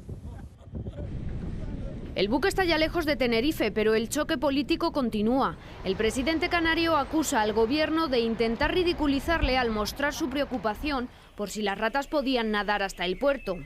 El buque está ya lejos de Tenerife, pero el choque político continúa. El presidente canario acusa al gobierno de intentar ridiculizarle al mostrar su preocupación por si las ratas podían nadar hasta el puerto.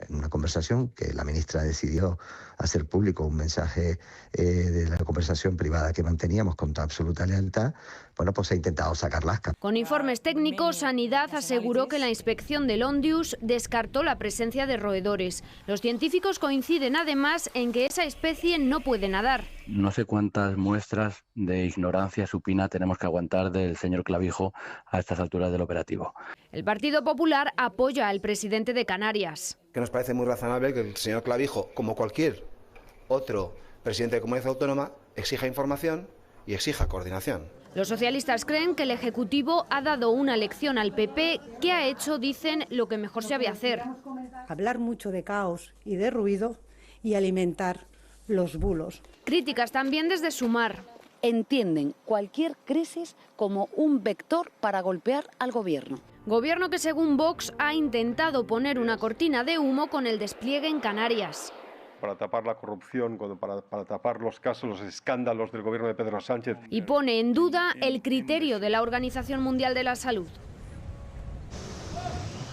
En una conversación que la ministra decidió hacer público, un mensaje de la conversación privada que manteníamos con toda absoluta lealtad, bueno, pues ha intentado sacar las caras. Con informes técnicos, Sanidad aseguró que la inspección del Ondius descartó la presencia de roedores. Los científicos coinciden además en que esa especie no puede nadar. No sé cuántas muestras de ignorancia supina tenemos que aguantar del señor Clavijo a estas alturas del operativo. El Partido Popular apoya al presidente de Canarias. Que nos parece muy razonable que el señor Clavijo, como cualquier otro presidente de comunidad autónoma, exija información y exija coordinación. Los socialistas creen que el Ejecutivo ha dado una lección al PP que ha hecho, dicen, lo que mejor sabe hacer. Hablar mucho de caos y de ruido y alimentar los bulos. Críticas también desde Sumar. Entienden cualquier crisis como un vector para golpear al gobierno. Gobierno que según Vox ha intentado poner una cortina de humo con el despliegue en Canarias. Para tapar la corrupción, para tapar los casos, los escándalos del gobierno de Pedro Sánchez. Y pone en duda el criterio de la Organización Mundial de la Salud.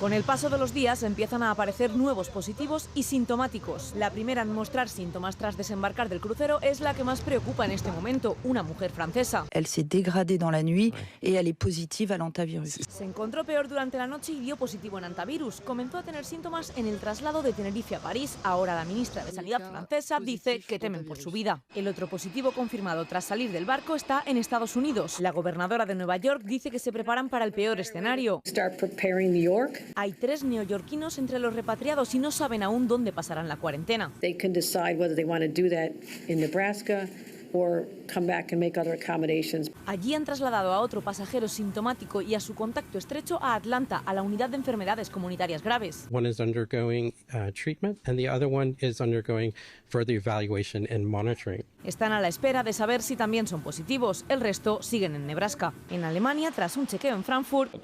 Con el paso de los días empiezan a aparecer nuevos positivos y sintomáticos. La primera en mostrar síntomas tras desembarcar del crucero es la que más preocupa en este momento, una mujer francesa. Elle s'est dégradée dans la nuit et elle est positive al hantavirus. Se encontró peor durante la noche y dio positivo en hantavirus. Comenzó a tener síntomas en el traslado de Tenerife a París. Ahora la ministra de Sanidad francesa dice que temen por su vida. El otro positivo confirmado tras salir del barco está en Estados Unidos. La gobernadora de Nueva York dice que se preparan para el peor escenario. Hay 3 neoyorquinos entre los repatriados y no saben aún dónde pasarán la cuarentena. They can decide whether they want to do that in Nebraska or come back and make other accommodations. Allí han trasladado a otro pasajero sintomático y a su contacto estrecho a Atlanta, a la unidad de enfermedades comunitarias graves. One is undergoing treatment and the other one is undergoing further evaluation and monitoring. Están a la espera de saber si también son positivos. El resto siguen en Nebraska. En Alemania, tras un chequeo en Frankfurt,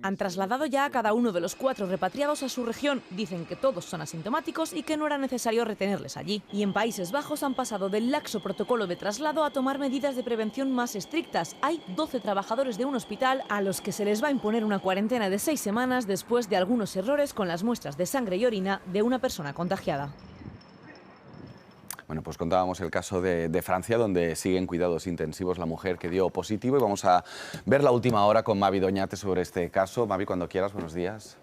han trasladado ya a cada uno de los 4 repatriados a su región. Dicen que todos son asintomáticos y que no era necesario retenerles allí. Y en Países Bajos han pasado del laxo protocolo de traslado a tomar medidas de prevención más estrictas. Hay 12 trabajadores de un hospital a los que se les va a imponer una cuarentena de 6 semanas después de algunos errores con las muestras de sangre y orina de una persona contagiada. Bueno, pues contábamos el caso de Francia, donde sigue en cuidados intensivos la mujer que dio positivo, y vamos a ver la última hora con Mavi Doñate sobre este caso. Mavi, cuando quieras, buenos días.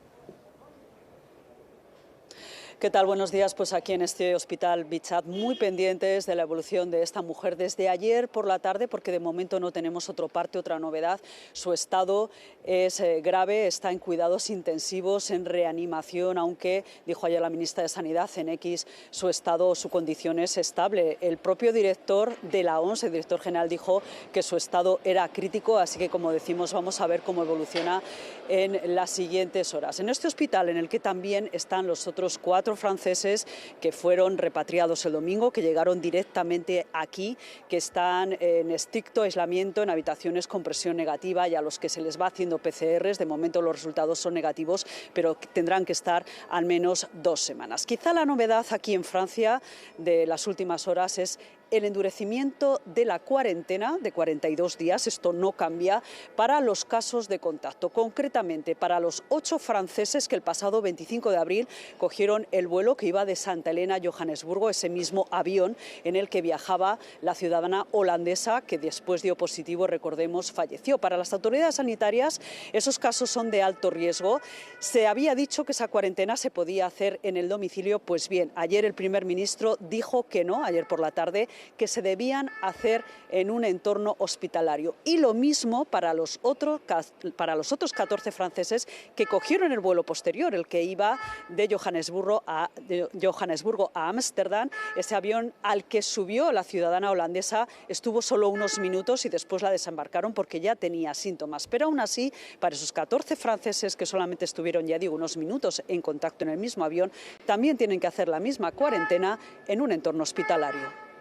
¿Qué tal? Buenos días. Pues aquí en este hospital Bichat, muy pendientes de la evolución de esta mujer desde ayer por la tarde, porque de momento no tenemos otro parte, otra novedad. Su estado es grave, está en cuidados intensivos, en reanimación, aunque, dijo ayer la ministra de Sanidad en X, su estado, su condición es estable. El propio director de la OMS, el director general, dijo que su estado era crítico, así que, como decimos, vamos a ver cómo evoluciona en las siguientes horas. En este hospital, en el que también están los otros 4 franceses que fueron repatriados el domingo, que llegaron directamente aquí, que están en estricto aislamiento en habitaciones con presión negativa y a los que se les va haciendo PCRs. De momento los resultados son negativos, pero tendrán que estar al menos 2 semanas. Quizá la novedad aquí en Francia de las últimas horas es el endurecimiento de la cuarentena de 42 días, esto no cambia, para los casos de contacto, concretamente para los 8 franceses que el pasado 25 de abril cogieron el vuelo que iba de Santa Elena a Johannesburgo, ese mismo avión en el que viajaba la ciudadana holandesa que después dio positivo, recordemos, falleció. Para las autoridades sanitarias esos casos son de alto riesgo. Se había dicho que esa cuarentena se podía hacer en el domicilio, pues bien, ayer el primer ministro dijo que no, ayer por la tarde, que se debían hacer en un entorno hospitalario. Y lo mismo para los otros 14 franceses que cogieron el vuelo posterior, el que iba de Johannesburgo a Ámsterdam. Ese avión al que subió la ciudadana holandesa estuvo solo unos minutos y después la desembarcaron porque ya tenía síntomas. Pero aún así, para esos 14 franceses que solamente estuvieron, ya digo, unos minutos en contacto en el mismo avión, también tienen que hacer la misma cuarentena en un entorno hospitalario.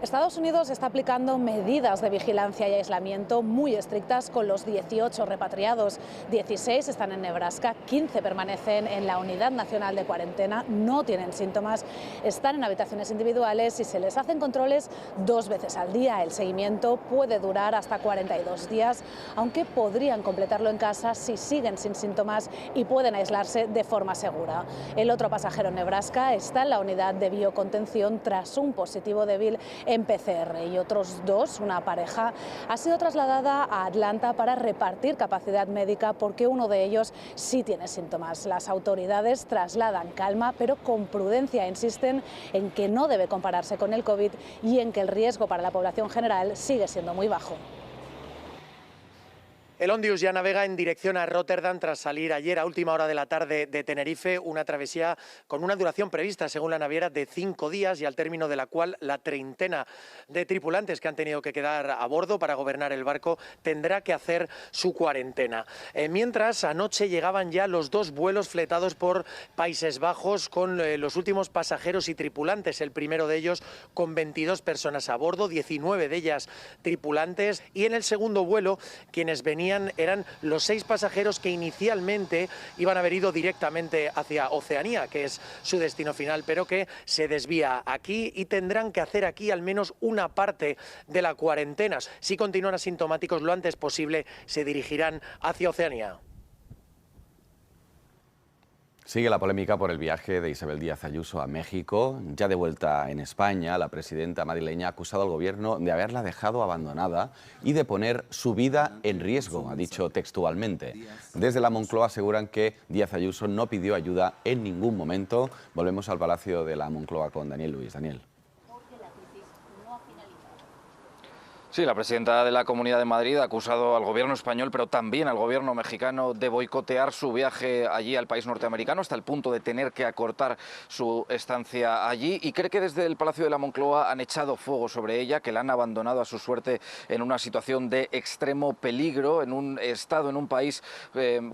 Estados Unidos está aplicando medidas de vigilancia y aislamiento muy estrictas con los 18 repatriados. 16 están en Nebraska, 15 permanecen en la Unidad Nacional de Cuarentena, no tienen síntomas, están en habitaciones individuales y se les hacen controles 2 veces al día. El seguimiento puede durar hasta 42 días, aunque podrían completarlo en casa si siguen sin síntomas y pueden aislarse de forma segura. El otro pasajero en Nebraska está en la unidad de biocontención tras un positivo débil en PCR, y otros 2, una pareja, ha sido trasladada a Atlanta para repartir capacidad médica porque uno de ellos sí tiene síntomas. Las autoridades trasladan calma, pero con prudencia insisten en que no debe compararse con el COVID y en que el riesgo para la población general sigue siendo muy bajo. El Ondius ya navega en dirección a Rotterdam tras salir ayer a última hora de la tarde de Tenerife, una travesía con una duración prevista, según la naviera, de 5 días y al término de la cual la treintena de tripulantes que han tenido que quedar a bordo para gobernar el barco tendrá que hacer su cuarentena. Mientras, anoche llegaban ya los 2 vuelos fletados por Países Bajos con los últimos pasajeros y tripulantes, el primero de ellos con 22 personas a bordo, 19 de ellas tripulantes, y en el segundo vuelo quienes venían venían eran los 6 pasajeros que inicialmente iban a haber ido directamente hacia Oceanía, que es su destino final, pero que se desvía aquí y tendrán que hacer aquí al menos una parte de la cuarentena. Si continúan asintomáticos, lo antes posible se dirigirán hacia Oceanía. Sigue la polémica por el viaje de Isabel Díaz Ayuso a México. Ya de vuelta en España, la presidenta madrileña ha acusado al gobierno de haberla dejado abandonada y de poner su vida en riesgo, ha dicho textualmente. Desde la Moncloa aseguran que Díaz Ayuso no pidió ayuda en ningún momento. Volvemos al Palacio de la Moncloa con Daniel Luis. Daniel. Sí, la presidenta de la Comunidad de Madrid ha acusado al gobierno español, pero también al gobierno mexicano, de boicotear su viaje allí al país norteamericano, hasta el punto de tener que acortar su estancia allí, y cree que desde el Palacio de la Moncloa han echado fuego sobre ella, que la han abandonado a su suerte en una situación de extremo peligro, en un estado, en un país,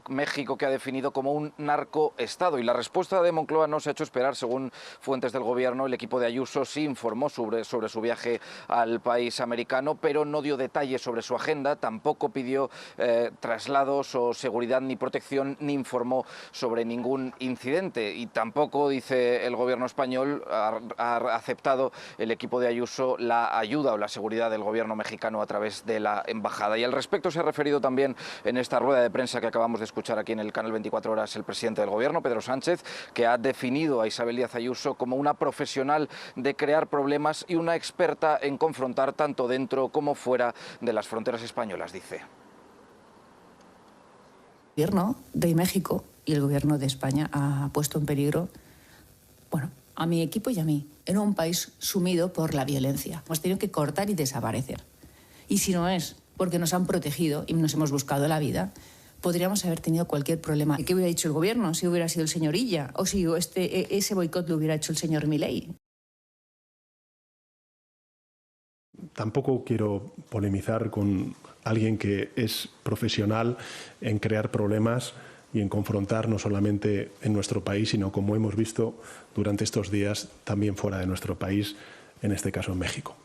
México, que ha definido como un narcoestado. Y la respuesta de Moncloa no se ha hecho esperar. Según fuentes del gobierno, el equipo de Ayuso sí informó sobre su viaje al país americano, pero no dio detalles sobre su agenda, tampoco pidió traslados o seguridad ni protección, ni informó sobre ningún incidente. Y tampoco, dice el gobierno español, ha aceptado el equipo de Ayuso la ayuda o la seguridad del gobierno mexicano a través de la embajada. Y al respecto se ha referido también en esta rueda de prensa que acabamos de escuchar aquí en el canal 24 Horas el presidente del gobierno, Pedro Sánchez, que ha definido a Isabel Díaz Ayuso como una profesional de crear problemas y una experta en confrontar tanto dentro como fuera de las fronteras españolas, dice. El gobierno de México y el gobierno de España ha puesto en peligro, bueno, a mi equipo y a mí, en un país sumido por la violencia. Hemos tenido que cortar y desaparecer. Y si no es porque nos han protegido y nos hemos buscado la vida, podríamos haber tenido cualquier problema. ¿Qué hubiera dicho el gobierno si hubiera sido el señor Illa o si ese boicot lo hubiera hecho el señor Milei? Tampoco quiero polemizar con alguien que es profesional en crear problemas y en confrontar no solamente en nuestro país, sino, como hemos visto durante estos días, también fuera de nuestro país, en este caso en México.